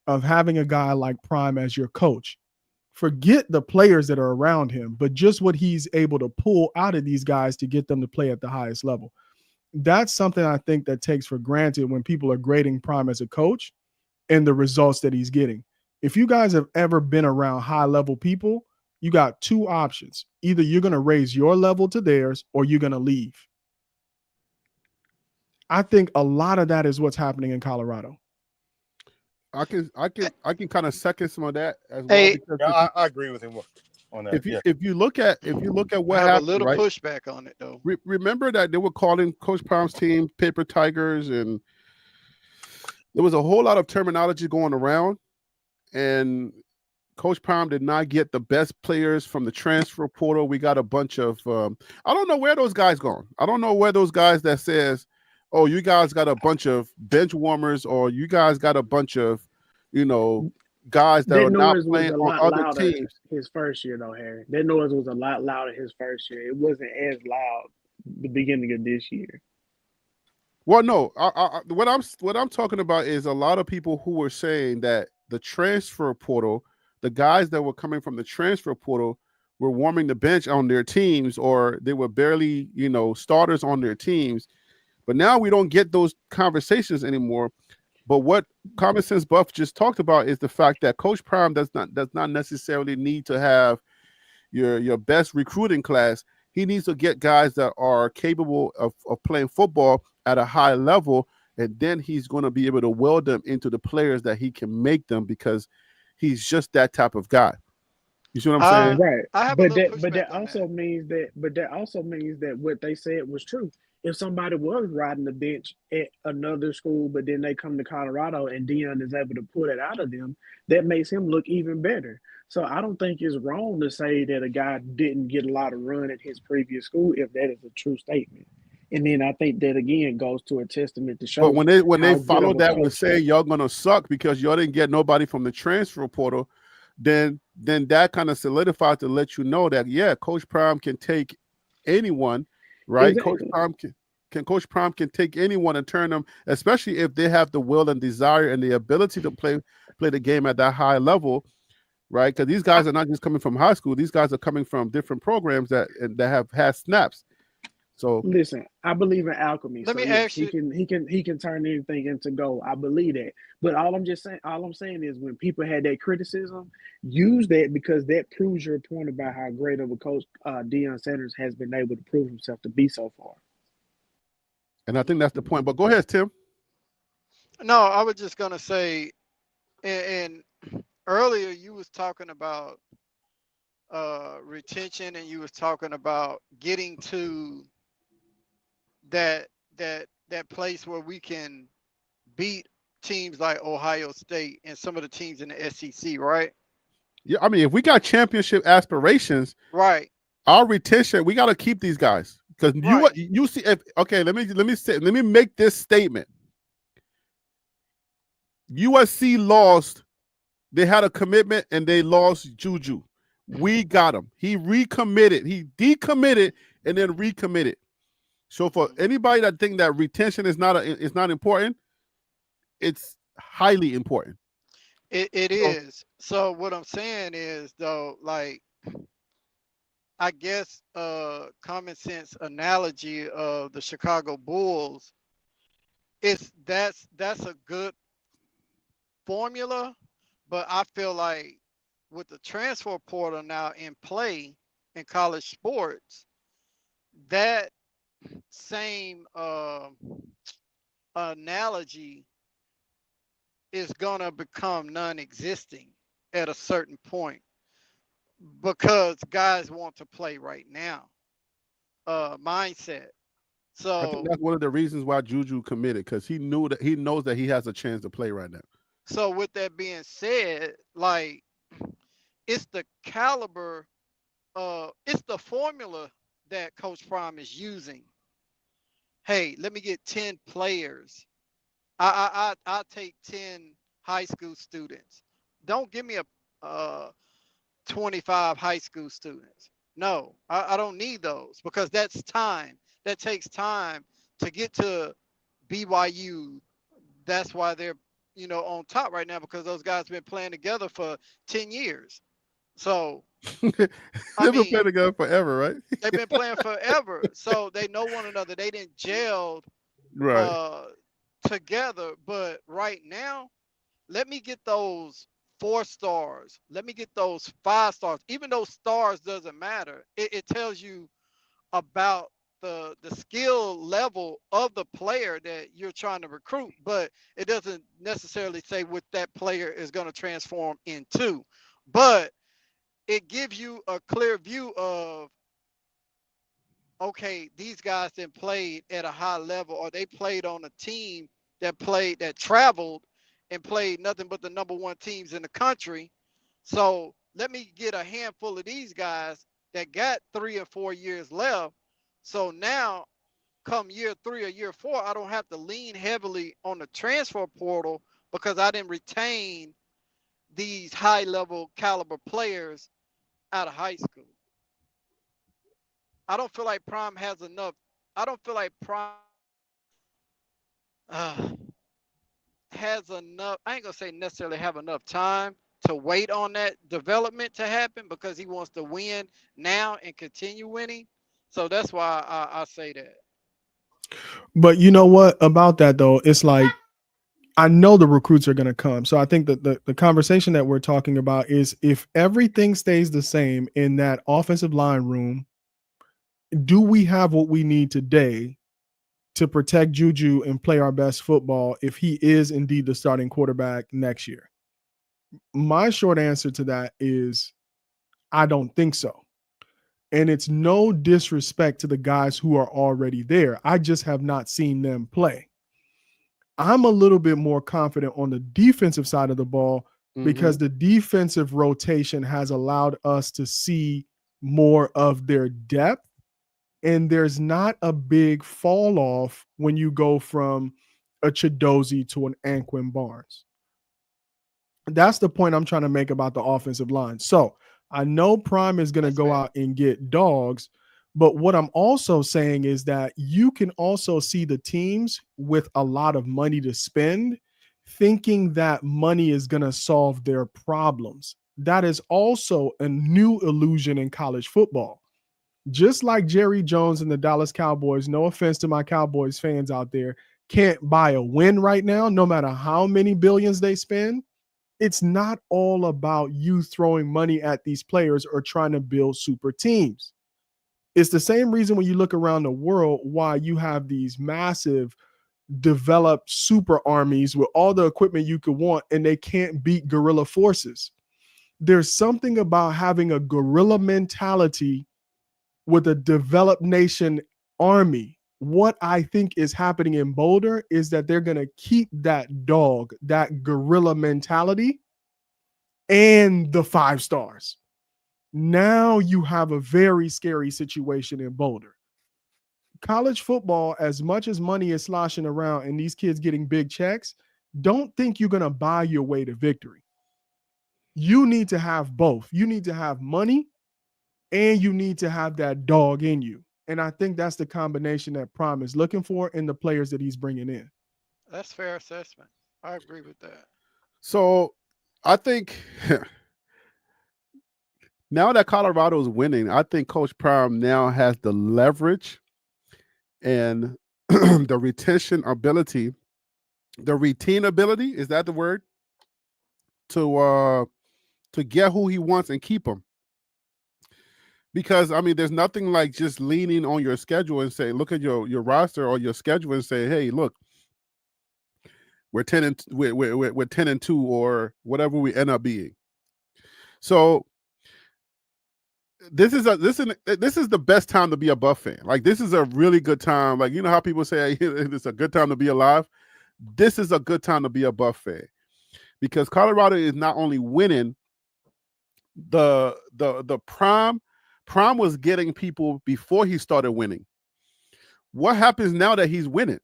of having a guy like Prime as your coach. Forget the players that are around him, but just what he's able to pull out of these guys to get them to play at the highest level. That's something I think that takes for granted when people are grading Prime as a coach and the results that he's getting. If you guys have ever been around high-level people, you got two options. Either you're going to raise your level to theirs or you're going to leave. I think a lot of that is what's happening in Colorado. I can kind of second some of that as well. Hey, I agree with him on that. If you look at what I have happened, a little right? pushback on it though. Remember that they were calling Coach Prime's team paper tigers, and there was a whole lot of terminology going around, and Coach Prime did not get the best players from the transfer portal. We got a bunch of I don't know where those guys gone. I don't know where those guys that says, oh, you guys got a bunch of bench warmers, or you guys got a bunch of, guys that are not playing on other teams. His first year, though, Harry. That noise was a lot louder his first year. It wasn't as loud the beginning of this year. Well, no, what I'm talking about is a lot of people who were saying that the transfer portal, the guys that were coming from the transfer portal were warming the bench on their teams, or they were barely, starters on their teams. But now we don't get those conversations anymore. But what Common Sense Buff just talked about is the fact that Coach Prime does not necessarily need to have your best recruiting class. He needs to get guys that are capable of playing football at a high level, and then he's going to be able to weld them into the players that he can make them, because He's just that type of guy. You see what I'm saying? Right. I have a But little that but pushback that on also that. means that what they said was true. If somebody was riding the bench at another school, but then they come to Colorado and Dion is able to pull it out of them, that makes him look even better. So I don't think it's wrong to say that a guy didn't get a lot of run at his previous school if that is a true statement. And then I think that again goes to a testament to But show when they how good follow of a that with coach. saying y'all gonna suck because y'all didn't get nobody from the transfer portal, then that kind of solidifies to let you know that yeah, Coach Prime can take anyone, right? Exactly. Coach Prime can take anyone and turn them, especially if they have the will and desire and the ability to play the game at that high level, right? Because these guys are not just coming from high school; these guys are coming from different programs that have had snaps. So Listen, I believe in alchemy. Let So me yes, ask he you. can turn anything into gold. I believe that. But all I'm saying is when people had that criticism, use that because that proves your point about how great of a coach Deion Sanders has been able to prove himself to be so far. and I think that's the point. But go ahead, Tim. No, I was just gonna say, and earlier you was talking about retention, and you was talking about getting to that place where we can beat teams like Ohio State and some of the teams in the SEC, right? Yeah, I mean, if we got championship aspirations, Right, our retention, we got to keep these guys because right. you see. Okay, let me make this statement. USC lost. They had a commitment and they lost Juju. We got him. He recommitted. He decommitted and then recommitted. So for anybody that think that retention is not important, it's highly important. It So, is. So what I'm saying is though, like I guess common sense analogy of the Chicago Bulls is that's a good formula, but I feel like with the transfer portal now in play in college sports, that same analogy is gonna become non-existing at a certain point because guys want to play right now. Mindset. I think So that's one of the reasons why Juju committed because he knows that he has a chance to play right now. so with that being said, like it's the caliber, it's the formula that Coach Prime is using. Hey, let me get 10 players. I take 10 high school students. Don't give me a 25 high school students. No, I don't need those because that's time. That takes time to get to BYU. That's why they're on top right now because those guys have been playing together for 10 years. So They've I been playing mean, together forever, right? they've been playing forever. So they know one another. They didn't gel Right. uh together. But right now, let me get those 4 stars. Let me get those 5 stars. Even though stars doesn't matter, it tells you about the skill level of the player that you're trying to recruit, but it doesn't necessarily say what that player is going to transform into. But it gives you a clear view of okay, these guys then played at a high level, or they played on a team that traveled and played nothing but the number one teams in the country. So let me get a handful of these guys that got 3 or 4 years left. So now, come year 3 or year 4, I don't have to lean heavily on the transfer portal because I didn't retain these high level caliber players out of high school. I don't feel like Prime has enough. I don't feel like Prime uh, has enough. I ain't gonna say necessarily have enough time to wait on that development to happen because he wants to win now and continue winning. So that's why I say that. But you know what about that though? It's like I know the recruits are going to come. So I think that the conversation that we're talking about is if everything stays the same in that offensive line room, do we have what we need today to protect Juju and play our best football if he is indeed the starting quarterback next year? My short answer to that is I don't think so. And it's no disrespect to the guys who are already there. I just have not seen them play. I'm a little bit more confident on the defensive side of the ball because the defensive rotation has allowed us to see more of their depth. And there's not a big fall off when you go from a Chidozie to an Anquin Barnes. That's the point I'm trying to make about the offensive line. So I know Prime is going to go out and get dogs, but what I'm also saying is that you can also see the teams with a lot of money to spend thinking that money is going to solve their problems. That is also a new illusion in college football. Just like Jerry Jones and the Dallas Cowboys, no offense to my Cowboys fans out there, can't buy a win right now, no matter how many billions they spend. It's not all about you throwing money at these players or trying to build super teams. It's the same reason when you look around the world why you have these massive developed super armies with all the equipment you could want and they can't beat guerrilla forces. There's something about having a guerrilla mentality with a developed nation army. What I think is happening in Boulder is that they're going to keep that dog, that guerrilla mentality, and the 5 stars. Now you have a very scary situation in Boulder. College football, as much as money is sloshing around and these kids getting big checks, don't think you're going to buy your way to victory. You need to have both. You need to have money and you need to have that dog in you. And I think that's the combination that Prime is looking for in the players that he's bringing in. That's fair assessment. I agree with that. So I think now that Colorado's winning, I think Coach Prime now has the leverage and the retention ability, the retain ability, is that the word? To get who he wants and keep him. Because I mean, there's nothing like just leaning on your schedule and say, look at your roster or your schedule and say, hey, look, we're 10-2 or whatever we end up being. So this is the best time to be a Buff fan. Like, this is a really good time. Like, you know how people say, hey, it's a good time to be alive. This is a good time to be a Buff fan because Colorado is not only winning. The Prime was getting people before he started winning. What happens now that he's winning?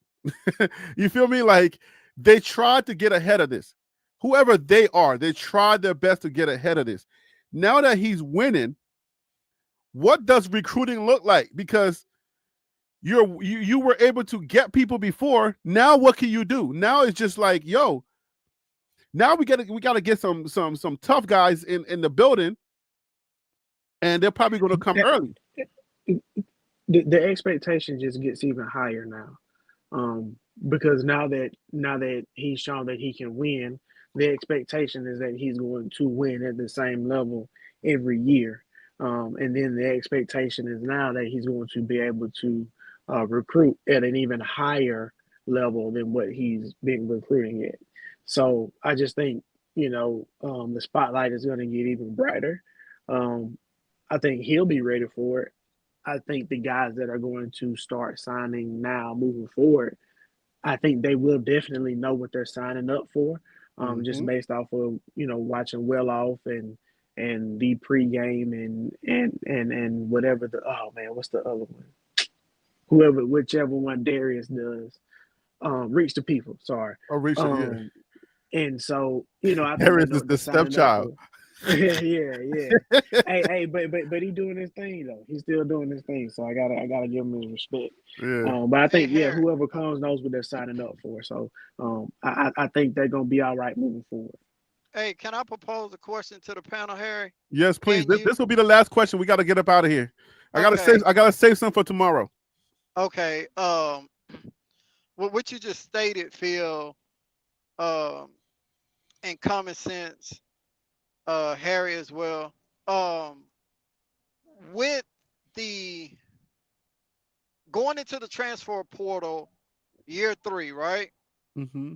You feel me? Like, they tried to get ahead of this. Whoever they are, they tried their best to get ahead of this. Now that he's winning, what does recruiting look like? Because you were able to get people before. Now what can you do? Now it's just like, yo, now we gotta get some tough guys in the building, and they're probably going to come early. The expectation just gets even higher now, because now that he's shown that he can win, the expectation is that he's going to win at the same level every year, and then the expectation is now that he's going to be able to recruit at an even higher level than what he's been recruiting at. So I just think the spotlight is going to get even brighter. I think he'll be ready for it. I think the guys that are going to start signing now moving forward, I think they will definitely know what they're signing up for, just based off of watching Well Off and the pregame and whatever what's the other one? Whichever one Darius does, Reach the People. Sorry. Oh, Reach yeah. And so I think Darius is the stepchild. yeah. hey, but he doing his thing though. He's still doing his thing, so I gotta give him his respect. Yeah. But I think Harry, whoever comes knows what they're signing up for. So I think they're gonna be all right moving forward. hey, can I propose a question to the panel, Harry? Yes, please. Can This will be the last question. We got to get up out of here. I gotta save some for tomorrow. Okay. What you just stated, Phil, and common sense, Harry as well. With the going into the transfer portal year 3, right? Mm-hmm.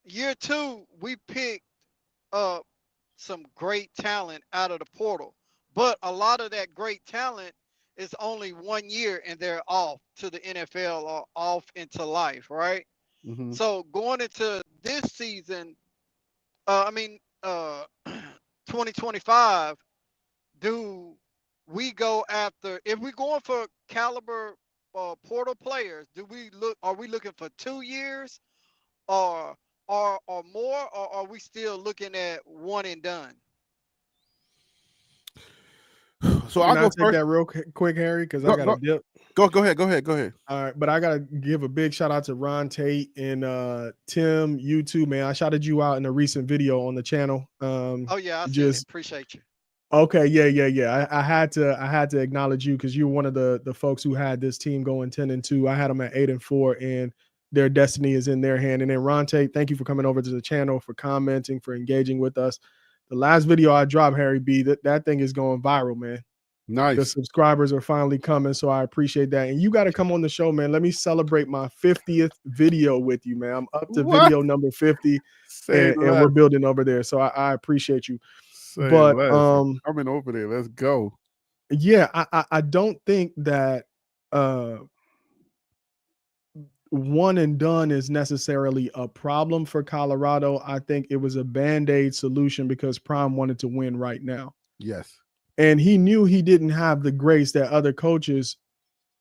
Year 2, we picked up some great talent out of the portal. But a lot of that great talent is only 1 year and they're off to the NFL or off into life, right? Mm-hmm. So going into this season, I mean, 2025, do we go after, if we're going for caliber portal players, are we looking for 2 years or more, or are we still looking at one and done? So Can I'll I go take first. that real quick, Harry? Because I Go, got go, a dip. go ahead. All right, but I gotta give a big shout out to Ron Tate and Tim, you too, man. I shouted you out in a recent video on the channel. Oh yeah, I seen it. Just Appreciate you. okay, yeah. I had to acknowledge you because you were one of the folks who had this team going 10-2. I had them at 8-4, and their destiny is in their hand. And then Ron Tate, thank you for coming over to the channel, for commenting, for engaging with us. The last video I dropped, Harry B, that thing is going viral, man. Nice. The subscribers are finally coming, so I appreciate that. And you got to come on the show, man. Let me celebrate my 50th video with you, man. I'm up to video number 50, and we're building over there. So I appreciate you. But coming over there, let's go. Yeah, I don't think that one and done is necessarily a problem for Colorado. I think it was a Band-Aid solution because Prime wanted to win right now. Yes. And he knew he didn't have the grace that other coaches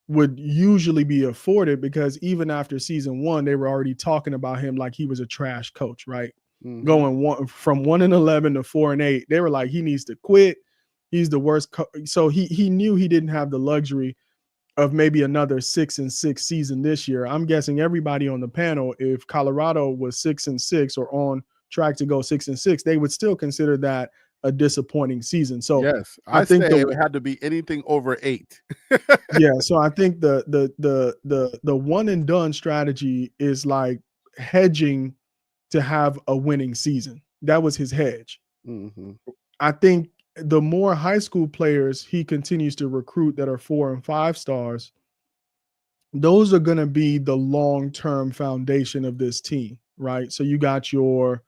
would usually be afforded, because even after season 1, they were already talking about him like he was a trash coach, right? Mm-hmm. Going from 1-11 to 4-8. They were like, he needs to quit. He's the worst. So he knew he didn't have the luxury of maybe another 6-6 season this year. I'm guessing everybody on the panel, if Colorado was 6-6 or on track to go 6-6, they would still consider that a disappointing season. So yes, I think it would have to be anything over 8. Yeah, so I think the one and done strategy is like hedging to have a winning season. That was his hedge. Mm-hmm. I think the more high school players he continues to recruit that are 4 and 5 stars, those are going to be the long-term foundation of this team, right? So you got your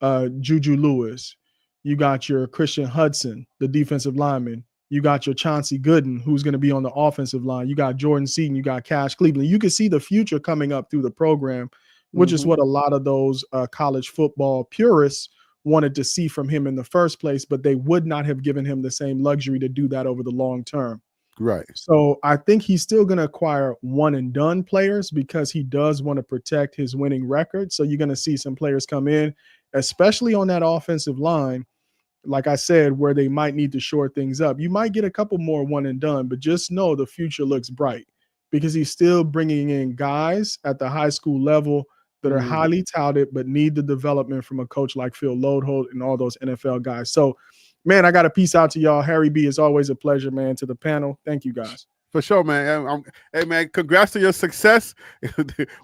Juju Lewis, you got your Christian Hudson, the defensive lineman, you got your Chauncey Gooden, who's going to be on the offensive line, you got Jordan Seaton, you got Cash Cleveland. You can see the future coming up through the program, which is what a lot of those college football purists wanted to see from him in the first place, but they would not have given him the same luxury to do that over the long term. Right. So I think he's still going to acquire one and done players because he does want to protect his winning record. So you're going to see some players come in, especially on that offensive line, like I said, where they might need to shore things up. You might get a couple more one and done, but just know the future looks bright because he's still bringing in guys at the high school level that are highly touted, but need the development from a coach like Phil Lodeholt and all those NFL guys. So, man, I got to peace out to y'all. Harry B, it's always a pleasure, man. To the panel, thank you guys. For sure, man. Hey, man, congrats to your success.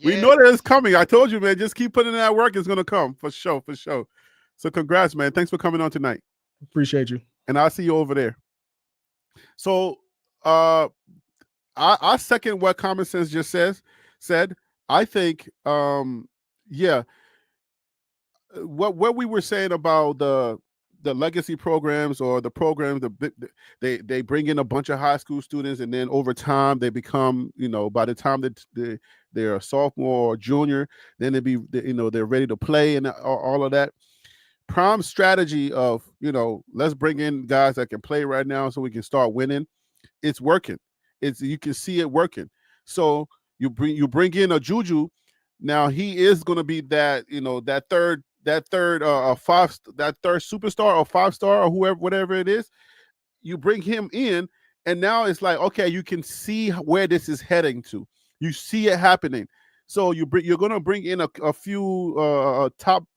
We know that it's coming. I told you, man, just keep putting in that work. It's going to come for sure. So congrats, man. Thanks for coming on tonight. Appreciate you. And I'll see you over there. So I second what Common Sense just said. I think, what we were saying about the legacy programs or the programs, they bring in a bunch of high school students, and then over time they become, by the time that they're a sophomore or junior, then they're ready to play and all of that. Prime's strategy of, let's bring in guys that can play right now so we can start winning. It's working. You can see it working. So you bring in a Juju. Now he is going to be that, that third superstar or 5-star or whatever it is. You bring him in, and now it's like, okay, you can see where this is heading to. You see it happening. So you're going to bring in a few top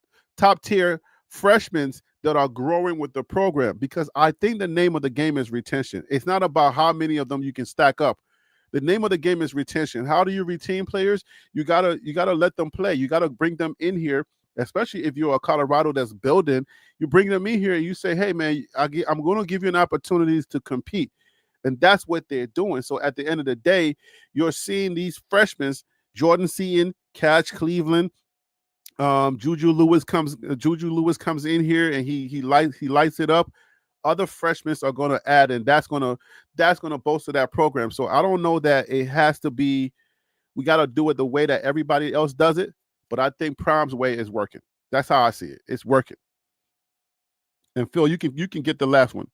tier freshmen that are growing with the program, because I think the name of the game is retention. It's not about how many of them you can stack up. The name of the game is retention. How do you retain players? You gotta let them play. You gotta bring them in here, especially if you're a Colorado that's building. You bring them in here and you say, hey, man, I'm going to give you an opportunity to compete. And that's what they're doing. So at the end of the day, you're seeing these freshmen, Jordan Seaton, Cash Cleveland, Juju Lewis comes in here and he lights it up. Other freshmen are going to add, and that's going to bolster that program. So I don't know that it has to be. We got to do it the way that everybody else does it, but I think Prime's way is working. That's how I see it. It's working. And Phil, you can get the last one.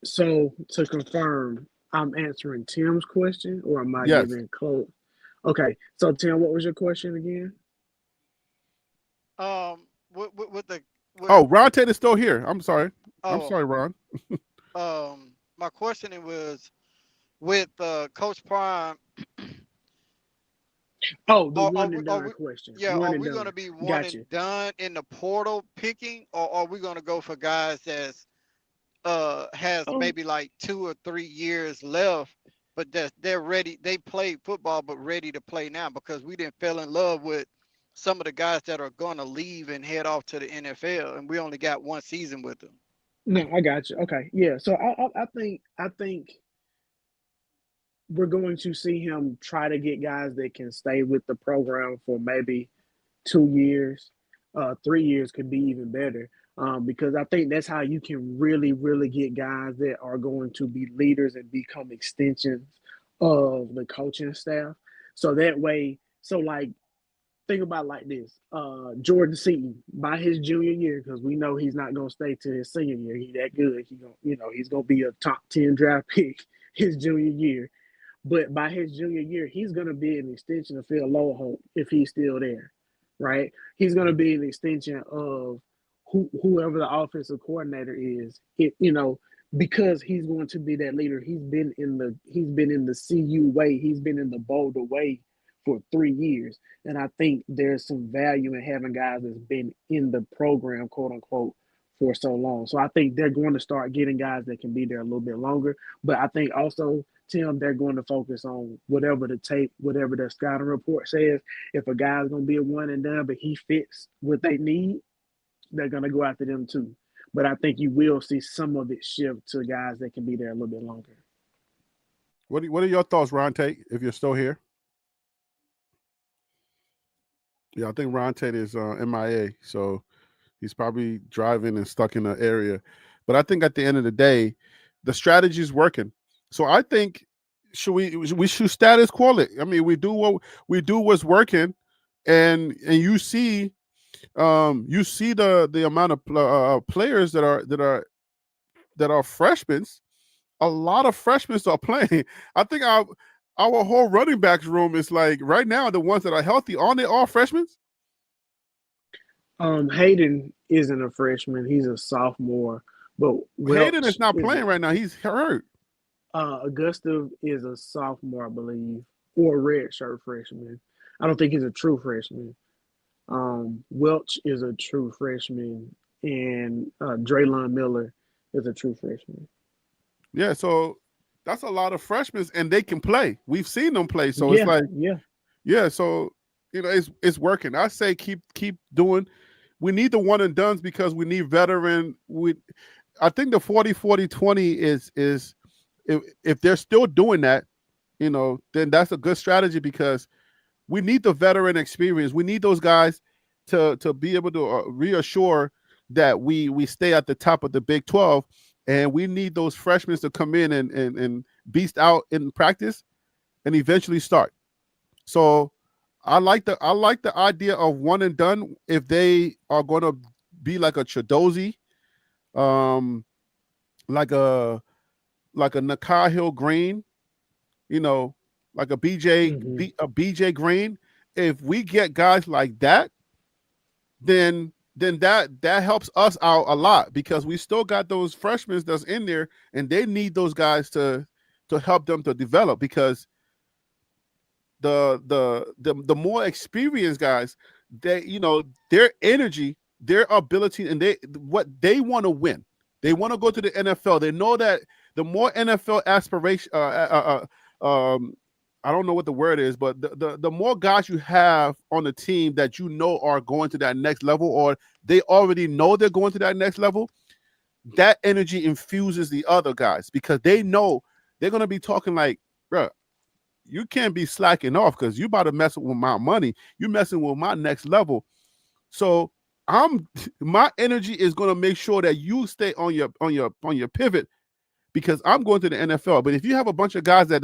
So to confirm, I'm answering Tim's question, or am I Yes. giving close? Okay. So Tim, what was your question again? With the Oh, Ron Tate is still here. I'm sorry. I'm oh sorry, Ron. my question was with Coach Prime. Oh, the Are, one are and we, are done we question. yeah, One are and we going to done. be one Got you. and done in the portal picking, or are we going to go for guys that's has Um, maybe like 2 or 3 years left, but that they're ready, they played football but ready to play now, because we didn't fell in love with some of the guys that are going to leave and head off to the NFL, and we only got one season with them. no, I got you. Okay, yeah. So I think we're going to see him try to get guys that can stay with the program for maybe 2 years. 3 years could be even better. Because I think that's how you can really, really get guys that are going to be leaders and become extensions of the coaching staff. So that way, so like think about it like this: Jordan Seaton by his junior year, because we know he's not going to stay to his senior year. He that good. He's going to be a top 10 draft pick his junior year. But by his junior year, he's going to be an extension of Phil Loweholt if he's still there, right? He's going to be an extension of whoever the offensive coordinator is. Because he's going to be that leader. He's been in the CU way. He's been in the Boulder way for 3 years, and I think there's some value in having guys that's been in the program, quote unquote, for so long. So I think they're going to start getting guys that can be there a little bit longer. But I think also, Tim, they're going to focus on whatever the tape, whatever the scouting report says. If a guy's going to be a one and done, but he fits what they need, they're going to go after them too. But I think you will see some of it shift to guys that can be there a little bit longer. What are your thoughts, Ron Tate, if you're still here? Yeah, I think Ron Tate is MIA, so he's probably driving and stuck in an area. But I think at the end of the day, the strategy is working. So I think we should status quo it. I mean, we do what's working, and you see the amount of players that are freshmen. A lot of freshmen are playing. I think our whole running backs room is like right now the ones that are healthy. Aren't they all freshmen? Hayden isn't a freshman; he's a sophomore. But Hayden is Welch not is playing right now. He's hurt. Augusta is a sophomore, I believe, or a redshirt freshman. I don't think he's a true freshman. Welch is a true freshman, and Draylon Miller is a true freshman. Yeah, so that's a lot of freshmen, and they can play. We've seen them play, so it's Yeah, like, yeah. yeah. So it's working. I say keep doing. We need the one and dones because we need veteran. I think the 40-40-20 is if they're still doing that, then that's a good strategy because we need the veteran experience. We need those guys to be able to reassure that we stay at the top of the Big 12, and we need those freshmen to come in and beast out in practice and eventually start. So I like the idea of one and done if they are going to be like a Chidozie, like a Nakai Hill Green, like a BJ Green. If we get guys like that, then that helps us out a lot because we still got those freshmen that's in there, and they need those guys to help them to develop because the more experienced guys, their energy, their ability, and what they want to win. They want to go to the NFL. They know that the more NFL aspiration, I don't know what the word is, but the more guys you have on the team that are going to that next level, or they already know they're going to that next level, that energy infuses the other guys because they know they're going to be talking like, bro, you can't be slacking off because you about to mess with my money. You messing with my next level. So my energy is going to make sure that you stay on your pivot because I'm going to the NFL. But if you have a bunch of guys that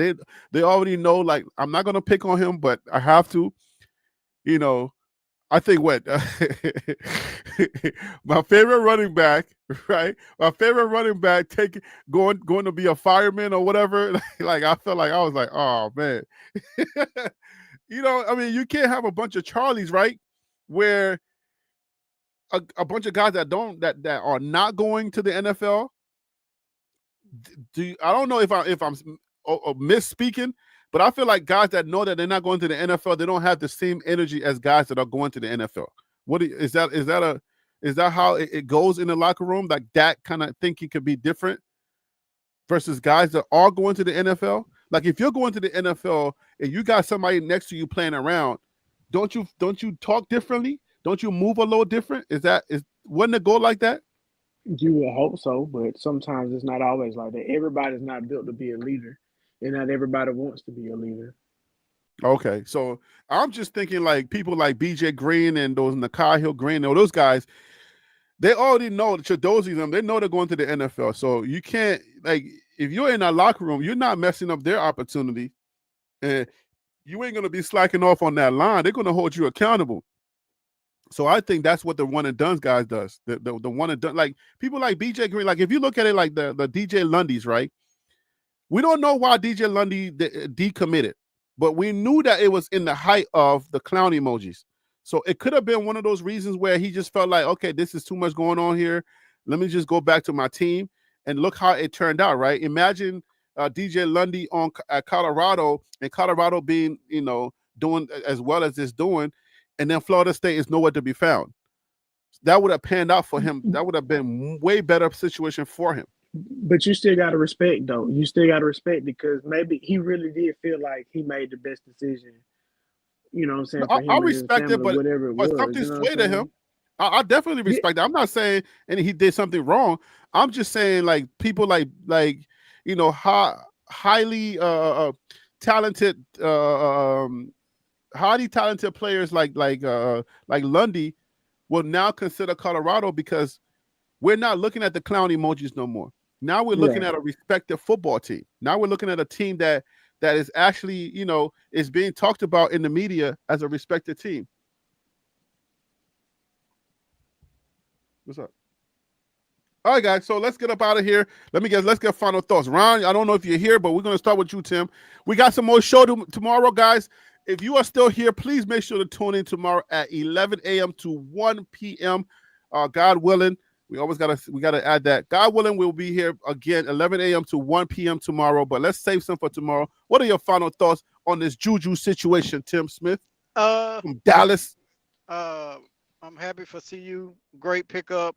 they already know, like I'm not going to pick on him, but I have to, I think what my favorite running back, right? My favorite running back going to be a fireman or whatever. Like I felt like I was like, oh man. I mean, you can't have a bunch of Charlies, right? Where a bunch of guys that are not going to the NFL. I don't know if I'm misspeaking, but I feel like guys that know that they're not going to the NFL, they don't have the same energy as guys that are going to the NFL. Is that how it goes in the locker room? Like that kind of thinking could be different versus guys that are going to the NFL. Like if you're going to the NFL and you got somebody next to you playing around, don't you talk differently? Don't you move a little different? Wouldn't it go like that? You would hope so, but sometimes it's not always like that. Everybody's not built to be a leader, and not everybody wants to be a leader. Okay, so I'm just thinking like people like BJ Green and those Nakai Hill Green, or those guys, they already know them. They know they're going to the NFL. So you can't, like, if you're in a locker room, you're not messing up their opportunity, and you ain't gonna be slacking off on that line. They're gonna hold you accountable. So I think that's what the one and done guys does. The one and done, like people like BJ Green. Like if you look at it like the DJ Lundys, right? We don't know why DJ Lundy decommitted, but we knew that it was in the height of the clown emojis. So it could have been one of those reasons where he just felt like, okay, this is too much going on here. Let me just go back to my team. And look how it turned out, right? Imagine DJ Lundy at Colorado, and Colorado being, doing as well as it's doing, and then Florida State is nowhere to be found. That would have panned out for him. That would have been way better situation for him. But you still got to respect, though. You still got to respect because maybe he really did feel like he made the best decision. You know what I'm saying? For him I and respect his family, it, whatever it but was. something You know swayed to him. I definitely respect that. I'm not saying he did something wrong. I'm just saying like people like highly talented highly talented players like Lundy will now consider Colorado because we're not looking at the clown emojis no more. Now we're looking at a respected football team. Now we're looking at a team that is actually, is being talked about in the media as a respected team. What's up? All right, guys. So let's get up out of here. Let's get final thoughts. Ron, I don't know if you're here, but we're going to start with you, Tim. We got some more show tomorrow, guys. If you are still here, please make sure to tune in tomorrow at 11 a.m. to 1 p.m. God willing. We gotta add that. God willing, we'll be here again 11 a.m. to 1 p.m. tomorrow. But let's save some for tomorrow. What are your final thoughts on this Juju situation, Tim Smith from Dallas? I'm happy for CU. Great pickup.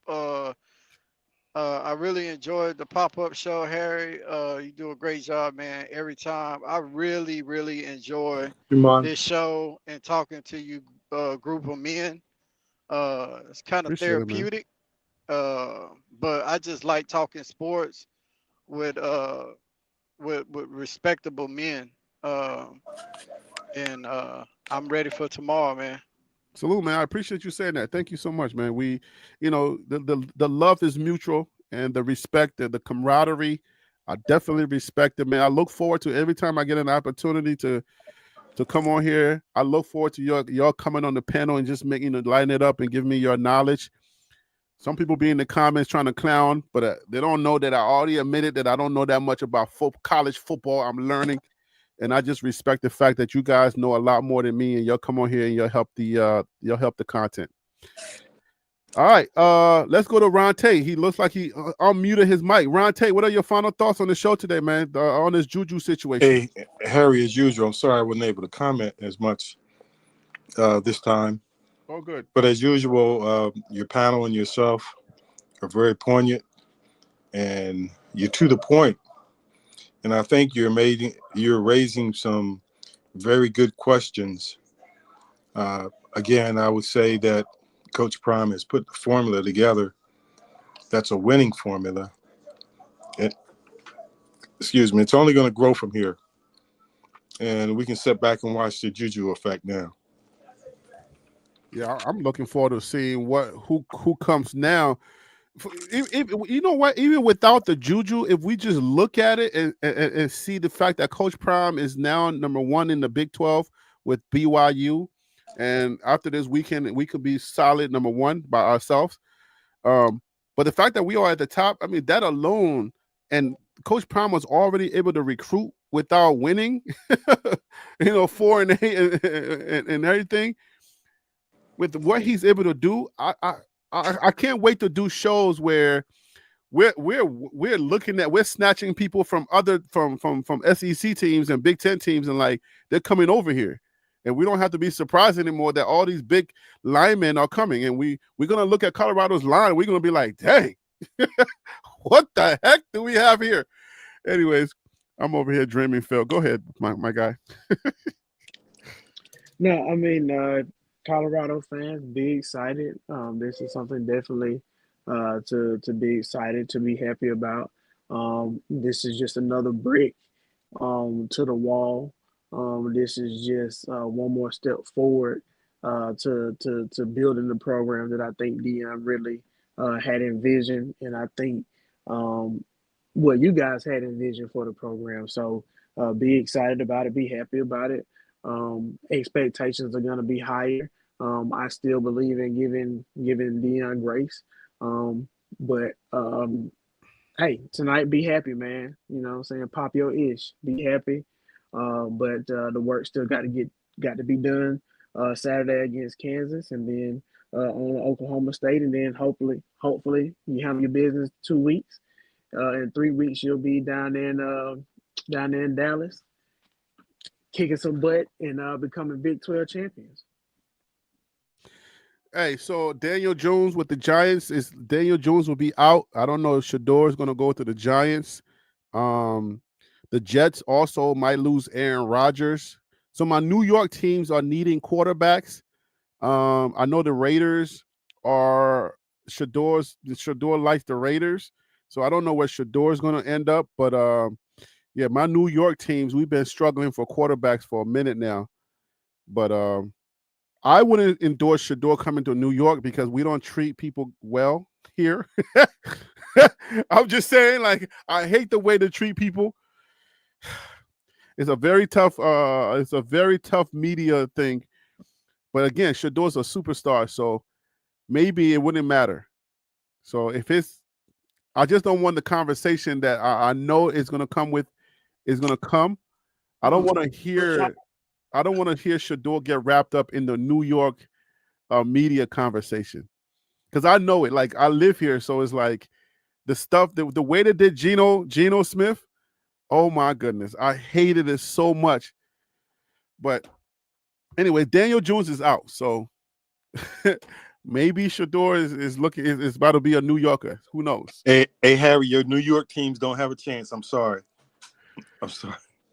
I really enjoyed the pop-up show, Harry. You do a great job, man, every time. I really, really enjoy this show and talking to you, group of men. It's kind of therapeutic. But I just like talking sports with respectable men. And I'm ready for tomorrow, man. Salute, man. I appreciate you saying that. Thank you so much, man. We, the love is mutual and the respect, the camaraderie. I definitely respect it, man. I look forward to every time I get an opportunity to come on here. I look forward to y'all coming on the panel and just making line it up and give me your knowledge. Some people be in the comments trying to clown, but they don't know that I already admitted that I don't know that much about college football. I'm learning, and I just respect the fact that you guys know a lot more than me, and y'all come on here and you'll help the content. All right, let's go to Ron Tate. He looks like he unmuted his mic. Ron Tate, what are your final thoughts on the show today, man? On this Juju situation? Hey, Harry, as usual, I'm sorry I wasn't able to comment as much this time. Oh, good. But as usual, your panel and yourself are very poignant, and you're to the point. And I think you're raising some very good questions. Again, I would say that Coach Prime has put the formula together. That's a winning formula. It's only going to grow from here. and we can sit back and watch the Juju effect now. Yeah, I'm looking forward to seeing who comes now. You know what? Even without the Juju, if we just look at it and see the fact that Coach Prime is now number 1 in the Big 12 with BYU, and after this weekend, we could be solid number 1 by ourselves. But the fact that we are at the top, I mean, that alone, and Coach Prime was already able to recruit without winning, 4-8 and everything. With what he's able to do, I can't wait to do shows where we're snatching people from from SEC teams and Big Ten teams, and like they're coming over here, and we don't have to be surprised anymore that all these big linemen are coming, and we're gonna look at Colorado's line, we're gonna be like, dang, what the heck do we have here? Anyways, I'm over here dreaming. Phil, go ahead, my guy. No, I mean, Colorado fans, be excited. This is something definitely to be excited, to be happy about. This is just another brick to the wall. This is just one more step forward to building the program that I think Deion really had envisioned, and I think what you guys had envisioned for the program. So be excited about it, be happy about it. Expectations are going to be higher. I still believe in giving Deion grace. But hey, tonight be happy, man. You know what I'm saying? Pop your ish. Be happy. But the work still got to be done Saturday against Kansas, and then on Oklahoma State, and then hopefully you have your business 2 weeks. In 3 weeks you'll be down there in Dallas, kicking some butt and becoming Big 12 champions. Hey, so Daniel Jones with the Giants Daniel Jones will be out. I don't know if Shador is going to go to the Giants. The Jets also might lose Aaron Rodgers. So my New York teams are needing quarterbacks. I know the Raiders are Shador likes the Raiders. So I don't know where Shador is going to end up, but yeah, my New York teams, we've been struggling for quarterbacks for a minute now. But I wouldn't endorse Shador coming to New York because we don't treat people well here. I'm just saying, like, I hate the way they treat people. It's a very tough media thing. But again, Shador's a superstar, so maybe it wouldn't matter. So I just don't want the conversation that I know is gonna come. I don't want to hear Shador get wrapped up in the New York media conversation, because I know it. Like, I live here, so it's like the stuff, the way they did Geno Smith. Oh my goodness, I hated it so much. But anyway, Daniel Jones is out, so maybe Shador is about to be a New Yorker. Who knows? Hey, Harry, your New York teams don't have a chance. I'm sorry.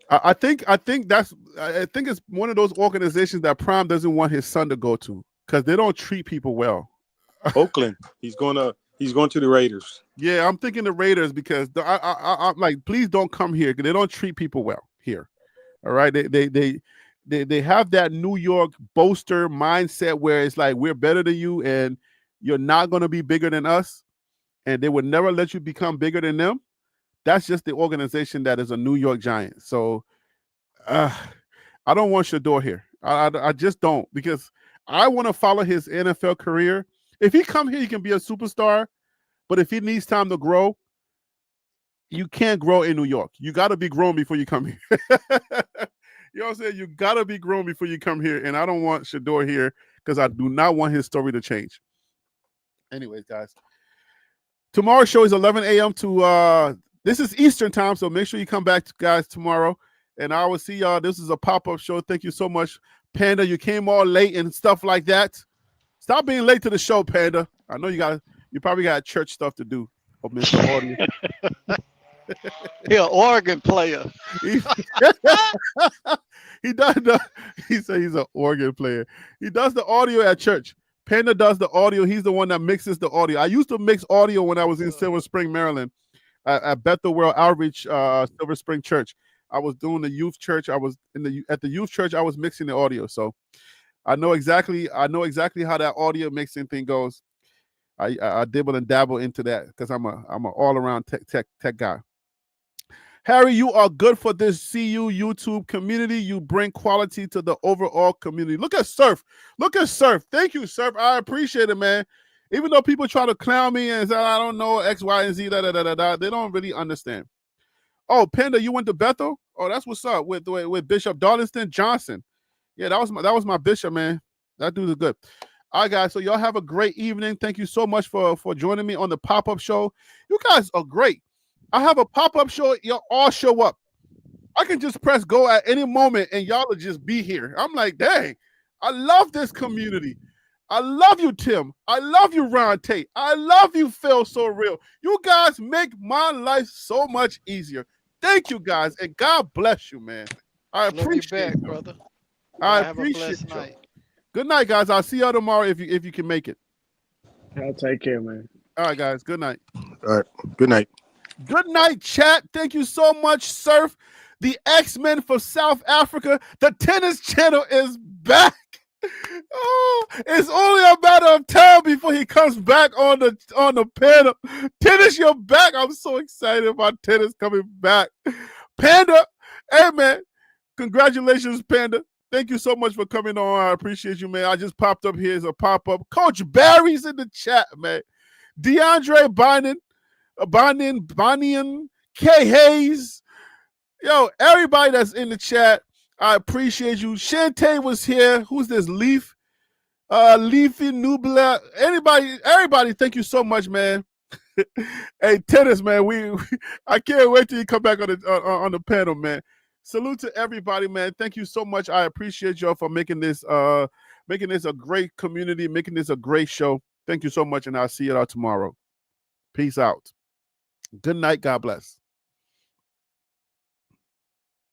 I think it's one of those organizations that Prime doesn't want his son to go to because they don't treat people well. Oakland, he's going to the Raiders. Yeah, I'm thinking the Raiders because I'm like, please don't come here because they don't treat people well here. All right, they have that New York boaster mindset where it's like, we're better than you and you're not going to be bigger than us, and they would never let you become bigger than them. That's just the organization that is a New York Giant. So I don't want Shador here. I just don't, because I want to follow his NFL career. If he come here, he can be a superstar. But if he needs time to grow, you can't grow in New York. You got to be grown before you come here. You know what I'm saying? You got to be grown before you come here. And I don't want Shador here because I do not want his story to change. Anyways, guys, tomorrow's show is 11 a.m. to this is Eastern time, so make sure you come back, guys, tomorrow. And I will see y'all. This is a pop-up show. Thank you so much, Panda. You came all late and stuff like that. Stop being late to the show, Panda. I know you probably got church stuff to do. Oh, Mr. Audio. He's an organ player. He said he's an organ player. He does the audio at church. Panda does the audio. He's the one that mixes the audio. I used to mix audio when I was in Silver Spring, Maryland, at Bethel World Outreach, Silver Spring Church. I was doing the youth church. I was at the youth church. I was mixing the audio, so I know exactly how that audio mixing thing goes. I dibble and dabble into that because I'm an all around tech guy. Harry, you are good for this CU YouTube community. You bring quality to the overall community. Look at Surf. Thank you, Surf. I appreciate it, man. Even though people try to clown me and say, I don't know, X, Y, and Z, they don't really understand. Oh, Panda, you went to Bethel? Oh, that's what's up with Bishop Darlington Johnson. Yeah, that was my bishop, man. That dude is good. All right, guys. So y'all have a great evening. Thank you so much for joining me on the pop-up show. You guys are great. I have a pop-up show. Y'all all show up. I can just press go at any moment and y'all will just be here. I'm like, dang, I love this community. I love you, Tim. I love you, Ron Tate. I love you, Phil So Real. You guys make my life so much easier. Thank you, guys, and God bless you, man. I appreciate it, brother. I appreciate you. Good night, guys. I'll see y'all tomorrow if you can make it. Y'all take care, man. All right, guys. Good night. All right. Good night. Good night, chat. Thank you so much, Surf. The X-Men for South Africa. The tennis channel is back. Oh, it's only a matter of time before he comes back on the panel. Tennis, you're back. I'm so excited about tennis coming back. Panda, hey man, congratulations, Panda. Thank you so much for coming on. I appreciate you, man. I just popped up here as a pop-up. Coach Barry's in the chat, man. DeAndre Bonian, K. Hayes. Yo, everybody that's in the chat, I appreciate you. Shante was here. Who's this? Leafy Nubla. Everybody, thank you so much, man. Hey, tennis, man. I can't wait till you come back on the panel, man. Salute to everybody, man. Thank you so much. I appreciate y'all for making this a great community, making this a great show. Thank you so much, and I'll see you all tomorrow. Peace out. Good night. God bless.